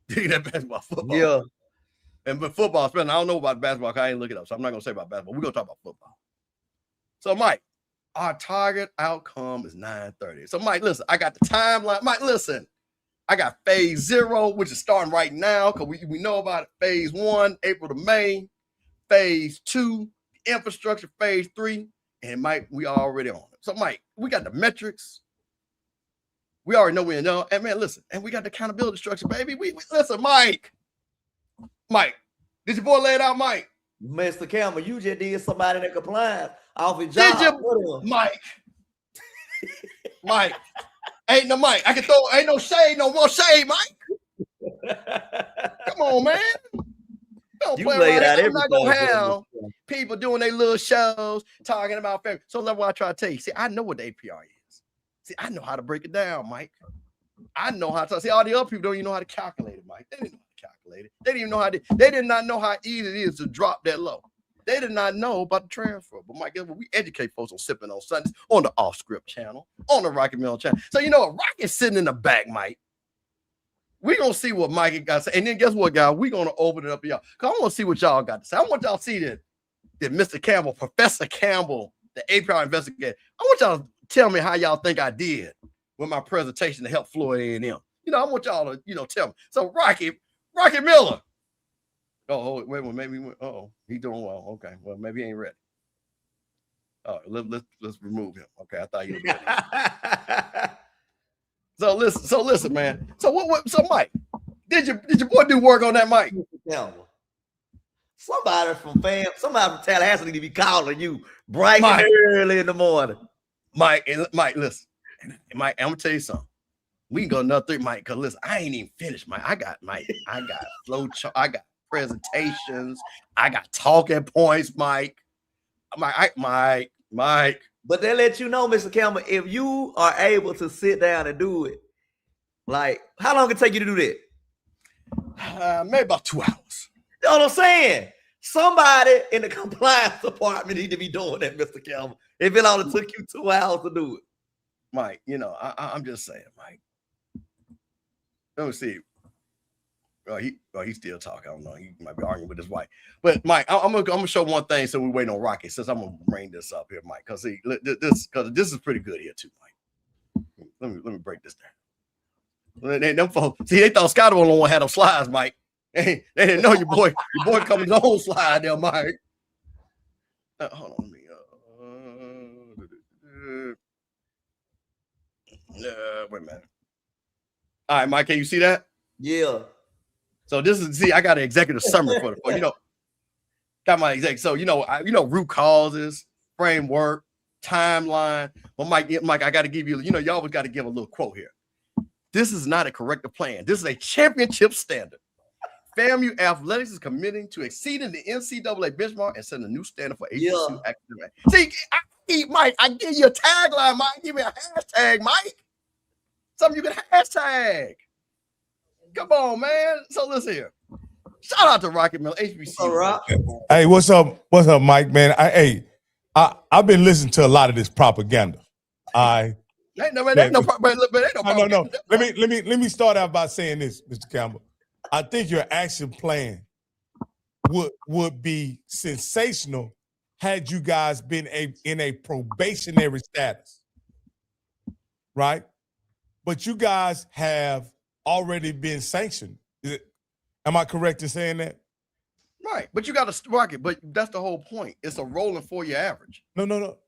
Dig that basketball, football. Yeah. But football, I don't know about basketball because I ain't look it up, so I'm not going to say about basketball. We're going to talk about football. So, Mike, our target outcome is 930. So, Mike, listen, I got the timeline. Mike, listen. I got phase 0, which is starting right now because we know about it. Phase 1, April to May. Phase 2, infrastructure. Phase 3, and Mike, we already on it. So, Mike, we got the metrics. We already know we know. And man, listen, and we got the accountability structure, baby. We listen, Mike. Did your boy lay it out, Mike? Mr. Campbell, you just did somebody that compliance off his job. Mike? Ain't no Mike. I can throw. Ain't no shade. No more shade, Mike. Come on, man. Don't You play laid around. out I'm not gonna everything. have people doing their little shows talking about family. So that's what I try to tell you. See, I know what the APR is. See, I know how to break it down, Mike. I know how to see all the other people don't even know how to calculate it, Mike. They didn't know how to calculate it. They didn't even know how to. They did not know how easy it is to drop that low. They did not know about the transfer. But Mike, we educate folks on Sippin on Sundays on the Off Script channel, on the Rocky Mill channel. So you know what? Rocky's sitting in the back, Mike. We're gonna see what Mike got to say. And then guess what, guys? We're gonna open it up to y'all. Cause I want to see what y'all got to say. I want y'all to see that Mr. Campbell, Professor Campbell, the APR investigator. I want y'all to tell me how y'all think I did with my presentation to help Floyd A&M. You know, I want y'all to, tell me. So Rocky Miller. Oh, wait, maybe. Oh, he's doing well. Okay, well, maybe he ain't ready. Oh, let's remove him. Okay, I thought he was ready. So listen, man. So so Mike, did your boy do work on that, Mike? Somebody from Tallahassee need to be calling you bright and early in the morning. Mike, listen. Mike, I'm gonna tell you something. We can go another 3, Mike, because listen, I ain't even finished, Mike. I got flow chart, I got presentations, I got talking points, Mike. Mike. But they let you know, Mr. Campbell, if you are able to sit down and do it, like, how long it take you to do that? Maybe about 2 hours. You know what I'm saying? Somebody in the compliance department need to be doing that, Mr. Campbell. If it only took you 2 hours to do it. Mike, I'm just saying, Mike. Let me see. He's still talking. I don't know. He might be arguing with his wife. But Mike, I'm gonna show one thing. So we waiting on Rocky. Since I'm gonna bring this up here, Mike, because this is pretty good here too, Mike. Let me break this down. Them folks, see, they thought Scott was the one had them slides, Mike. They didn't know your boy coming his own slide there, Mike. Hold on, wait a minute. All right, Mike, can you see that? Yeah. So this is I got an executive summary for got my executive. So root causes, framework, timeline. Well, Mike, I got to give you. You always got to give a little quote here. This is not a corrective plan. This is a championship standard. FAMU athletics is committing to exceeding the NCAA benchmark and setting a new standard for HBCU academic. See, Mike, I give you a tagline, Mike. Give me a hashtag, Mike. Something you can hashtag. Come on, man. So listen here. Shout out to Rocky Mill, HBCU. Hey, what's up? What's up, Mike, man? I've been listening to a lot of this propaganda. Ain't no problem. No. Let me start out by saying this, Mr. Campbell. I think your action plan would be sensational had you guys been in a probationary status, right? But you guys have already been sanctioned. Am I correct in saying that? Right, but you got to rock it. But that's the whole point. It's a rolling 4-year average. No.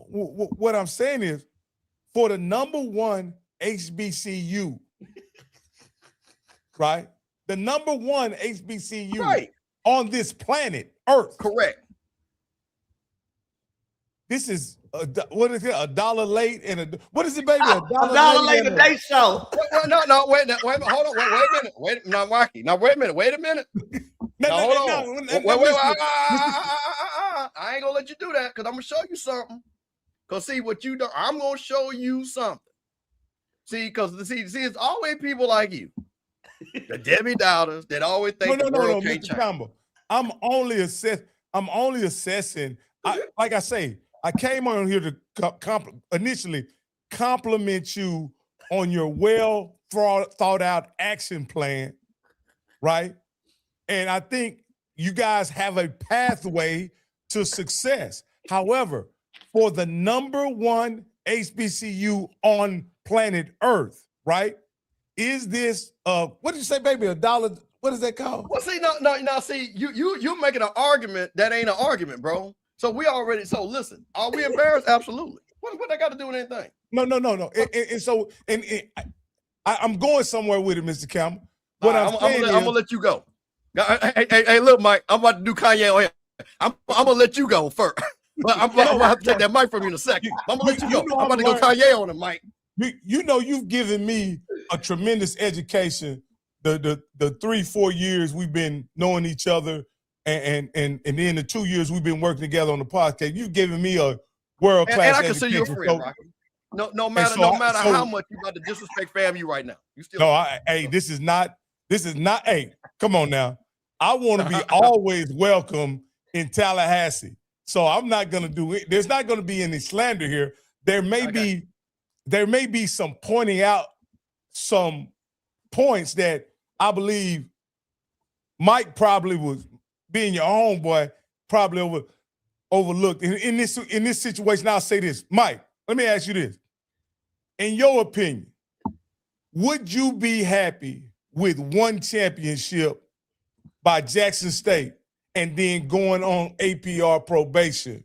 What I'm saying is, for the number one HBCU, right? The number one HBCU on this planet, Earth. Correct. This is what is it? $1 late and what is it, baby? $1 late a day show. No, wait, hold on, wait a minute. Wait, now, Rocky. Now, wait a minute. Wait a minute. Hold on. Wait. I ain't gonna let you do that because I'm gonna show you something. Cause see what you do. I'm gonna show you something. See, it's always people like you, the Debbie Doubters that always think the world can't change. Campbell, I'm only assessing. Like I say, I came on here to initially compliment you on your well thought out action plan, right? And I think you guys have a pathway to success. However, for the number one HBCU on planet Earth, right? Is this what did you say, baby? $1? What is that called? Well, see, no. See, you're making an argument that ain't an argument, bro. So listen, are we embarrassed? Absolutely. What that got to do with anything? No. I'm going somewhere with it, Mr. Campbell. I'm gonna let you go. Hey, look, Mike, I'm about to do Kanye on here. I'm gonna let you go first. But I'm gonna have to take that mic from you in a second. I'm gonna let you go. I'm about to go Kanye on him, Mike. you know, you've given me a tremendous education. The 3-4 years we've been knowing each other, and then the 2 years we've been working together on the podcast, you've given me a world class. And I consider you a friend, Rocky. No matter how much you about to disrespect FAMU right now, you still. No, hey, this is not. Hey, come on now. I want to be always welcome in Tallahassee, so I'm not gonna do it. There's not gonna be any slander here. There may be some pointing out some points that I believe Mike probably was, being your homeboy, probably overlooked. In this situation, I'll say this. Mike, let me ask you this. In your opinion, would you be happy with one championship by Jackson State and then going on APR probation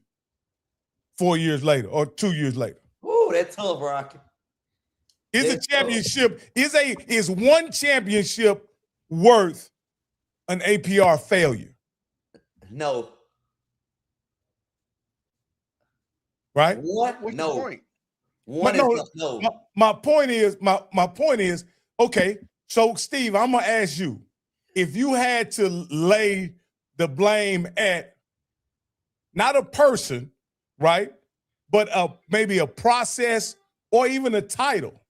4 years later or 2 years later? Ooh, that's tough, Rocky. Is one championship worth an APR failure? No. Right? What? No. My point is, okay, so Steve, I'm gonna ask you, if you had to lay the blame at not a person, right, but maybe a process or even a title,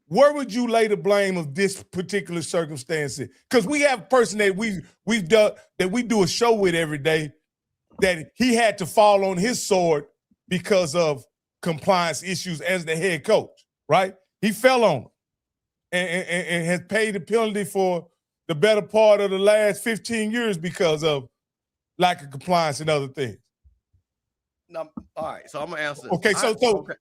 where would you lay the blame of this particular circumstance? Because we have a person that we've done, that we do a show with every day, that he had to fall on his sword because of compliance issues as the head coach, right? He fell on it and has paid the penalty for the better part of the last 15 years because of lack of compliance and other things. No, all right, so I'm gonna answer this. Okay, okay.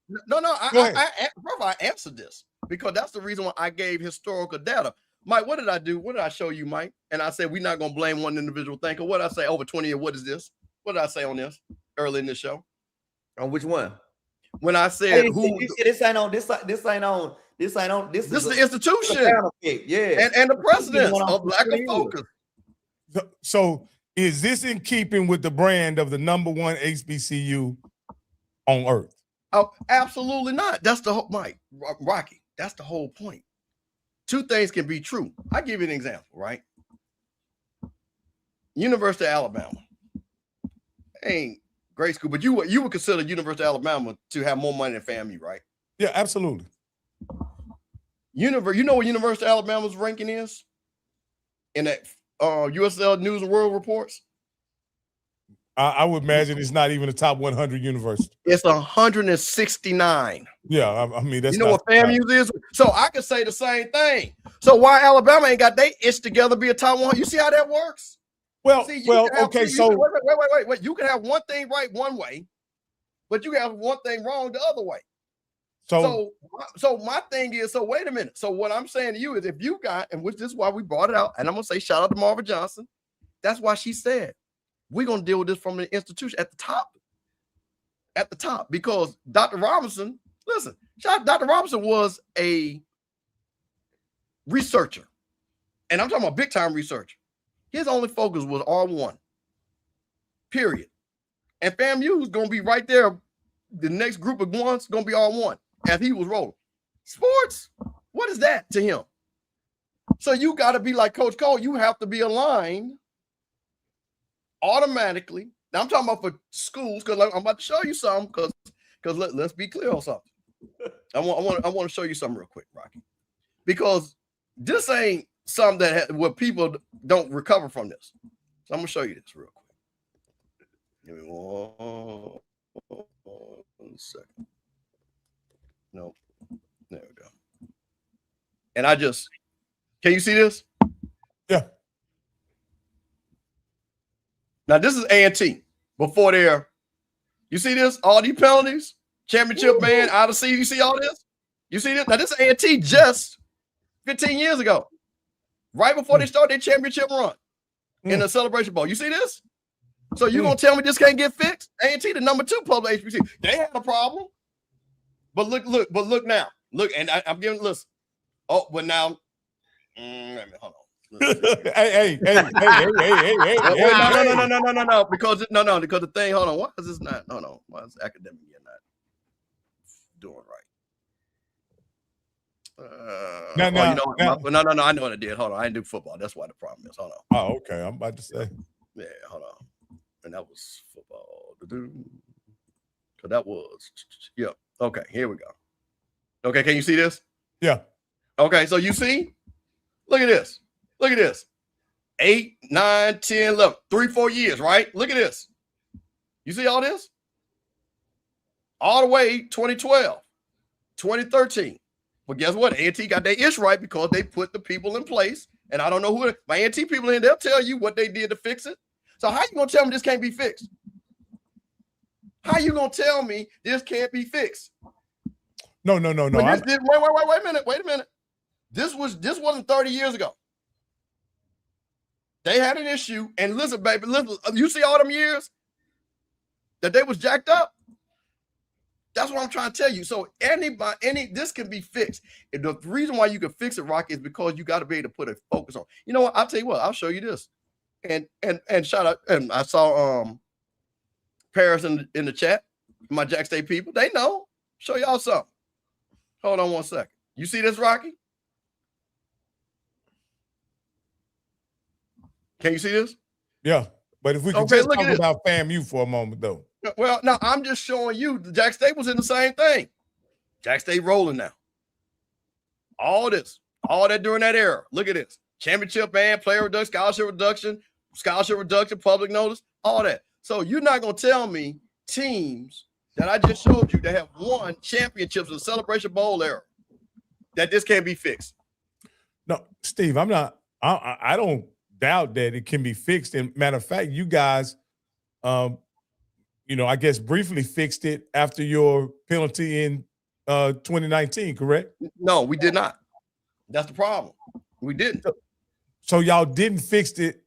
I answered this because that's the reason why I gave historical data. Mike, what did I do? What did I show you, Mike? And I said we're not gonna blame one individual thinker. What did I say? Over 20 years. What is this? What did I say on this early in the show? On which one? When I said this ain't on. This is the institution. Yeah, and the precedence of lack of focus. So is this in keeping with the brand of the #1 HBCU on earth? Oh, absolutely not. That's the whole Rocky. That's the whole point. Two things can be true. I'll give you an example, right? University of Alabama. Ain't great school, but you would consider University of Alabama to have more money than FAMU, right? Yeah, absolutely. You know what University of Alabama's ranking is in that USL News and World Reports? I would imagine it's not even a top 100 university. It's 169. Yeah, I mean, that's, you know what FAMU is? So I could say the same thing. So why Alabama ain't got they itch together be a top 100? You see how that works? Well, okay. Wait. You can have one thing right one way, but you can have one thing wrong the other way. So my thing is, so wait a minute. So what I'm saying to you is, if you got, and which is why we brought it out, and I'm gonna say shout out to Marva Johnson. That's why she said we're gonna deal with this from the institution at the top, because Dr. Robinson, listen, Dr. Robinson was a researcher, and I'm talking about big time researcher. His only focus was R1, period. And FAMU is going to be right there. The next group of ones going to be R1 as he was rolling. Sports, what is that to him? So you got to be like Coach Cole. You have to be aligned automatically. Now I'm talking about for schools, because I'm about to show you something, because let's be clear on something. I want to show you something real quick, Rocky, because this ain't something where people don't recover from this. So I'm gonna show you this real quick. Give me one second. No, there we go. And can you see this? Yeah. Now this is A&T before there. You see this? All these penalties, championship man, out of seed. You see all this? You see this? Now this is A&T just 15 years ago. Right before they started their championship run in the Celebration Bowl. You see this? So you gonna tell me this can't get fixed? A&T, the #2 public HBC, they had a problem. But look now. Look, and I'm giving listen. Oh, but now, hold on. Hey. No. Because the thing, hold on. Why is this not? Hold on. Why is academic not doing right? No, you know, no. I know what I did. Hold on, I didn't do football. That's why the problem is. Hold on. Oh, okay. I'm about to say. Yeah, hold on. And that was football. So that was, yeah. Okay, here we go. Okay, can you see this? Yeah. Okay, so you see? Look at this. Look at this. 8, 9, 10, 11, 3, 4 years, right? Look at this. You see all this? All the way 2012, 2013. But guess what? A&T got their ish right because they put the people in place. And I don't know who my A&T people in, they'll tell you what they did to fix it. So how you gonna tell me this can't be fixed? How you gonna tell me this can't be fixed? No. Wait a minute. This wasn't 30 years ago. They had an issue, and listen, baby, listen. You see all them years that they was jacked up. That's what I'm trying to tell you. So this can be fixed. And the reason why you can fix it, Rocky, is because you got to be able to put a focus on. You know what? I'll tell you what. I'll show you this. And shout out. And I saw Paris in the chat. My Jack State people, they know. Show y'all something. Hold on one second. You see this, Rocky? Can you see this? Yeah. But if we can just talk about FAMU for a moment, though. Well, no, I'm just showing you the Jack State was in the same thing. Jack State rolling now. All that during that era. Look at this. Championship band, player reduction, scholarship reduction, public notice, all that. So you're not going to tell me teams that I just showed you that have won championships in the Celebration Bowl era that this can't be fixed. No, Steve, I don't doubt that it can be fixed. And matter of fact, you guys, I guess briefly fixed it after your penalty in 2019, correct? No, we did not. That's the problem. We didn't. So y'all didn't fix it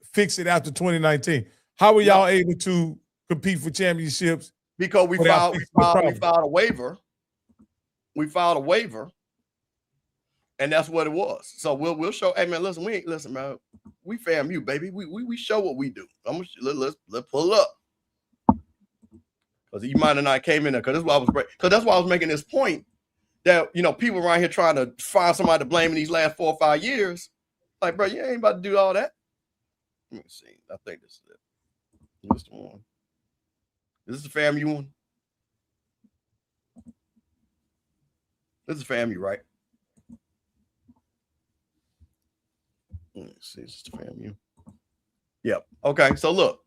after 2019. How were y'all able to compete for championships? Because we filed a waiver. We filed a waiver, and that's what it was. So we'll show. Hey man, listen, man. We FAMU, baby. We show what we do. Let's pull it up. Because you might have not came in there because that's why I was making this point that people around here trying to find somebody to blame in these last 4 or 5 years. Like, bro, you ain't about to do all that. Let me see. I think this is it. This is the one. This is the FAMU one. This is FAMU, right? Let me see. This is the FAMU. Yep. Okay. So look.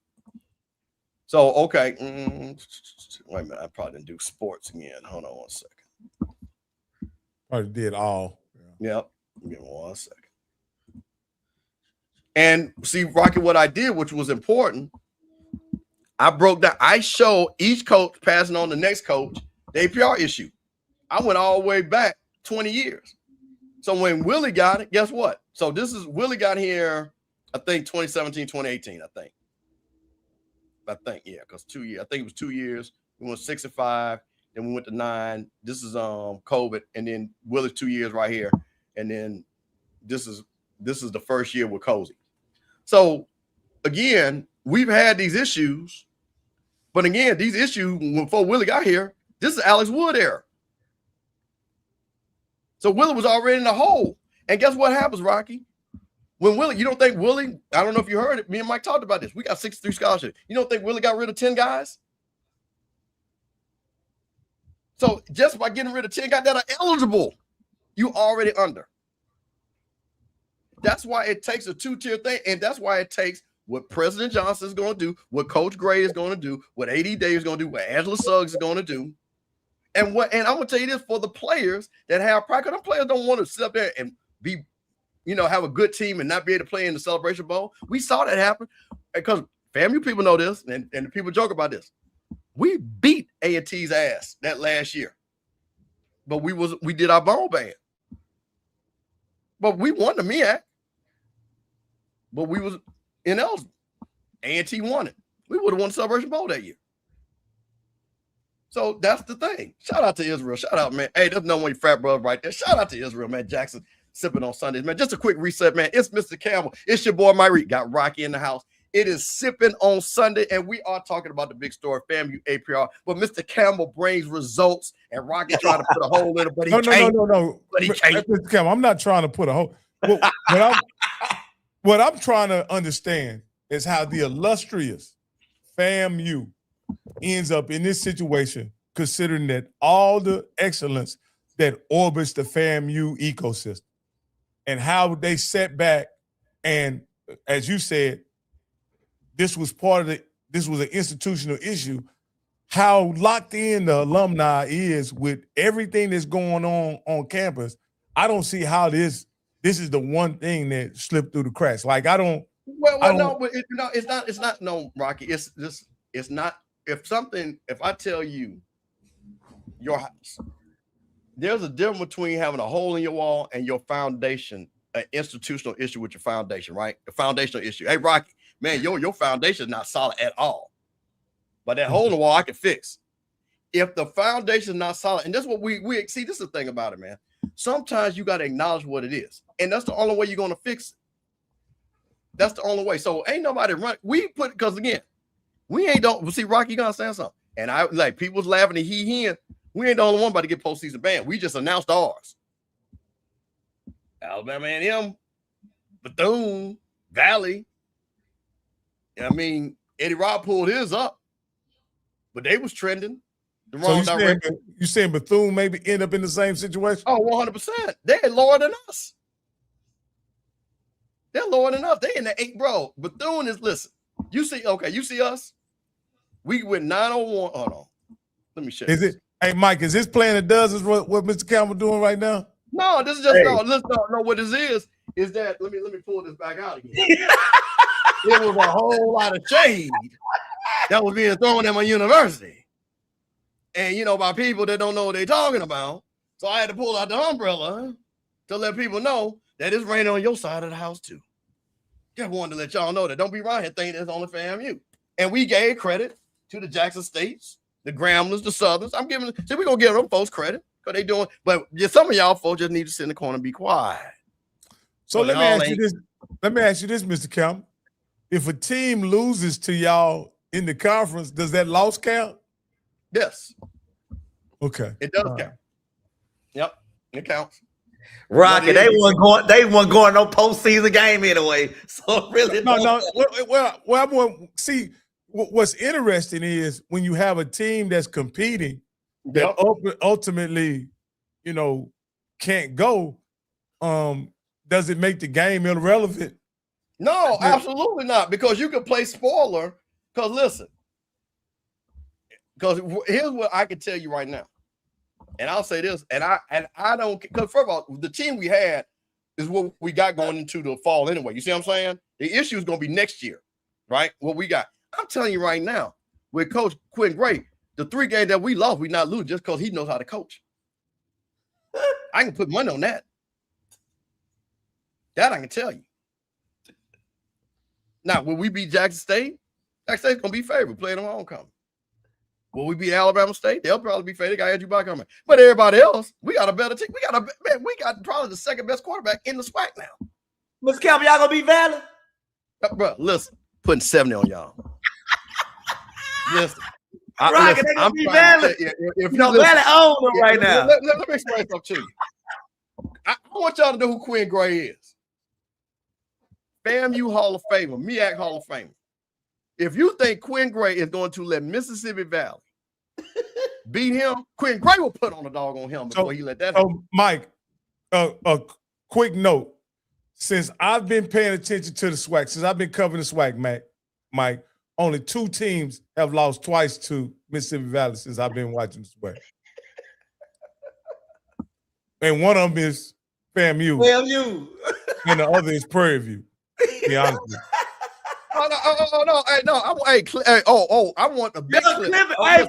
So, okay. Wait a minute. I probably didn't do sports again. Hold on one second. Probably did all. Yep. Give me 1 second. And see, Rocky, what I did, which was important, I broke down. I showed each coach passing on the next coach the APR issue. I went all the way back 20 years. So when Willie got it, guess what? So Willie got here, I think 2017, 2018, I think, yeah, because 2 years. I think it was 2 years. We went 6 and 5, then we went to 9. This is COVID, and then Willie's 2 years right here, and then this is the first year with Cozy. So again, we've had these issues, but again, these issues before Willie got here, this is Alex Wood era. So Willie was already in the hole. And guess what happens, Rocky? When Willie, you don't think Willie, I don't know if you heard it, me and Mike talked about this. We got 63 scholarships. You don't think Willie got rid of 10 guys? So just by getting rid of 10 guys that are eligible, you already under. That's why it takes a 2-tier thing, and that's why it takes what President Johnson is going to do, what Coach Gray is going to do, what AD Dave is going to do, what Angela Suggs is going to do. And I'm going to tell you this for the players that have pride, because them players don't want to sit up there and be, have a good team and not be able to play in the Celebration Bowl. We saw that happen because FAMU people know this, and the people joke about this. We beat A&T's ass that last year, but we did our bowl ban. But we won the MEAC, but we was ineligible. A&T won it. We would have won the Celebration Bowl that year. So that's the thing. Shout out to Israel. Shout out, man. Hey, there's no one frat brother right there. Shout out to Israel, man. Jackson sipping on Sundays, man. Just a quick reset, man. It's Mr. Campbell. It's your boy, Mike Reed. Got Rocky in the house. It is Sippin on Sunday, and we are talking about the big story, FAMU APR. But Mr. Campbell brings results, and Rocky trying to put a hole in it, but he can't. No. But he can't. Mr. Campbell, I'm not trying to put a hole. What I'm trying to understand is how the illustrious FAMU ends up in this situation, considering that all the excellence that orbits the FAMU ecosystem and how they set back. And as you said, this was an institutional issue. How locked in the alumni is with everything that's going on campus. I don't see how this is the one thing that slipped through the cracks. Like It's not no, Rocky. It's not. If I tell you your house, there's a difference between having a hole in your wall and your foundation, an institutional issue with your foundation, right? The foundational issue. Hey, Rocky, man, your foundation is not solid at all. But that hole in the wall I can fix. If the foundation is not solid, and that's what we see, this is the thing about it, man. Sometimes you got to acknowledge what it is. And that's the only way you're going to fix it. That's the only way. So ain't nobody run. Because again, we ain't don't see Rocky gonna say something. And I like people's laughing at he. We ain't the only one about to get postseason banned. We just announced ours. Alabama A&M, Bethune, Valley. I mean, Eddie Robb pulled his up, but they was trending the wrong direction. You saying Bethune maybe end up in the same situation? Oh, 100%. They're lower than us. They're lower than us. They in the 8, bro. Bethune is, listen, you see us? We went 901. Hold on. Let me check. Hey, Mike, is this playing the dozens what Mr. Campbell doing right now? No, this is just no, what this is that let me pull this back out again. It was a whole lot of shade that was being thrown at my university. And by people that don't know what they're talking about. So I had to pull out the umbrella to let people know that it's raining on your side of the house too. Just wanted to let y'all know that. Don't be around here thinking it's only FAMU. And we gave credit to the Jackson States, the Grambling, the Southerns. We're gonna give them folks credit because they doing, but some of y'all folks just need to sit in the corner and be quiet. So let me ask you this, Mr. Campbell. If a team loses to y'all in the conference, does that loss count? Yes. Okay. It does count. Yep, it counts. Rocky, they weren't going no postseason game anyway. So really, no. Well, see, what's interesting is when you have a team that's competing that ultimately, can't go. Does it make the game irrelevant? No, absolutely not. Because you can play spoiler. Because listen, because here's what I can tell you right now. And I'll say this, and I don't, because first of all, the team we had is what we got going into the fall anyway. You see what I'm saying? The issue is going to be next year, right? What we got. I'm telling you right now, with Coach Quinn Gray, the 3 games that we lost, we not lose just because he knows how to coach. I can put money on that. That I can tell you. Now, will we beat Jackson State? Jackson State's going to be favored, playing them homecoming. Will we beat Alabama State? They'll probably be favored. They got Andrew Bach coming. But everybody else, we got a better team. We got probably the second best quarterback in the SWAC now. Mr. Campbell, y'all gonna beat Valley? Bro, listen, putting 70 on y'all. Listen. Rocky, they gonna beat Valley. Valley owns them right now. Let me explain something to you. I want y'all to know who Quinn Gray is. FAMU Hall of Famer, MEAC Hall of Famer. If you think Quinn Gray is going to let Mississippi Valley beat him, Quinn Gray will put on a dog on him before he let that happen. Mike, a quick note. Since I've been paying attention to the SWAC, since I've been covering the SWAC, Mike, only 2 teams have lost twice to Mississippi Valley since I've been watching the SWAC. And one of them is FAMU. And the other is Prairie View. To be honest with you. I want a big clip.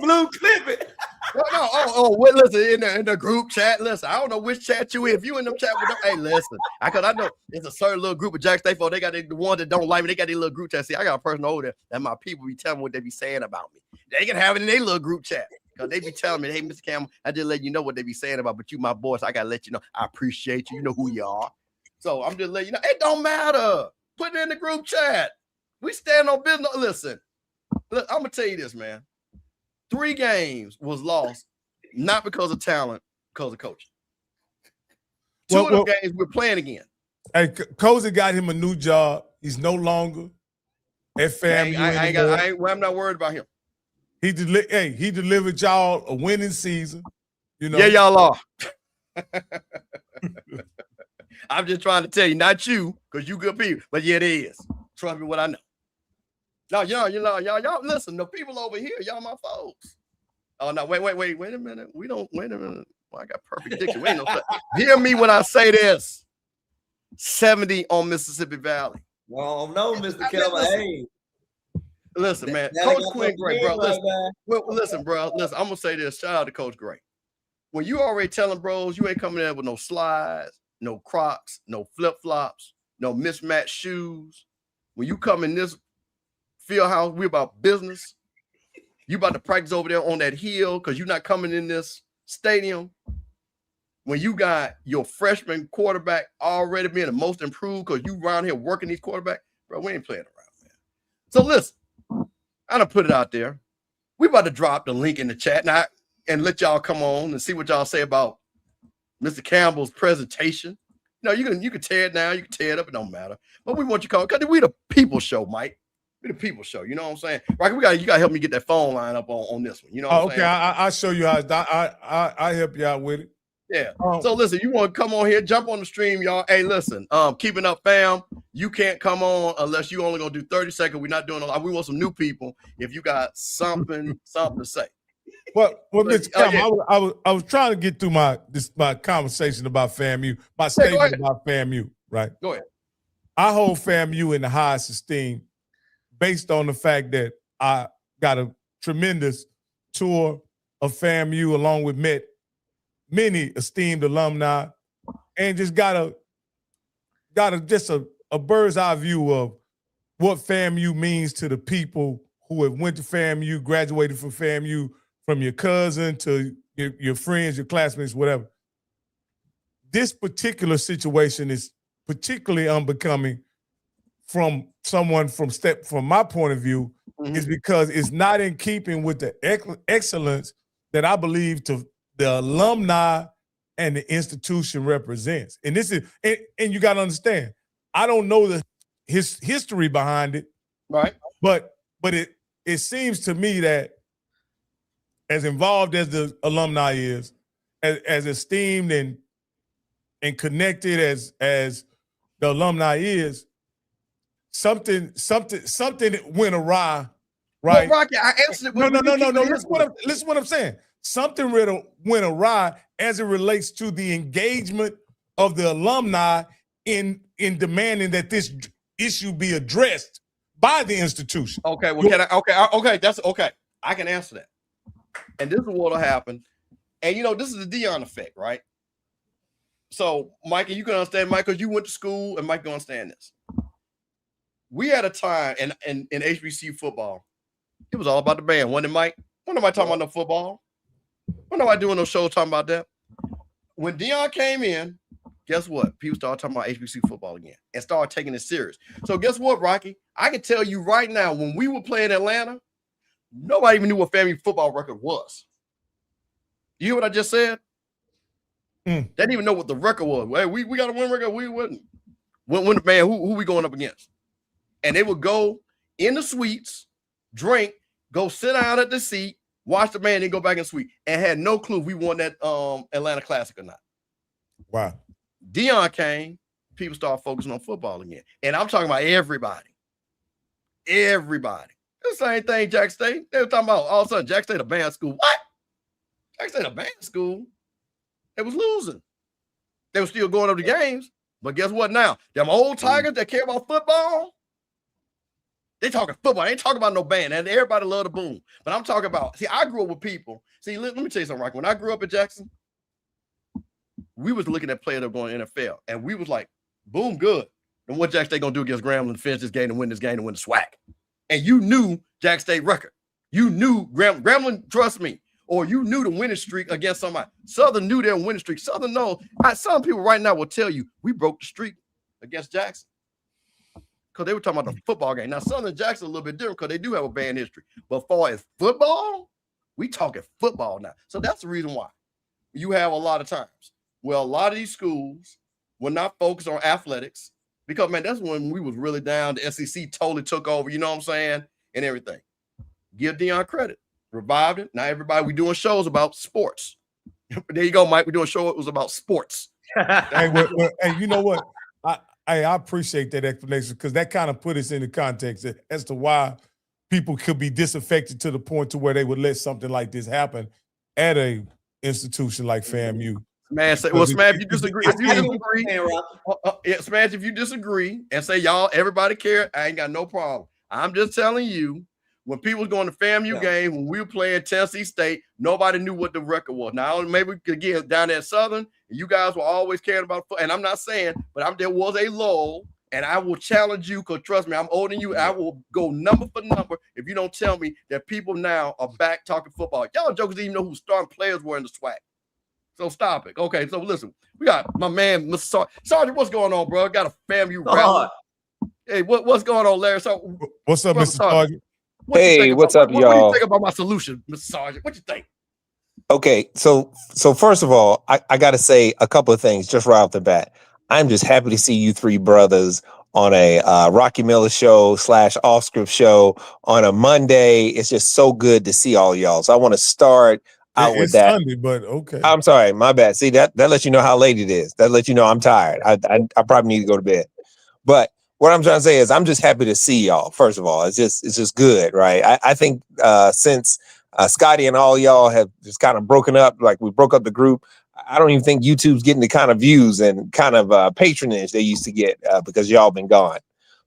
Blue, clip it. Well, listen, in the group chat, listen, I don't know which chat you in. If you in them chat with them, hey, listen, because I know it's a certain little group of Jack State folks. They got the one that don't like me. They got their little group chat. See, I got a person over there that my people be telling me what they be saying about me. They can have it in their little group chat because they be telling me, hey, Mr. Campbell, I just let you know what they be saying about, but you my boy, so I got to let you know. I appreciate you. You know who you are. So I'm just letting you know. It don't matter. Put it in the group chat. We stand on business. Listen, look, I'm gonna tell you this, man. 3 games was lost, not because of talent, because of coaching. 2 of them games we're playing again. Hey, Cozy got him a new job. He's no longer at FAMU. I'm not worried about him. He delivered y'all a winning season. You know. Yeah, y'all are. I'm just trying to tell you, not you, because you good people, but yeah, it is. Trust me, what I know. No, y'all listen. The people over here, y'all my folks. Oh no, wait a minute. Wait a minute. Well, I got perfect diction. Wait no second. Hear me when I say this. 70 on Mississippi Valley. Oh no, Mr. Kelvin. Hey. Listen, man. Coach Quinn Gray, bro. Listen, bro. Listen, I'm gonna say this. Shout out to Coach Gray. When you already telling bros, you ain't coming in with no slides, no Crocs, no flip-flops, no mismatched shoes. When you come in this field house, we about business. You about to practice over there on that hill because you're not coming in this stadium. When you got your freshman quarterback already being the most improved because you around here working these quarterbacks, bro, we ain't playing around, man. So listen, I done put it out there. We about to drop the link in the chat now and let y'all come on and see what y'all say about Mr. Campbell's presentation. You know, you can tear it down, you can tear it up, it don't matter. But we want you to call because we the people show, Mike. We the people show. You know what I'm saying? Right? You gotta help me get that phone line up on this one. You know what I'm saying? Okay, I'll show you how I help you out with it. Yeah. So listen, you want to come on here, jump on the stream, y'all. Hey, listen, keeping up, fam. You can't come on unless you only gonna do 30 seconds. We're not doing a lot. We want some new people. If you got something to say. Well, Mr. Campbell, I was trying to get through my conversation about FAMU, my statement about FAMU, right? Go ahead. I hold FAMU in the highest esteem based on the fact that I got a tremendous tour of FAMU along with many esteemed alumni, and just got a bird's eye view of what FAMU means to the people who have went to FAMU, graduated from FAMU, from your cousin to your friends, your classmates, whatever. This particular situation is particularly unbecoming from someone from my point of view, is because it's not in keeping with the excellence that I believe the alumni and the institution represents. And this is, and you got to understand, I don't know his history behind it, right? But it seems to me that as involved as the alumni is, as esteemed and connected as the alumni is, something went awry, right? Well, Rocky, I answered it. No. Listen what I'm saying. Something went awry as it relates to the engagement of the alumni in demanding that this issue be addressed by the institution. Okay, well, okay, that's okay. I can answer that. And this is what'll happen. And you know, this is the Deion effect, right? So, Mikey, you can understand, Mike, because you went to school, and Mike can understand this. We had a time in HBCU football, it was all about the band, wasn't it, Mike? Wasn't nobody talking about no football. Wasn't nobody doing no shows talking about that. When Deion came in, guess what? People started talking about HBCU football again and started taking it serious. So guess what, Rocky? I can tell you right now, when we were playing Atlanta, nobody even knew what FAMU football record was. You hear what I just said? They didn't even know what the record was. Hey, we got a win record. We wouldn't. When man, who we going up against? And they would go in the suites, drink, go sit down at the seat, watch the man, then go back in the suite, and had no clue if we won that Atlanta Classic or not. Wow. Deion came, people started focusing on football again. And I'm talking about everybody. Everybody. The same thing, Jack State. They were talking about all of a sudden Jack State a band school. What? Jack State a band school. They was losing. They were still going up the games. But guess what now? Them old Tigers that care about football, they talking football. They ain't talking about no band. And everybody love the boom. But I'm talking about, see, I grew up with people. See, let me tell you something, Rocky. When I grew up in Jackson, we was looking at players that were going to NFL. And we was like, boom, good. And what Jack State going to do against Grambling to finish this game and win this game and win the swag? And you knew Jack State record. You knew Grambling, trust me. Or you knew the winning streak against somebody. Southern knew their winning streak. Southern knows. Some people right now will tell you, we broke the streak against Jackson. because they were talking about the football game. Now, Southern Jackson a little bit different because they do have a bad history. But as far as football, we talking football now. So that's the reason why you have a lot of times. Well, a lot of these schools will not focus on athletics because, man, that's when we was really down. The SEC totally took over, you know what I'm saying, and everything. Give Deion credit. Revived it. Now everybody, we doing shows about sports. There you go, Mike. We're doing a show. It was about sports. Hey, you know what? I appreciate that explanation because that kind of put us in the context as to why people could be disaffected to the point to where they would let something like this happen at a institution like FAMU. Man, say, well, Smash, if you disagree, Smash, if you disagree and say y'all, everybody care, I ain't got no problem. I'm just telling you, when people was going to FAMU game, when we were playing Tennessee State, nobody knew what the record was. Now, maybe again down at Southern, you guys were always caring about football. And I'm not saying, but there was a lull, and I will challenge you because trust me, I'm older than you. I will go number for number if you don't tell me that people now are back talking football. Y'all jokers didn't even know who starting players were in the SWAC. So stop it. Okay, so listen, we got my man, Mr. Sergeant. What's going on, bro? Got a FAMU rally. Hey, what's going on, Larry? So what's up, Mr. Sergeant? Hey, what's up, y'all? What do you think about my solution, Mr. Sergeant? What you think? Okay, so first of all, I got to say a couple of things just right off the bat. I'm just happy to see you three brothers on a Rocky Miller show / off script show on a Monday. It's just so good to see all y'all. So I want to start out with that. Sunday, but okay. I'm sorry, my bad. See, that lets you know how late it is. That lets you know I'm tired. I probably need to go to bed. But what I'm trying to say is I'm just happy to see y'all. First of all, it's just good, right? I think since Scotty and all y'all have just kind of broken up, like we broke up the group, I don't even think YouTube's getting the kind of views and kind of patronage they used to get because y'all been gone.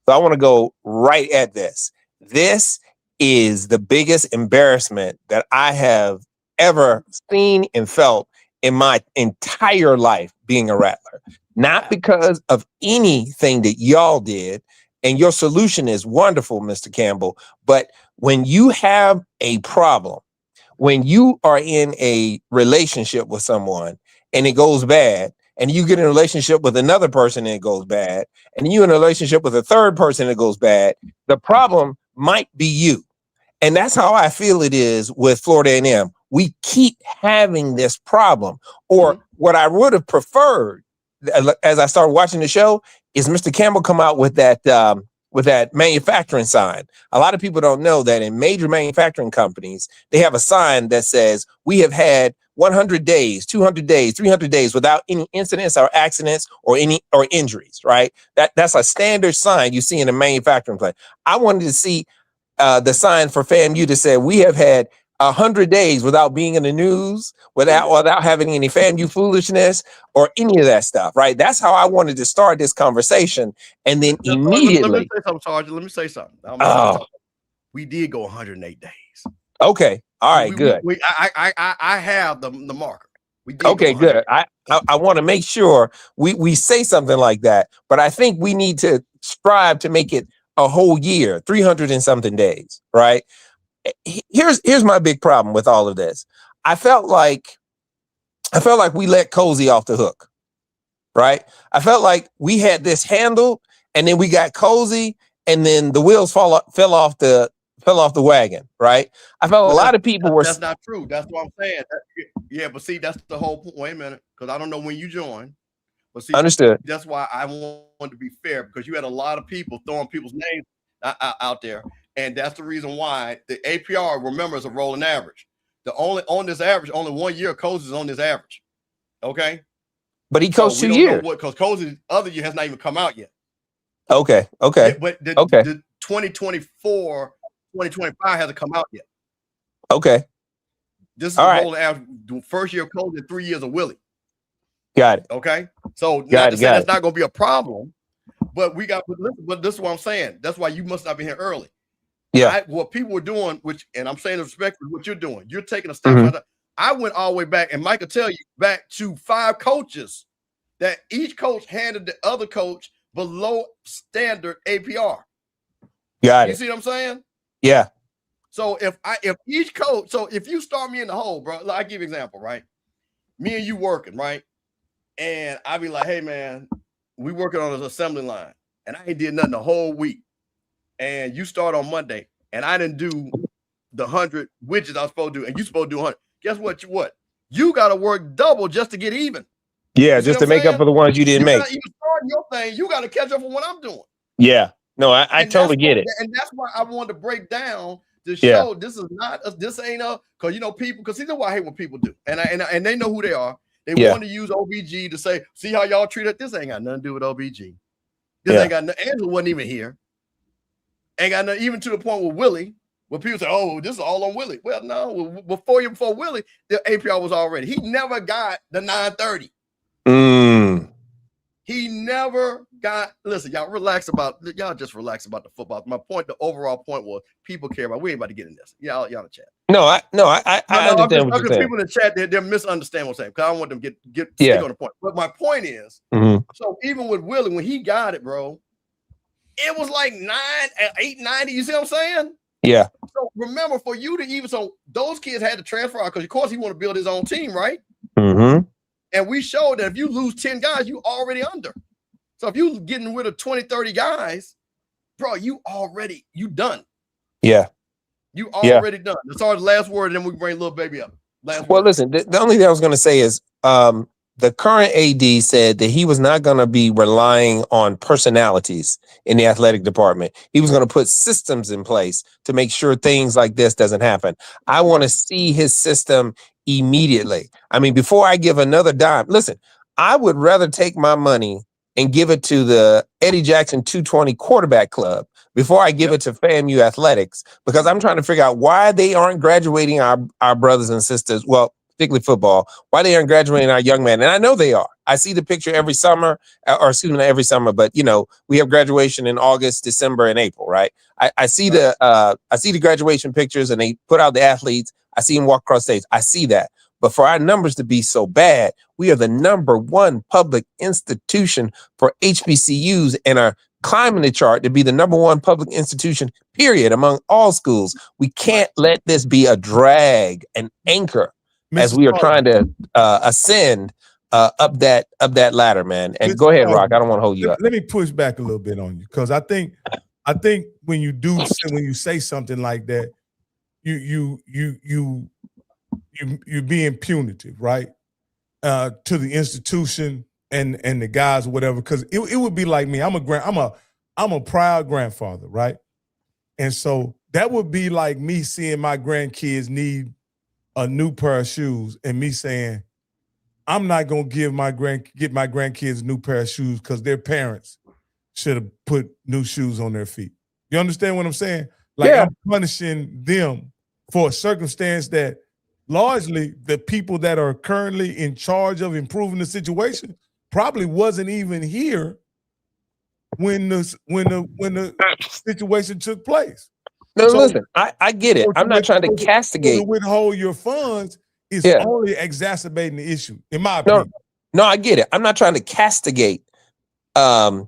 So I want to go right at this. This is the biggest embarrassment that I have ever seen and felt in my entire life being a Rattler. Not because of anything that y'all did, and your solution is wonderful, Mr. Campbell, but when you have a problem, when you are in a relationship with someone and it goes bad, and you get in a relationship with another person and it goes bad, and you in a relationship with a third person and it goes bad, the problem might be you. And that's how I feel it is with Florida A&M. We keep having this problem. Or what I would have preferred as I started watching the show is Mr. Campbell come out with that manufacturing sign. A lot of people don't know that in major manufacturing companies, they have a sign that says, we have had 100 days, 200 days, 300 days without any incidents or accidents or injuries, right? That's a standard sign you see in a manufacturing plant. I wanted to see the sign for FAMU that said, we have had 100 days without being in the news, without having any FAMU foolishness or any of that stuff, right? That's how I wanted to start this conversation. And then immediately. Let me say something, Sergeant. Let me say something. We did go 108 days. Okay. All right, good. I have the marker. We did okay, good. I want to make sure we say something like that, but I think we need to strive to make it a whole year, 300 and something days, right? Here's my big problem with all of this. I felt like we let Cozy off the hook, right? I felt like we had this handled, and then we got Cozy, and then the wheels fell off the wagon, right? I felt a lot of people were. That's not true. That's what I'm saying. Yeah, but see, that's the whole point. Wait a minute, because I don't know when you joined. But see, understood. That's why I want to be fair, because you had a lot of people throwing people's names out there. And that's the reason why the APR, remember, is a rolling average. On this average, only 1 year Cozy is on this average. Okay. But he coached 2 years. Because Cozy's other year has not even come out yet. Okay. Yeah, but the 2024, 2025 hasn't come out yet. Okay. This is a rolling average. The first year of Cozy, 3 years of Willie. Got it. Okay. So that's not going to be a problem. But this is what I'm saying. That's why you must not be here early. Yeah. What people were doing, and I'm saying in respect for what you're doing, you're taking a step. I went all the way back, and Mike will tell you, back to 5 coaches that each coach handed the other coach below standard APR. Got it. You see what I'm saying? Yeah. So if each coach, so if you start me in the hole, bro, I'll give you an example, right? Me and you working, right? And I be like, hey man, we working on an assembly line, and I ain't did nothing the whole week. and you start on Monday, and I didn't do the 100 widgets I was supposed to do, and you supposed to do 100. Guess what? You got to work double just to get even. Yeah, just to make up for the ones you didn't make. Even starting your thing, you got to catch up on what I'm doing. Yeah, no, I totally get it. And that's why I wanted to break down to show this is not this ain't a because people because see that's why I hate what people do, and they know who they are. They want to use OBG to say, see how y'all treat it. This ain't got nothing to do with OBG. This ain't got nothing. Angela wasn't even here. Ain't got nothing, even to the point with Willie. When people say, "Oh, this is all on Willie," well, no. Before Willie, the APR was already. He never got the 930. He never got. Listen, y'all just relax about the football. My point, the overall point was, people care about. We ain't about to get in this. Y'all in the chat. I understand what you're saying. People in the chat, they're misunderstanding what I'm saying because I don't want them to get stick on the point. But my point is, so even with Willie, when he got it, bro, it was like 890. You see what I'm saying? Yeah. So remember, for you to even those kids had to transfer out because of course he want to build his own team, right? And we showed that if you lose 10 guys, you already under. So if you getting rid of 20, 30 guys, bro, you done. Yeah. You already done. That's our last word, and then we bring little baby up. Listen, the only thing I was going to say is the current AD said that he was not going to be relying on personalities in the athletic department. He was going to put systems in place to make sure things like this doesn't happen. I want to see his system immediately. I mean, before I give another dime, listen, I would rather take my money and give it to the Eddie Jackson 220 quarterback club before I give it to FAMU athletics, because I'm trying to figure out why they aren't graduating our brothers and sisters. Well, particularly football, why they aren't graduating our young men. And I know they are. I see the picture every summer, every summer, but we have graduation in August, December, and April, right? I see the graduation pictures and they put out the athletes. I see them walk across stage. I see that. But for our numbers to be so bad, we are the #1 public institution for HBCUs and are climbing the chart to be the #1 public institution, period, among all schools. We can't let this be a drag, an anchor, as we are trying to ascend up that ladder, man. And go ahead, Rock. I don't want to hold you up. Let me push back a little bit on you, because I think when you say something like that, you're being punitive, right? To the institution and the guys or whatever. Because it would be like me. I'm a proud grandfather, right? And so that would be like me seeing my grandkids need a new pair of shoes and me saying, I'm not gonna get my grandkids a new pair of shoes because their parents should have put new shoes on their feet. You understand what I'm saying? Like, I'm punishing them for a circumstance that largely the people that are currently in charge of improving the situation probably wasn't even here when the situation took place. No, so, listen, I get it. I'm not trying to castigate. To withhold your funds is only exacerbating the issue, in my opinion. No, I get it. I'm not trying to castigate the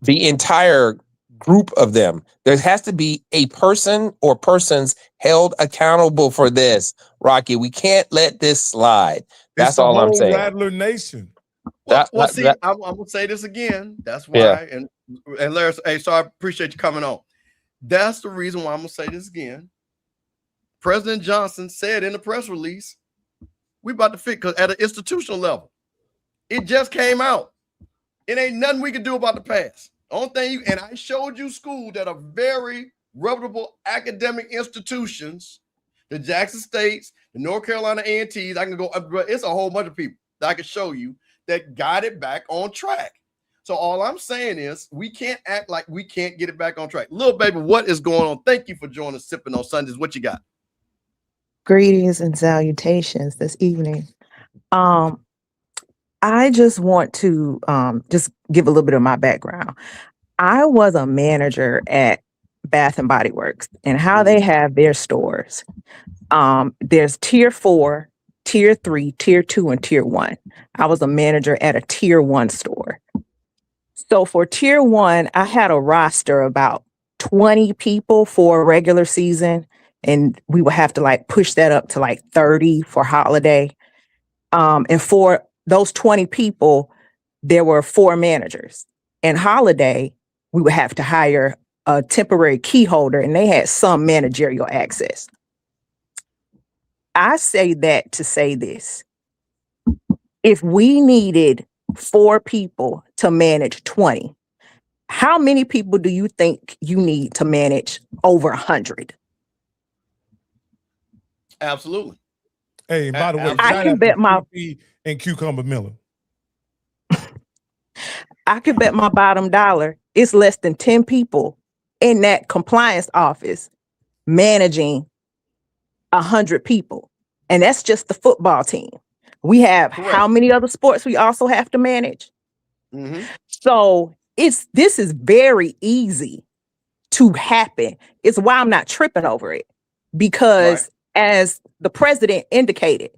entire group of them. There has to be a person or persons held accountable for this, Rocky. We can't let this slide. That's all I'm saying. Rattler Nation. I'm gonna say this again. That's why, and Larry, hey, so I appreciate you coming on. That's the reason why I'm gonna say this again. President Johnson said in the press release, we about to fix, because at an institutional level, it just came out. It ain't nothing we can do about the past. Only thing and I showed you schools that are very reputable academic institutions, the Jackson States, the North Carolina A&Ts. I can go, it's a whole bunch of people that I can show you that got it back on track. So all I'm saying is we can't act like we can't get it back on track. Little baby, what is going on? Thank you for joining Sippin' on Sundays. What you got? Greetings and salutations this evening. I just want to just give a little bit of my background. I was a manager at Bath and Body Works, and how they have their stores. There's tier 4, tier 3, tier 2, and tier 1. I was a manager at a tier 1 store. So for tier 1, I had a roster about 20 people for a regular season, and we would have to like push that up to like 30 for holiday. And for those 20 people, there were 4 managers. And holiday, we would have to hire a temporary key holder and they had some managerial access. I say that to say this. If we needed 4 people to manage 20, how many people do you think you need to manage over 100? Absolutely. Hey, by the way, I can bet my and Cucumber Miller. I can bet my bottom dollar it's less than 10 people in that compliance office managing 100 people. And that's just the football team. We have how many other sports we also have to manage? Mm-hmm. So this is very easy to happen. It's why I'm not tripping over it. Because as the president indicated,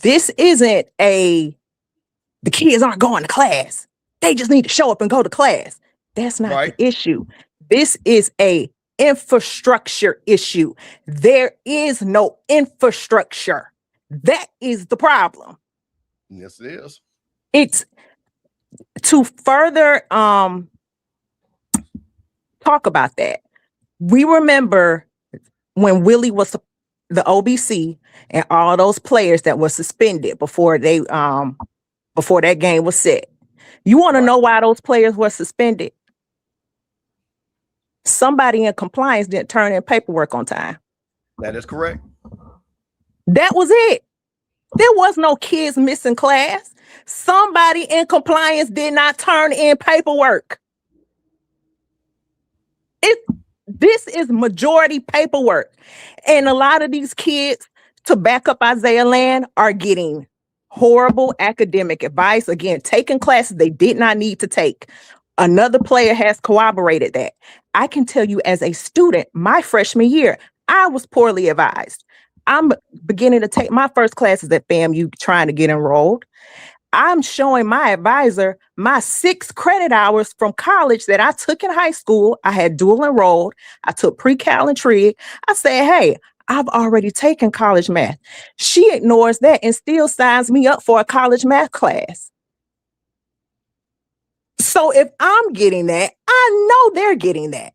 this isn't the kids aren't going to class. They just need to show up and go to class. That's not the issue. This is a infrastructure issue. There is no infrastructure. That is the problem. Yes, it is. It's to further talk about that. We remember when Willie was the OBC and all those players that were suspended before that game was set. You want to know why those players were suspended? Somebody in compliance didn't turn in paperwork on time. That is correct. That was it. There was no kids missing class. Somebody in compliance did not turn in paperwork. This is majority paperwork. And a lot of these kids, to back up Isaiah Land, are getting horrible academic advice. Again, taking classes they did not need to take. Another player has corroborated that. I can tell you as a student, my freshman year, I was poorly advised. I'm beginning to take my first classes at FAMU trying to get enrolled. I'm showing my advisor my 6 credit hours from college that I took in high school. I had dual enrolled. I took pre-cal and trig. I said, hey, I've already taken college math. She ignores that and still signs me up for a college math class. So if I'm getting that, I know they're getting that.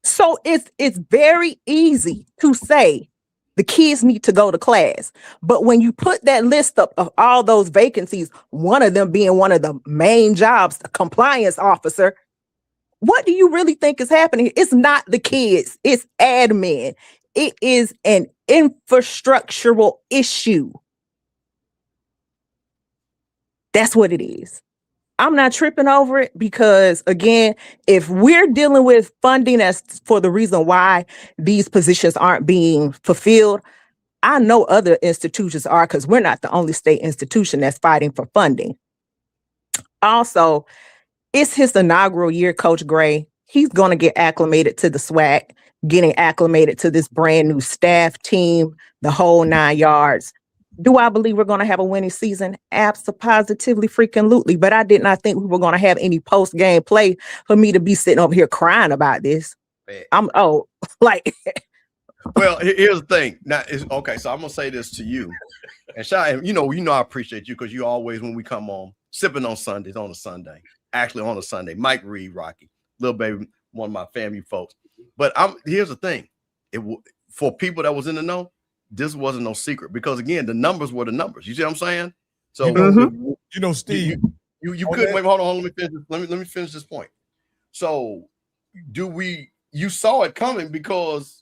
So it's very easy to say the kids need to go to class. But when you put that list up of all those vacancies, one of them being one of the main jobs, a compliance officer, what do you really think is happening? It's not the kids, it's admin. It is an infrastructural issue. That's what it is. I'm not tripping over it because, again, if we're dealing with funding as for the reason why these positions aren't being fulfilled, I know other institutions are, because we're not the only state institution that's fighting for funding. Also, it's his inaugural year, Coach Gray. He's going to get acclimated to the SWAC, getting acclimated to this brand new staff team, the whole 9 yards. Do I believe we're going to have a winning season? Absolutely freaking lootly. But I did not think we were going to have any post-game play for me to be sitting over here crying about this. Well, here's the thing. Now, okay, so I'm going to say this to you. And Shy, you know I appreciate you because you always, when we come on, sipping on Sundays on a Sunday. Actually on a Sunday. Mike Reed, Rocky, little baby, one of my family folks. But here's the thing. For people that was in the know, this wasn't no secret because again, the numbers were the numbers. You see what I'm saying? So Steve, you couldn't wait. Hold on. Let me finish this point. So you saw it coming because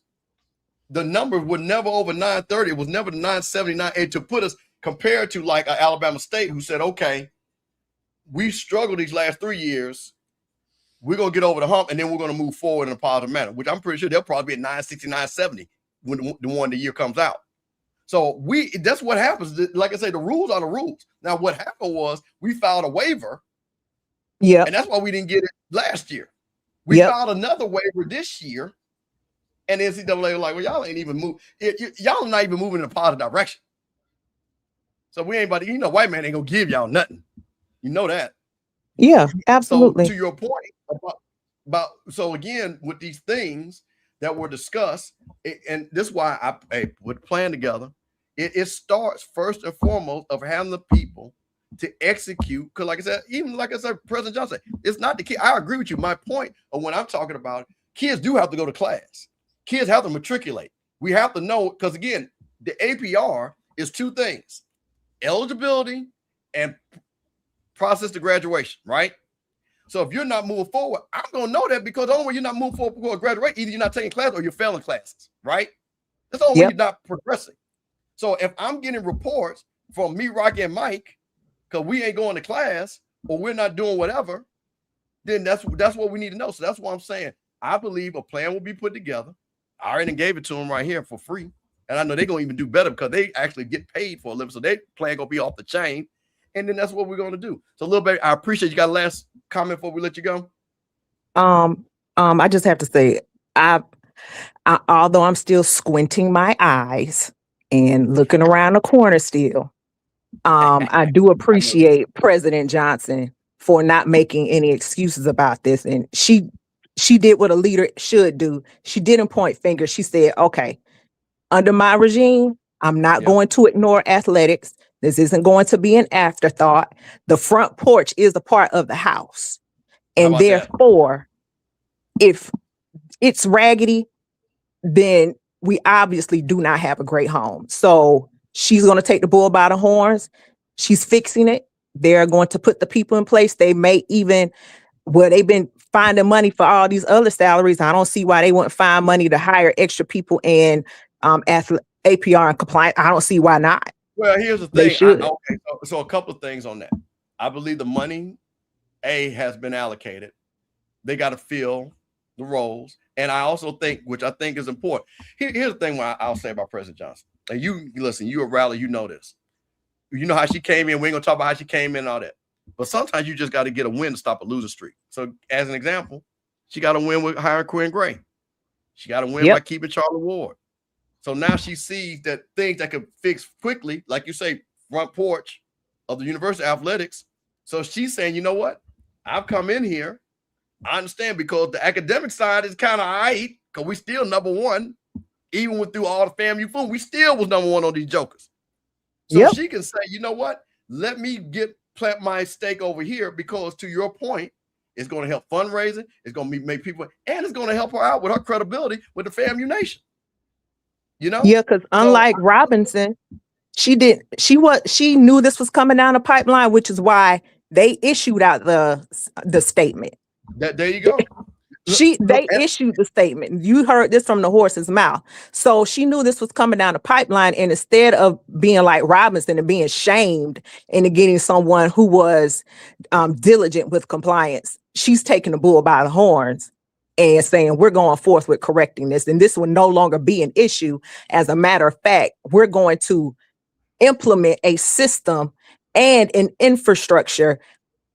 the number were never over 930. It was never 979. And to put us compared to like Alabama State, who said, okay, we struggled these last 3 years. We're going to get over the hump, and then we're going to move forward in a positive manner, which I'm pretty sure they'll probably be at 960, 970 when the year comes out. So that's what happens. Like I say, the rules are the rules. Now, what happened was we filed a waiver. Yeah. And that's why we didn't get it last year. We filed another waiver this year. And the NCAA was like, well, y'all ain't even move. Y'all not even moving in a positive direction. So we ain't white man ain't going to give y'all nothing. You know that. Yeah, absolutely. So to your point about so again, with these things that were discussed, and this is why with the plan together, it starts first and foremost of having the people to execute. Because like I said, President Johnson, it's not the kid. I agree with you. My point of when I'm talking about kids do have to go to class. Kids have to matriculate. We have to know, because again, the APR is two things: eligibility and process to graduation, right? So if you're not moving forward, I'm gonna know that, because the only way you're not moving forward before graduate, either you're not taking classes or you're failing classes, right? That's the only way you're not progressing. So if I'm getting reports from me, Rocky, and Mike, because we ain't going to class or we're not doing whatever, then that's what we need to know. So that's why I'm saying I believe a plan will be put together. I already gave it to them right here for free. And I know they're going to even do better because they actually get paid for a living. So their plan going to be off the chain. And then that's what we're going to do. So, little baby, I appreciate you. Got a last comment before we let you go? I just have to say, I although I'm still squinting my eyes and looking around the corner still, I do appreciate President Johnson for not making any excuses about this. And she did what a leader should do. She didn't point fingers. She said, okay, under my regime, I'm not going to ignore athletics. This isn't going to be an afterthought. The front porch is a part of the house. And therefore, if it's raggedy, then we obviously do not have a great home. So she's going to take the bull by the horns. She's fixing it. They're going to put the people in place. They may even, they've been finding money for all these other salaries. I don't see why they wouldn't find money to hire extra people in APR and compliance. I don't see why not. Well, here's the thing. So a couple of things on that. I believe the money has been allocated. They got to fill the roles. And I also think, which I think is important. Here's the thing I'll say about President Johnson. And you listen, you're a rally, you know this. You know how she came in. We ain't gonna talk about how she came in and all that. But sometimes you just got to get a win to stop a losing streak. So as an example, she got a win with hiring Quinn Gray. She got a win by keeping Charlie Ward. So now she sees that things that could fix quickly, like you say, front porch of the University of Athletics. So she's saying, you know what? I've come in here. I understand, because the academic side is kind of all right, because we still number one. Even through all the FAMU food, we still was number one on these jokers. So she can say, you know what? Let me plant my stake over here, because to your point, it's going to help fundraising. It's going to make people, and it's going to help her out with her credibility with the FAMU Nation. You know? Yeah, because unlike Robinson, she knew this was coming down the pipeline, which is why they issued out the statement. There you go. They issued the statement. You heard this from the horse's mouth. So she knew this was coming down the pipeline. And instead of being like Robinson and being shamed into getting someone who was diligent with compliance, she's taking the bull by the horns and saying, we're going forth with correcting this. And this will no longer be an issue. As a matter of fact, we're going to implement a system and an infrastructure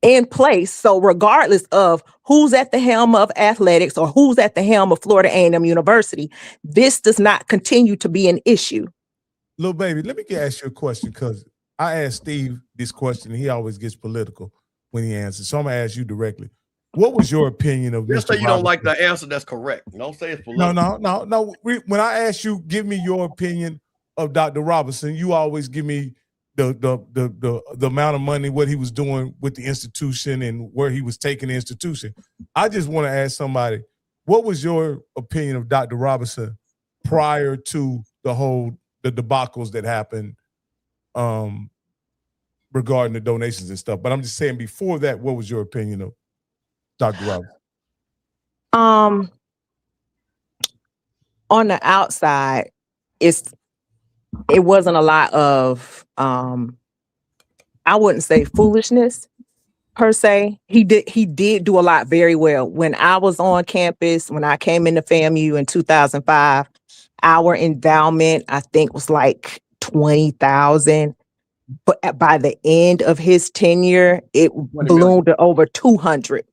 in place. So regardless of who's at the helm of athletics or who's at the helm of Florida A&M University, this does not continue to be an issue. Little baby, let me ask you a question, because I asked Steve this question and he always gets political when he answers. So I'm going to ask you directly. What was your opinion of Just Mr. say you don't like the answer that's correct. Don't say it's political. No. When I ask you, give me your opinion of Dr. Robinson, you always give me the amount of money, what he was doing with the institution and where he was taking the institution. I just want to ask somebody, what was your opinion of Dr. Robinson prior to the debacles that happened regarding the donations and stuff? But I'm just saying, before that, what was your opinion of Dr. Robinson? On the outside, it wasn't a lot of I wouldn't say foolishness per se. He did do a lot very well. When I was on campus, when I came into FAMU in 2005, our endowment, I think, was like $20,000. But by the end of his tenure, it ballooned to over 200.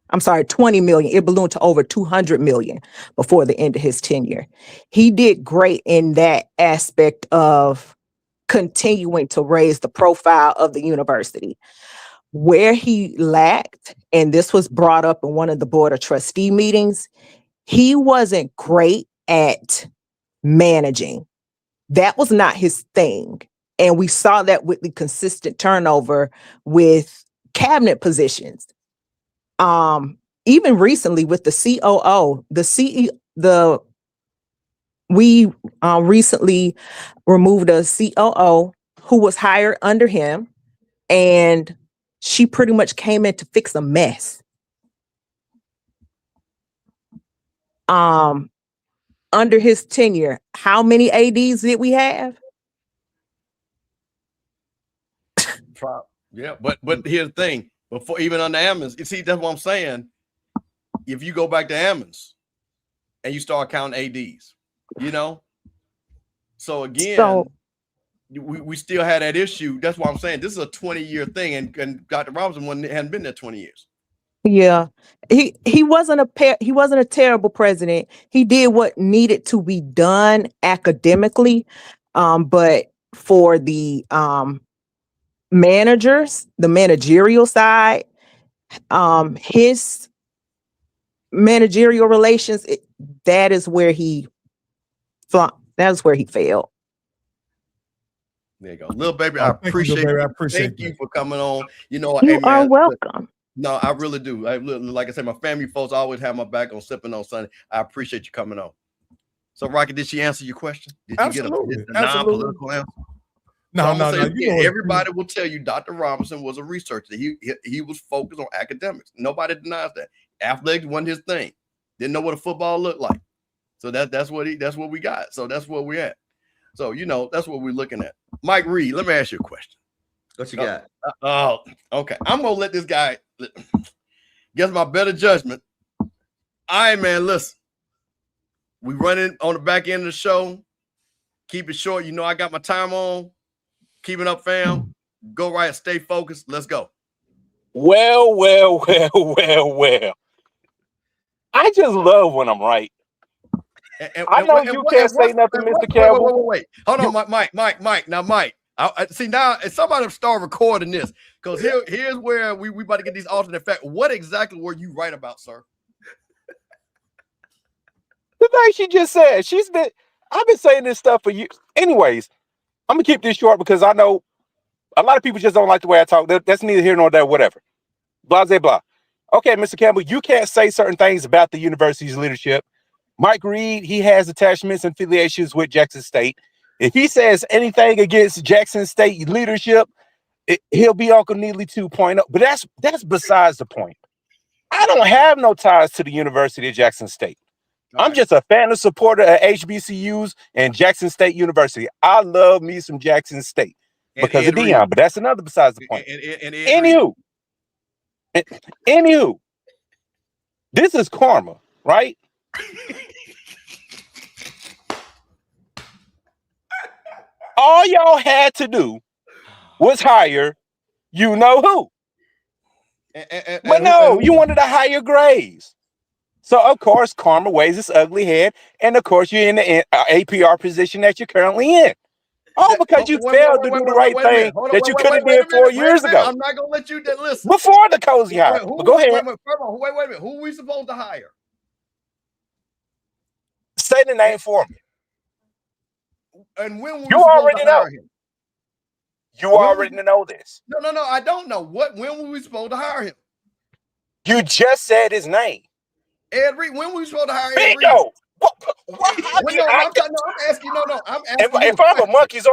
I'm sorry, 20 million. It ballooned to over 200 million before the end of his tenure. He did great in that aspect of continuing to raise the profile of the university. Where he lacked, and this was brought up in one of the board of trustee meetings, he wasn't great at managing. That was not his thing. And we saw that with the consistent turnover with cabinet positions. Even recently with the COO, we recently removed a COO who was hired under him, and she pretty much came in to fix a mess. Under his tenure, how many ADs did we have? Yeah, but here's the thing. Before even under Ammons, you see, that's what I'm saying. If you go back to Ammons and you start counting ADs, you know. So again, we still had that issue. That's why I'm saying this is a 20-year thing, and Dr. Robinson hadn't been there 20 years. Yeah, he wasn't a terrible president. He did what needed to be done academically, but for the managers, the managerial side, his managerial relations, that is where he failed. There you go, little baby. I appreciate you. Thank you for coming on. You know, you are welcome. No, I really do. Like I said, my family folks always have my back on Sippin on Sunday. I appreciate you coming on. So, Rocky, did she answer your question? Did you get a non-political answer? No. Everybody will tell you Dr. Robinson was a researcher. He was focused on academics. Nobody denies that. Athletics wasn't his thing. Didn't know what a football looked like. So that's what we got. So that's where we're at. So that's what we're looking at. Mike Reed, let me ask you a question. What you got? Okay. I'm gonna let this guy guess my better judgment. All right, man. Listen, we running on the back end of the show. Keep it short. I got my time on. Keep it up, fam. Go right. Stay focused. Let's go. Well. I just love when I'm right. I know you can't say nothing, Mr. Campbell. Wait. Hold on, Mike. Now, Mike. I see now. Somebody start recording this because here's where we about to get these alternate facts. What exactly were you right about, sir? The thing she just said. I've been saying this stuff for years. Anyways, I'm gonna keep this short because I know a lot of people just don't like the way I talk. That's neither here nor there. Whatever. Blah blah blah. Okay, Mr. Campbell, you can't say certain things about the university's leadership. Mike Reed, he has attachments and affiliations with Jackson State. If he says anything against Jackson State leadership, he'll be Uncle Neely 2.0. But that's besides the point. I don't have no ties to the University of Jackson State. I'm just a fan and supporter of HBCUs and Jackson State University. I love me some Jackson State because of Dion, but that's another besides the point. Anywho, this is karma, right? All y'all had to do was hire you know who. But no, you wanted a higher grades. So, of course, karma weighs its ugly head. And, of course, you're in the APR position that you're currently in. All because you failed to do the right thing that you could have did 4 years ago. I'm not going to let you listen. Before the cozy hire. But go ahead. Wait a minute. Who are we supposed to hire? Say the name for me. And when you already know him? You already know this. No, I don't know. When were we supposed to hire him? You just said his name. Ed Reed. When were we supposed to hire Ed Reed? Bingo. I'm asking. I'm asking. If I'm a monkey's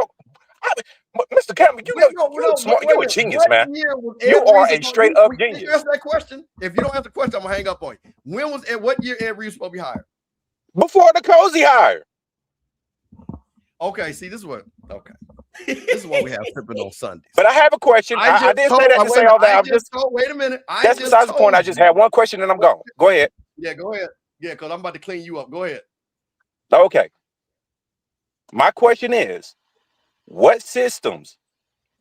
Mr. Campbell, you're smart. You're a genius, man. You are a straight up genius. You answer that question. If you don't answer the question, I'm gonna hang up on you. What year Ed Reed supposed to be hired? Before the cozy hire. Okay, see, this is what we have Sippin on Sundays. But I have a question. I didn't say that to say all that. Wait a minute. That's besides the point. I just had one question and I'm gone. Go ahead. Yeah, go ahead. Yeah, because I'm about to clean you up. Go ahead. Okay. My question is, what systems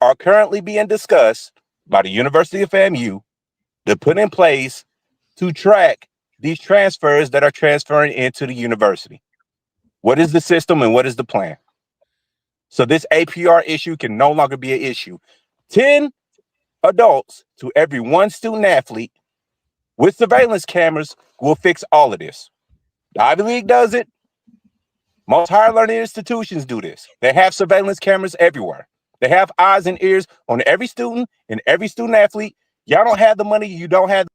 are currently being discussed by the University of FAMU to put in place to track these transfers that are transferring into the university? What is the system and what is the plan? So this APR issue can no longer be an issue. 10 adults to every one student athlete with surveillance cameras will fix all of this. The Ivy League does it. Most higher learning institutions do this. They have surveillance cameras everywhere. They have eyes and ears on every student and every student athlete. Y'all don't have the money. You don't have.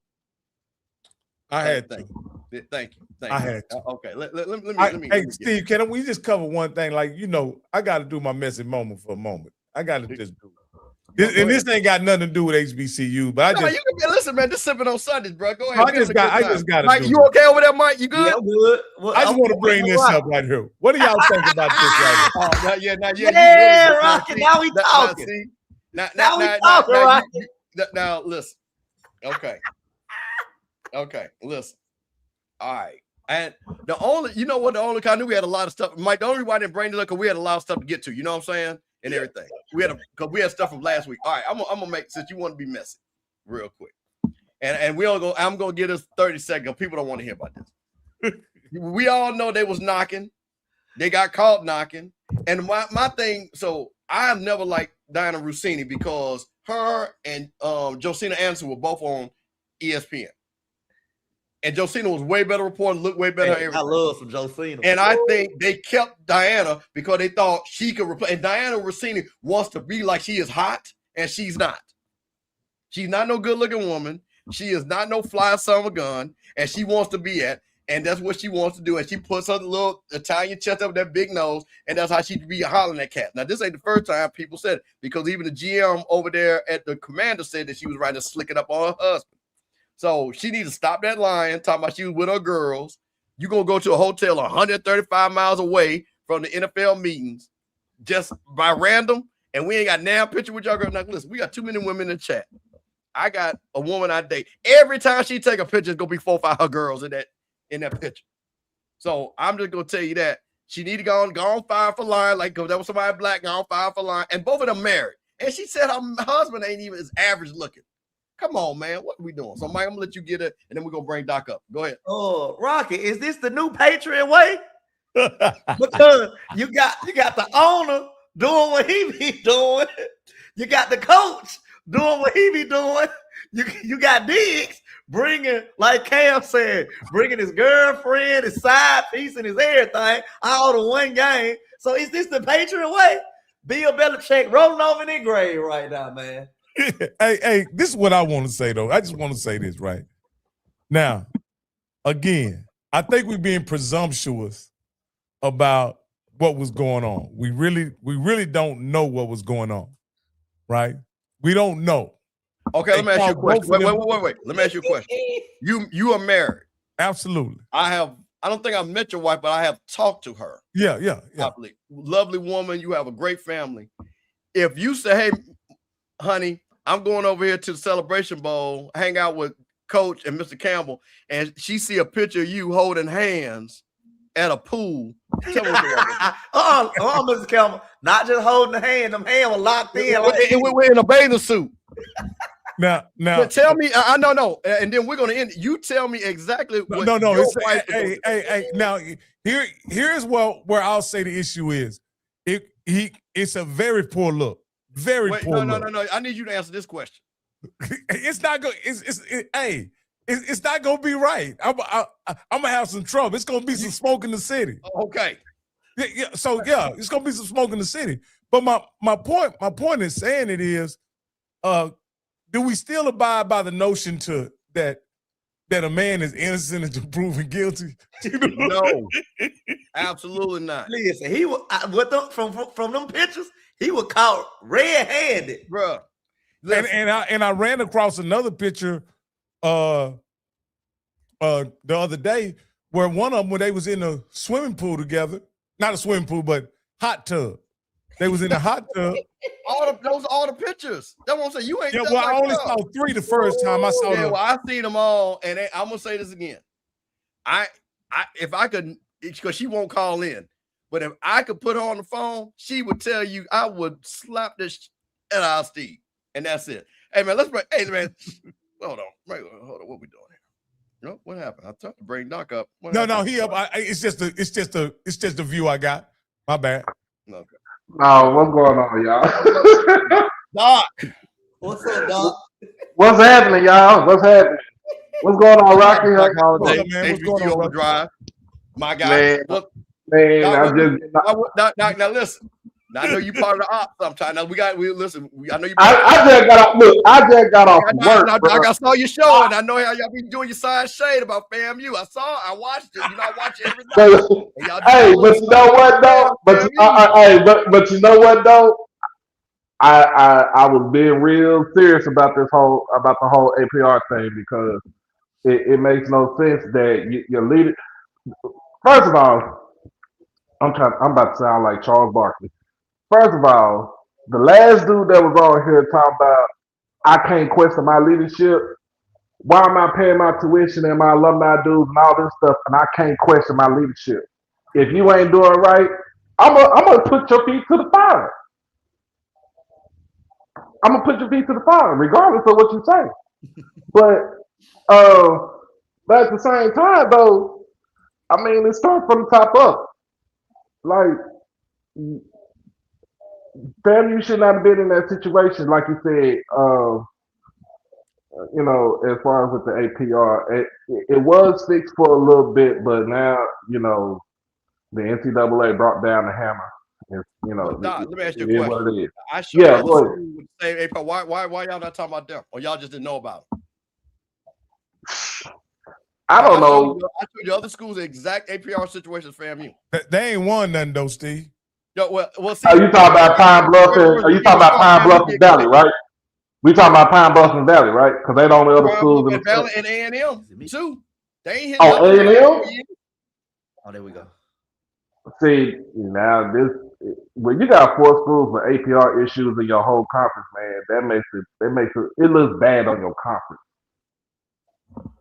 I had to. Thank you. I had to. Okay, let me. Hey, Steve, can we just cover one thing? Like, I got to do my messy moment for a moment. I got to just do it. This ain't got nothing to do with HBCU, but you can listen, man. Just sipping on Sundays, bro. Go ahead. I just got to. Mike, you okay over there, Mike? You good? Yeah, I'm good. Well, I just want to bring this up right here. What do y'all think about this right here? Oh, not yet. Yeah, Rocky. Now we talking. Now we talking, Rocky. Now listen. Okay, listen. All right. And the only I knew we had a lot of stuff. Mike, the only reason why I didn't bring it up because we had a lot of stuff to get to. You know what I'm saying? And everything. Because we had stuff from last week. All right, I'm gonna make, since you want to be messy, real quick. And I'm gonna give us 30 seconds. People don't want to hear about this. We all know they was knocking. They got caught knocking. And my thing, so I have never liked Diana Rossini because her and Josina Anderson were both on ESPN. And Josina was way better reporter, looked way better. Hey, I love some Josina. And I think they kept Diana because they thought she could replace. And Diana Rossini wants to be like she is hot, and she's not. She's not no good-looking woman. She is not no fly summer gun, and she wants to be at. And that's what she wants to do. And she puts her little Italian chest up with that big nose, and that's how she be hollering at cat. Now, this ain't the first time people said it, because even the GM over there at the Commander said that she was right to slick it up on her husband. So she needs to stop that lying, talking about she was with her girls. You're going to go to a hotel 135 miles away from the NFL meetings just by random, and we ain't got now picture with y'all girl. Now, listen, we got too many women in the chat. I got a woman I date. Every time she take a picture, it's going to be 4 or 5 her girls in that picture. So I'm just going to tell you that. She need to go on fire for lying, like, because that was somebody black, go on fire for lying. And both of them married. And she said her husband ain't even as average looking. Come on, man. What are we doing? So, Mike, I'm going to let you get it, and then we're going to bring Doc up. Go ahead. Oh, Rocky, is this the new Patriot way? Because you got the owner doing what he be doing. You got the coach doing what he be doing. You got Diggs bringing, like Cam said, bringing his girlfriend, his side piece, and his everything all to one game. So is this the Patriot way? Bill Belichick rolling over in his grave right now, man. Hey, this is what I want to say, though. I just want to say this right now. Again, I think we're being presumptuous about what was going on. We really don't know what was going on, right? We don't know. Okay, let me ask you a question. Wait. Let me ask you a question. You are married. Absolutely. I don't think I've met your wife, but I have talked to her. Yeah. Lovely woman. You have a great family. If you say, hey, honey, I'm going over here to the Celebration Bowl, hang out with Coach and Mr. Campbell, and she see a picture of you holding hands at a pool. Tell me what Mr. Campbell, not just holding the hand. Them hands were locked in. We're in a bathing suit. Now, but tell me, I know, and then we're gonna end. You tell me exactly. What Hey. Now, here's where I'll say the issue is. It's a very poor look. Poor look. No. I need you to answer this question. It's not going. It's not going to be right. I'm gonna have some trouble. It's going to be some smoke in the city. Okay. Yeah. So it's going to be some smoke in the city. But my point in saying it is, do we still abide by the notion that a man is innocent until proven guilty? No, absolutely not. Listen, he was from them pictures. He was caught red-handed, bro. And I ran across another picture the other day where one of them, when they was in a swimming pool together, not a swimming pool, but hot tub. They was in a hot tub. Those are all the pictures. That's what I'm saying. You ain't. Yeah, well, I only saw 3 the first time I saw them. Well, I seen them all, and I'm gonna say this again. If I could, because she won't call in, but if I could put her on the phone, she would tell you I would slap this at our Steve, and that's it. Hey man, let's break. Hey man, hold on. What we doing here? No, what happened? I tried to bring Doc up. No, he up. It's just the view I got. My bad. Okay. Oh, what's going on, y'all? Doc. What's up, Doc? What's happening, y'all? What's happening? What's going on, Rocky? What's going on, Drive? My guy. Man, Look, man, Doc, now listen. Now, I know you part of the ops sometime. Now we listen. I know you. I just got off. Look, I just got off work. I saw your show, and I know how y'all be doing your side shade about FAMU. I watched it. You know, I watch it every night. Hey, but you know what though? But you know what though? I was being real serious about the whole APR thing because it makes no sense that your leader. First of all, I'm about to sound like Charles Barkley. First of all, the last dude that was on here talking about I can't question my leadership. Why am I paying my tuition and my alumni dues and all this stuff, and I can't question my leadership? If you ain't doing right, I'm gonna put your feet to the fire. I'm gonna put your feet to the fire, regardless of what you say. But at the same time, though, I mean, it starts from the top up. Like, FAMU should not have been in that situation, like you said. You know, as far as with the APR, it was fixed for a little bit, but now you know the NCAA brought down the hammer. You know, let me ask you a question. What it is. I showed you other schools with the same APR. Why y'all not talking about them, or y'all just didn't know about them? I don't know. I showed you other schools the exact APR situation as FAMU. They ain't won nothing though, Steve. Yo, well, see, are you talking about Pine Bluff and? Are you talking about Pine Bluff and Valley, right? We talking about Pine Bluff and Valley, right? Because they don't the other schools in the Valley and A&M too. They ain't hitting A&M. Oh, there we go. See, now when you got 4 schools with APR issues in your whole conference, man, that makes it looks bad on your conference.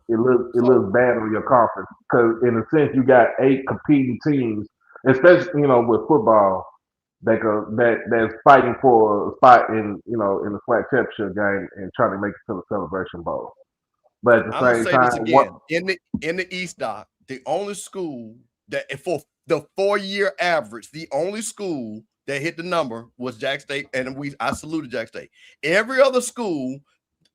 It looks bad on your conference because in a sense you got 8 competing teams, especially with football that's fighting for a spot in in the SWAC championship game and trying to make it to the Celebration Bowl. But at the same time, in the East Dock, the only school that for the 4-year average, the only school that hit the number was Jack State, and I saluted Jack State. Every other school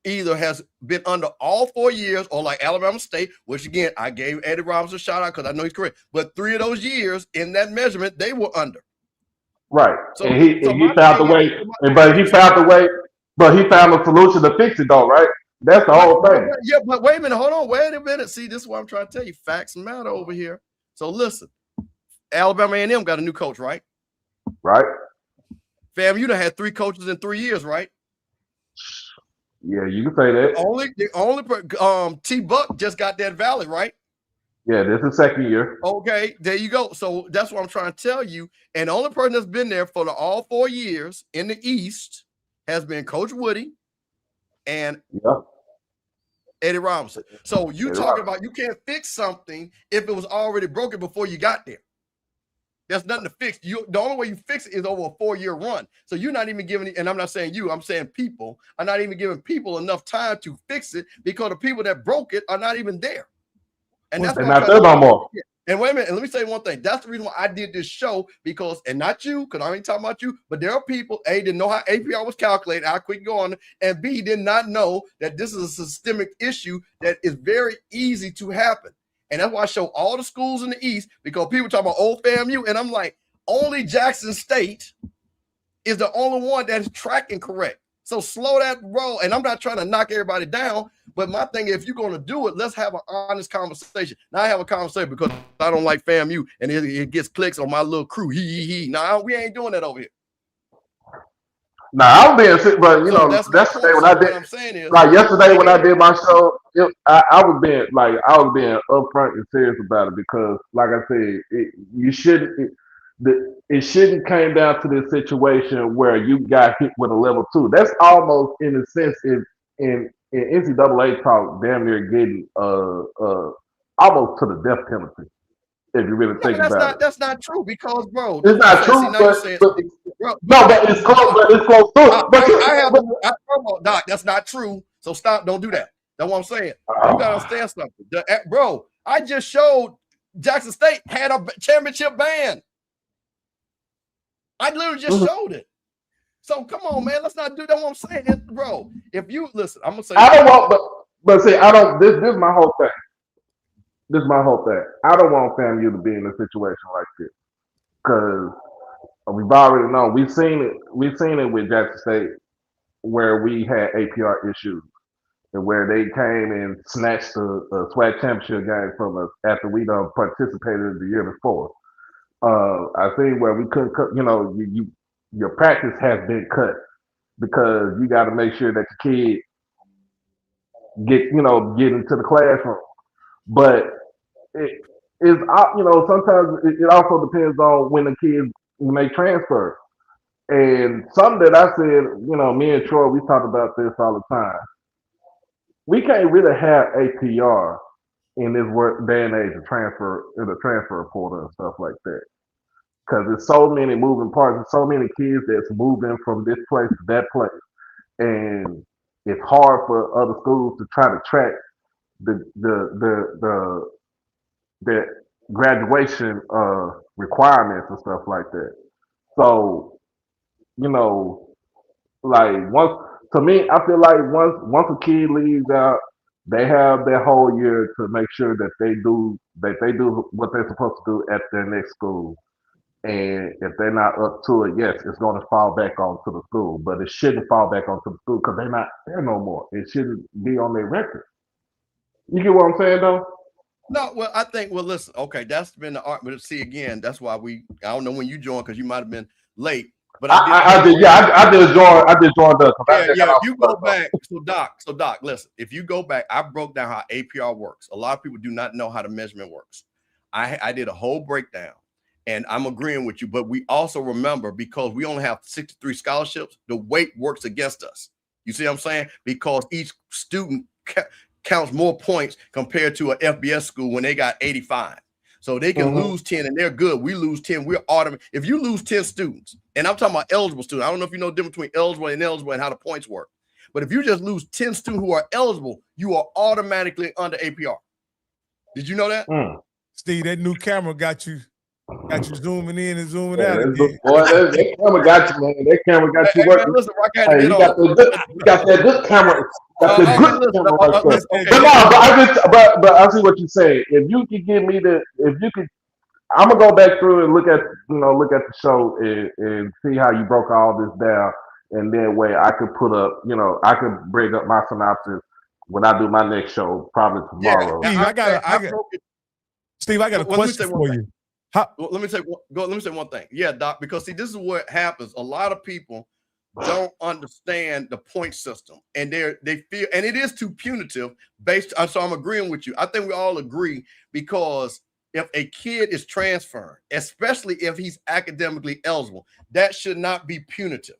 either has been under all 4 years, or like Alabama State, which again I gave Eddie Robinson a shout out because I know he's correct. But 3 of those years in that measurement, they were under. Right, so, and he found the way, but he found the solution to fix it, though, right? That's the whole thing. Yeah, but wait a minute, hold on, wait a minute. See, this is what I'm trying to tell you. Facts matter over here. So listen, Alabama A&M got a new coach, right? Right. FAMU done had 3 coaches in 3 years, right? Yeah, you can say that. The only T Buck just got that Valley, right? Yeah, this is 2nd year. Okay, there you go. So that's what I'm trying to tell you. And the only person that's been there for all 4 years in the East has been Coach Woody and Eddie Robinson. So you talking about you can't fix something if it was already broken before you got there. There's nothing to fix. The only way you fix it is over a 4-year run. So you're not even giving, and I'm not saying you, I'm saying people are not even giving people enough time to fix it because the people that broke it are not even there. And that's not there no more. And wait a minute, and let me say one thing. That's the reason why I did this show, because, and not you, because I ain't talking about you, but there are people, A, didn't know how APR was calculated, how quick going, and B, did not know that this is a systemic issue that is very easy to happen. And that's why I show all the schools in the East, because people talk about old FAMU, and I'm like, only Jackson State is the only one that is tracking correct. So slow that roll. And I'm not trying to knock everybody down, but my thing, if you're going to do it, let's have an honest conversation. Now I have a conversation because I don't like FAMU, and it gets clicks on my little crew. Nah, we ain't doing that over here. Nah, I was being sick, but yesterday when I did, I'm saying is, like yesterday when I did my show, I was being upfront and serious about it because, like I said, it shouldn't came down to this situation where you got hit with a level 2. That's almost in a sense in NCAA talk, damn near getting almost to the death penalty. If you really think about it, that's not true because, bro, it's not true. But it's close. But it's close too. Doc, that's not true. So stop. Don't do that. That's what I'm saying. You gotta understand something, bro. I just showed Jackson State had a championship band. I literally just showed it. So come on, man. Let's not do that. What I'm saying, bro. If you listen, I'm gonna say I don't want, but see, I don't. This is my whole thing. This is my whole thing. I don't want FAMU to be in a situation like this because we've already known. We've seen it. We've seen it with Jackson State where we had APR issues and where they came and snatched a SWAC championship game from us after we done participated the year before. I think where we couldn't cut, your practice has been cut because you got to make sure that the kid get into the classroom. But it is, sometimes it also depends on when the kids make transfer. And something that I said, me and Troy, we talk about this all the time. We can't really have APR in this day and age of transfer in the transfer portal and stuff like that. Because there's so many moving parts, and so many kids that's moving from this place to that place. And it's hard for other schools to try to track the graduation requirements and stuff like that. So, like to me, I feel like once a kid leaves out, they have their whole year to make sure that they do what they're supposed to do at their next school. And if they're not up to it, yes, it's going to fall back onto the school. But it shouldn't fall back onto the school because they're not there no more. It shouldn't be on their record. You get what I'm saying, though? No, well, I think, listen, okay, that's been the art. But see, again, that's why I don't know when you joined because you might have been late. But I just joined up. Yeah, you go back. So Doc, listen, if you go back, I broke down how APR works. A lot of people do not know how the measurement works. I did a whole breakdown. And I'm agreeing with you, but we also remember because we only have 63 scholarships, the weight works against us. You see what I'm saying? Because each student counts more points compared to an FBS school when they got 85. So they can lose 10 and they're good. We lose 10. We're automatic. If you lose 10 students, and I'm talking about eligible students, I don't know if you know the difference between eligible and ineligible and how the points work. But if you just lose 10 students who are eligible, you are automatically under APR. Did you know that? Steve, that new camera got you zooming in and zooming out again. That camera got you, man. That camera got you working. Listen, you got that good camera. But I see what you're saying. If you could give me I'm gonna go back through and look at the show and see how you broke all this down, and then way I could put up, I could bring up my synopsis when I do my next show, probably tomorrow. Yeah, Steve, I got a question for you. Let me say one thing. Yeah, Doc, because see, this is what happens. A lot of people don't understand the point system, and they feel, and it is too punitive so I'm agreeing with you. I think we all agree because if a kid is transferring, especially if he's academically eligible, that should not be punitive.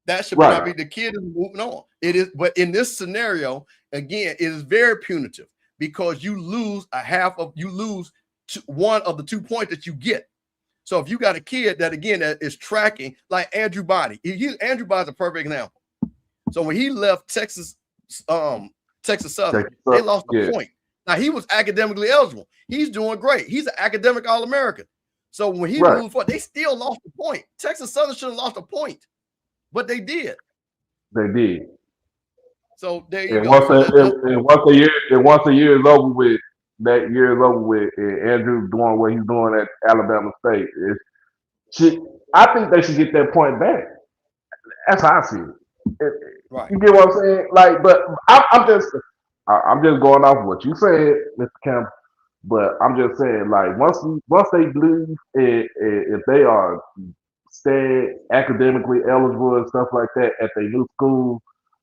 That should not be, the kid is moving on. It is, but in this scenario, again, it is very punitive because you lose one of the 2 points that you get. So if you got a kid that is tracking like Andrew Body, Andrew Body's a perfect example. So when he left Texas Southern, they lost a point. Now he was academically eligible. He's doing great. He's an academic All-American. So when he moved forward, they still lost a point. Texas Southern should have lost a point, but they did. They did. So there you go. Once a year is over with. That year is over with, and Andrew doing what he's doing at Alabama State. I think they should get that point back. That's how I see it. Right. You get what I'm saying? Like, but I'm just going off what you said, Mr. Campbell. But I'm just saying, like, once they leave, if they are stay academically eligible and stuff like that at their new school,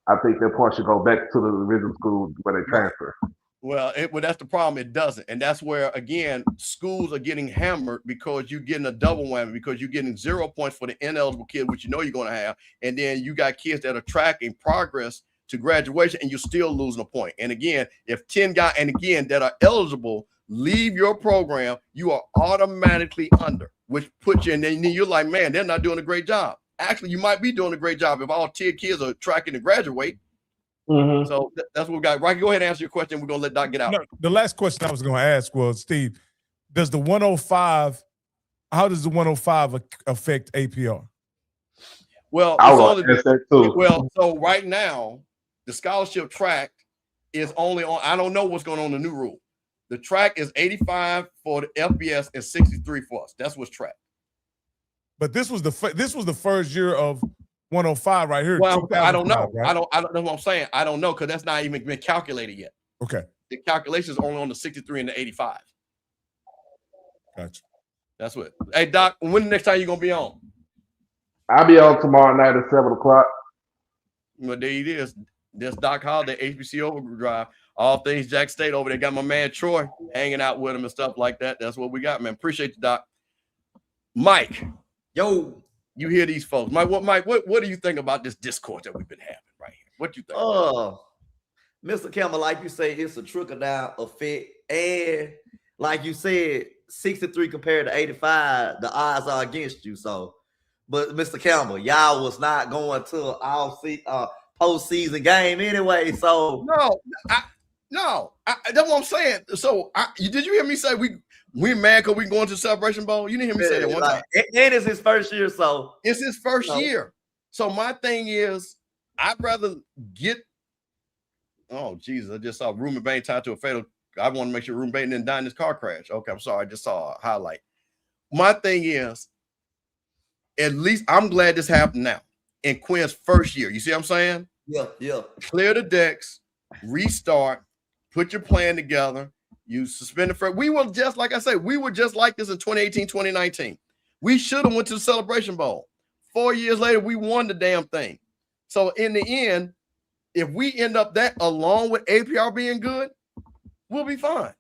I think their point should go back to the original school where they transfer. Well, that's the problem. It doesn't. And that's where, again, schools are getting hammered because you're getting a double whammy because you're getting 0 points for the ineligible kid, which you know you're going to have. And then you got kids that are tracking progress to graduation and you're still losing a point. And again, if 10 guys, and again, that are eligible, leave your program, you are automatically under, which puts you, and then you're like, man, they're not doing a great job. Actually, you might be doing a great job if all 10 kids are tracking to graduate. So that's what we got. Rocky, go ahead and answer your question. We're going to let Doc get out. No, the last question I was going to ask was, Steve, how does the 105 affect APR? Well, so right now, the scholarship track is only on, I don't know what's going on in the new rule. The track is 85 for the FBS and 63 for us. That's what's tracked. But this was the first year of 105 right here. Well, I don't know. Right? I don't know what I'm saying. I don't know because that's not even been calculated yet. Okay. The calculation is only on the 63 and the 85. Gotcha. That's what. Hey, Doc, when the next time you gonna be on? I'll be on tomorrow night at 7:00. Well, there it is. This Doc Holiday, HBC Overdrive, all things Jack State over there. Got my man Troy hanging out with him and stuff like that. That's what we got, man. Appreciate you, Doc. Mike, yo, you hear these folks? Mike, what do you think about this discourse that we've been having right here? What do you think? Mr. Campbell, like you say, it's a trickle down effect, and like you said, 63 compared to 85, the odds are against you. So, but Mr. Campbell, y'all was not going to postseason game anyway. So no, that's what I'm saying. So did you hear me say we mad because we going to Celebration Bowl? You didn't hear me say that one time. And it's his first year, so it's his first year. So my thing is, I'd rather get. Oh Jesus! I just saw Ruben Bain tied to a fatal. I want to make sure Ruben Bain didn't die in this car crash. Okay, I'm sorry. I just saw a highlight. My thing is, at least I'm glad this happened now in Quinn's first year. You see what I'm saying? Yeah. Clear the decks, restart, put your plan together. You suspended for. We were just like I said. We were just like this in 2018, 2019. We should have went to the Celebration Bowl. 4 years later, we won the damn thing. So in the end, if we end up that along with APR being good, we'll be fine.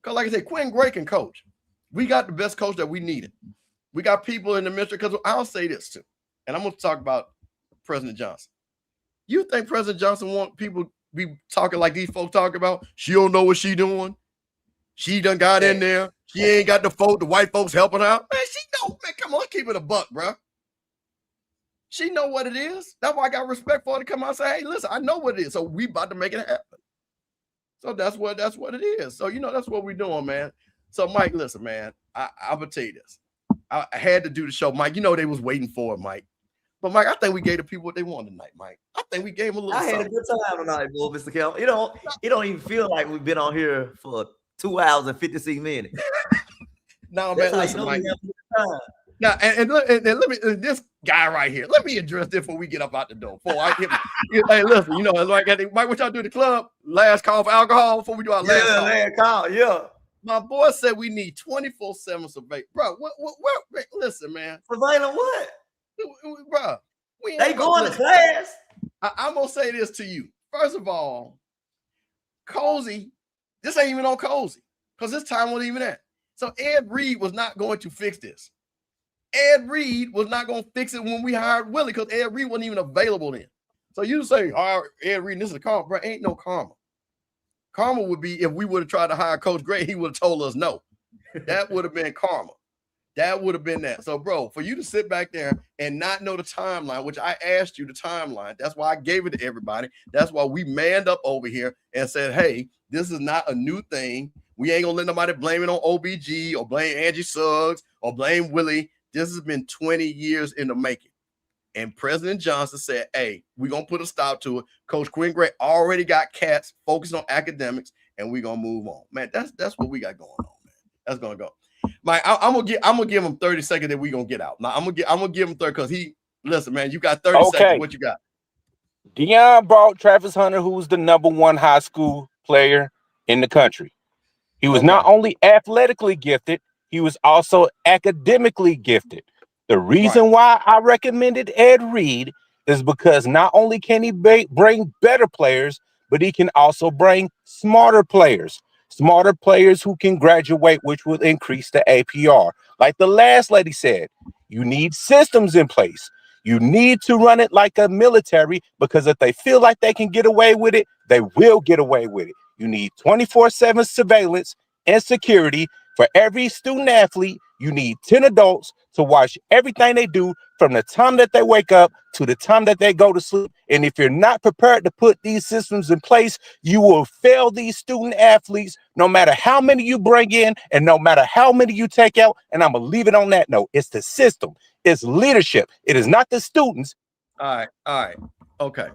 Because like I said, Quinn Gray can coach. We got the best coach that we needed. We got people in the ministry. Because I'll say this too, and I'm going to talk about President Johnson. You think President Johnson want people be talking like these folks talk about? She don't know what she doing. She done got in there. She ain't got the white folks helping out. Man, she know. Man, come on, keep it a buck, bro. She know what it is. That's why I got respect for her to come out and say, hey, listen, I know what it is. So we about to make it happen. So that's what it is. So, that's what we're doing, man. So, Mike, listen, man, I'm going to tell you this. I had to do the show, Mike. They was waiting for it, Mike. But, Mike, I think we gave the people what they wanted tonight, Mike. I think we gave them a little I had a good time tonight, boy, Mr. Campbell. It don't even feel like we've been on here for 2 hours and 56 minutes. No, man, listen, Mike. Now, and let me, this guy right here, let me address this before we get up out the door. Hey, listen, like, Mike, what y'all do at the club? Last call for alcohol before we do our last call. Yeah. My boy said we need 24/7 surveillance. Bro, what, listen, man. Surveillance what? Bro, they going to class. I'm going to say this to you. First of all, Cozy, this ain't even on Cozy because this time wasn't even that. So Ed Reed was not going to fix this. Ed Reed was not going to fix it when we hired Willie because Ed Reed wasn't even available then. So you say, Ed Reed, this is a karma. Bro, ain't no karma. Karma would be if we would have tried to hire Coach Gray, he would have told us no. That would have been karma. That would have been that. So, bro, for you to sit back there and not know the timeline, which I asked you the timeline, that's why I gave it to everybody. That's why we manned up over here and said, hey, this is not a new thing. We ain't going to let nobody blame it on OBG or blame Angie Suggs or blame Willie. This has been 20 years in the making. And President Johnson said, hey, we're going to put a stop to it. Coach Quinn Gray already got cats focused on academics, and we're going to move on. Man, that's what we got going on, man. That's going to go. Mike, I'm gonna give him 30 seconds that we're going to get out. Now, I'm gonna give him 30 because listen, man, you got 30 seconds. What you got? Deion brought Travis Hunter, who's the #1 high school player in the country. He was not only athletically gifted, he was also academically gifted. The reason why I recommended Ed Reed is because not only can he bring better players, but he can also bring smarter players who can graduate, which will increase the APR. Like the last lady said, you need systems in place. You need to run it like a military because if they feel like they can get away with it, they will get away with it. You need 24/7 surveillance and security for every student athlete. You need 10 adults to watch everything they do from the time that they wake up to the time that they go to sleep. And if you're not prepared to put these systems in place, you will fail these student athletes no matter how many you bring in and no matter how many you take out. And I'm going to leave it on that note. It's the system. It's leadership. It is not the students. All right. Okay.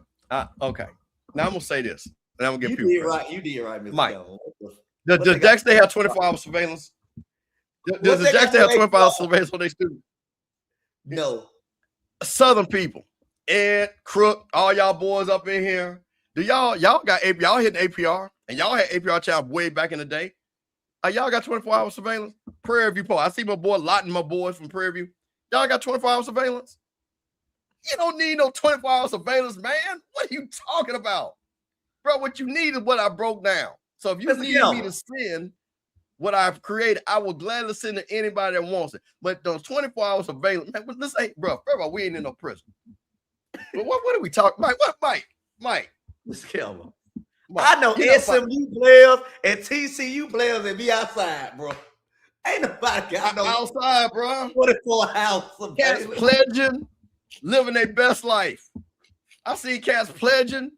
Okay. Now I'm going to say this. And I'm going to give you people You did right, Mr. Mike. Does Does Jack State have 24-hour surveillance? Does the Jack State have 24-hour surveillance on their students? No. Southern people, Ed, Crook, all y'all boys up in here. Do y'all got y'all hitting APR, and y'all had APR child way back in the day? Y'all got 24-hour surveillance? Prairie View Post. I see my boy Lotton, my boys from Prairie View. Y'all got 24-hour surveillance? You don't need no 24-hour surveillance, man. What are you talking about? Bro, what you need is what I broke down. So if you need me to send what I've created, I will gladly send to anybody that wants it. But those 24-hour surveillance, man, this ain't, bro. First of all, we ain't in no prison. But what are we talking about? Mike? Mr. Kelvin. I know SMU players and TCU players that be outside, bro. Ain't nobody got no outside, bro. 24 hours. Cats pledging, living their best life. I see cats pledging.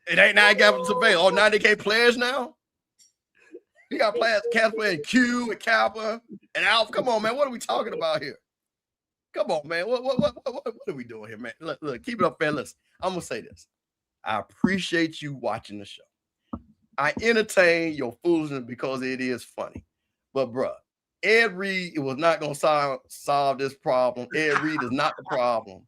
It ain't now got surveillance. Oh, now they can't pledge now. You got cats playing Q and Kappa and Alpha. Come on, man. What are we talking about here? Come on, man. What are we doing here, man? Look, keep it up, man. Listen, I'm gonna say this. I appreciate you watching the show. I entertain your foolishness because it is funny. But, bro, Ed Reed was not going to solve this problem. Ed Reed is not the problem.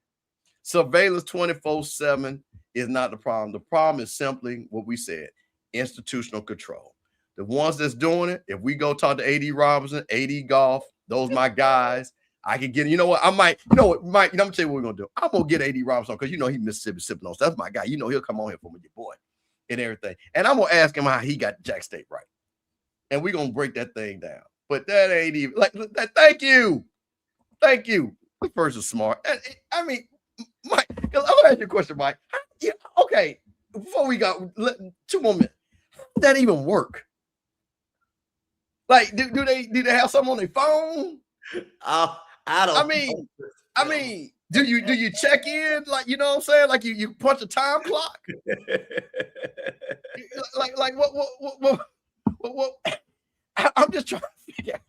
Surveillance 24/7 is not the problem. The problem is simply what we said, institutional control. The ones that's doing it, if we go talk to A.D. Robinson, A.D. Goff, those my guys, I can get, you know what, I might, you know what, Mike, I'm going to tell you what we're going to do. I'm going to get A.D. Robinson because, you know, he's Mississippi Sippin on. That's my guy. You know, he'll come on here for me, your boy, and everything. And I'm going to ask him how he got Jack State right. And we're going to break that thing down. But that ain't even, like, thank you. Thank you. This person's smart. I mean, Mike, I'm going to ask you a question, Mike. Yeah, okay, before we go, 2 more minutes. How does that even work? Like, do they have something on their phone? I don't. I mean, do you check in? Like, you know what I'm saying? Like you punch a time clock? like what? I'm just trying to figure out.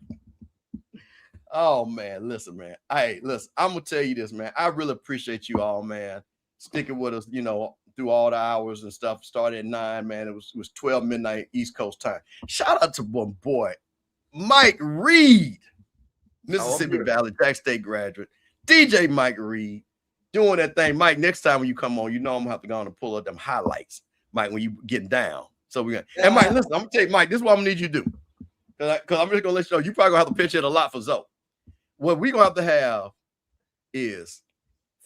Oh man, listen, man. I'm gonna tell you this, man. I really appreciate you all, man, sticking with us, you know, through all the hours and stuff. Started at 9, man. It was 12 midnight East Coast time. Shout out to my boy Mike Reed, Mississippi Valley Jack State graduate, DJ Mike Reed, doing that thing. Mike, next time when you come on, you know I'm gonna have to go on and pull up them highlights, Mike, when you getting down. So we're gonna and Mike, listen, I'm gonna tell you, Mike, this is what I'm gonna need you to do. Because I'm just gonna let you know, you probably gonna have to pitch it a lot for Zoe. What we're gonna have is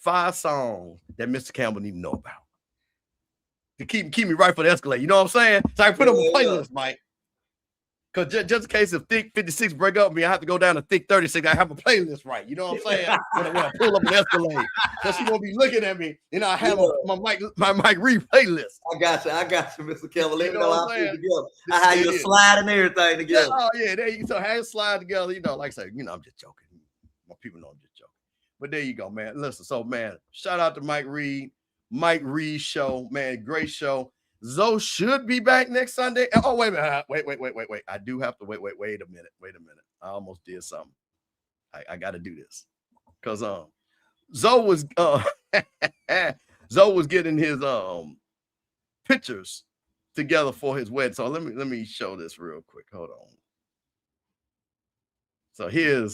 5 songs that Mr. Campbell need to know about to keep me right for the escalate. You know what I'm saying? So I can put up a playlist, Mike. Because just in case if Thick 56 break up with me, I have to go down to Thick 36. I have a playlist right. You know what I'm saying? when I pull up an escalate. Because she won't be looking at me. You know, I have my Mike Reed playlist. I got you, Mr. Campbell. Let me know how to together. I have you slide and everything together. Yeah, oh, yeah, there you go. How you slide together, you know, like I said, you know, I'm just joking. My people know I'm just joking. But there you go, man. Listen, so, man, shout out to Mike Reed. Mike Reed show, man, great show. Zoe should be back next Sunday. Oh, wait a minute. Wait. I do have to wait a minute. I almost did something. I got to do this. Because Zoe was getting his pictures together for his wedding. So let me show this real quick. Hold on. So here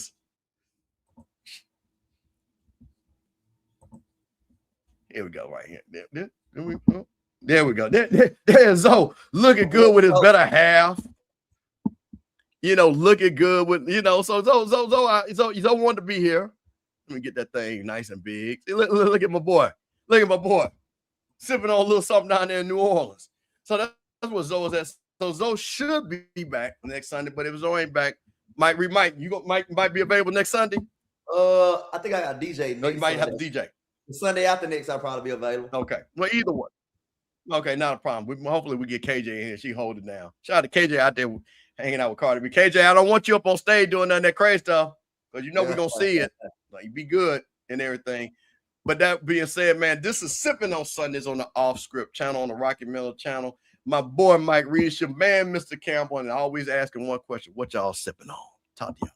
we go right here. There we go. There's Zoe looking good with his better half. You know, looking good with, you know, so Zoe wanted to be here. Let me get that thing nice and big. See, look at my boy. Look at my boy. Sipping on a little something down there in New Orleans. So that's what Zoe's at. So Zoe should be back next Sunday, but if Zoe ain't back, Mike might be available next Sunday. I think I got DJ. No, you might have a DJ. The Sunday after next, I'll probably be available. Okay. Well, either one. Okay, not a problem. Hopefully we get KJ in here. She hold it down. Shout out to KJ out there hanging out with Cardi B. KJ, I don't want you up on stage doing none of that crazy stuff because you know we're going to see it. Like, you be good and everything. But that being said, man, this is Sippin' on Sundays on the Off Script channel, on the Rocky Miller channel. My boy Mike Reed, your man, Mr. Campbell, and always asking one question: what y'all sipping on? Talk to y'all.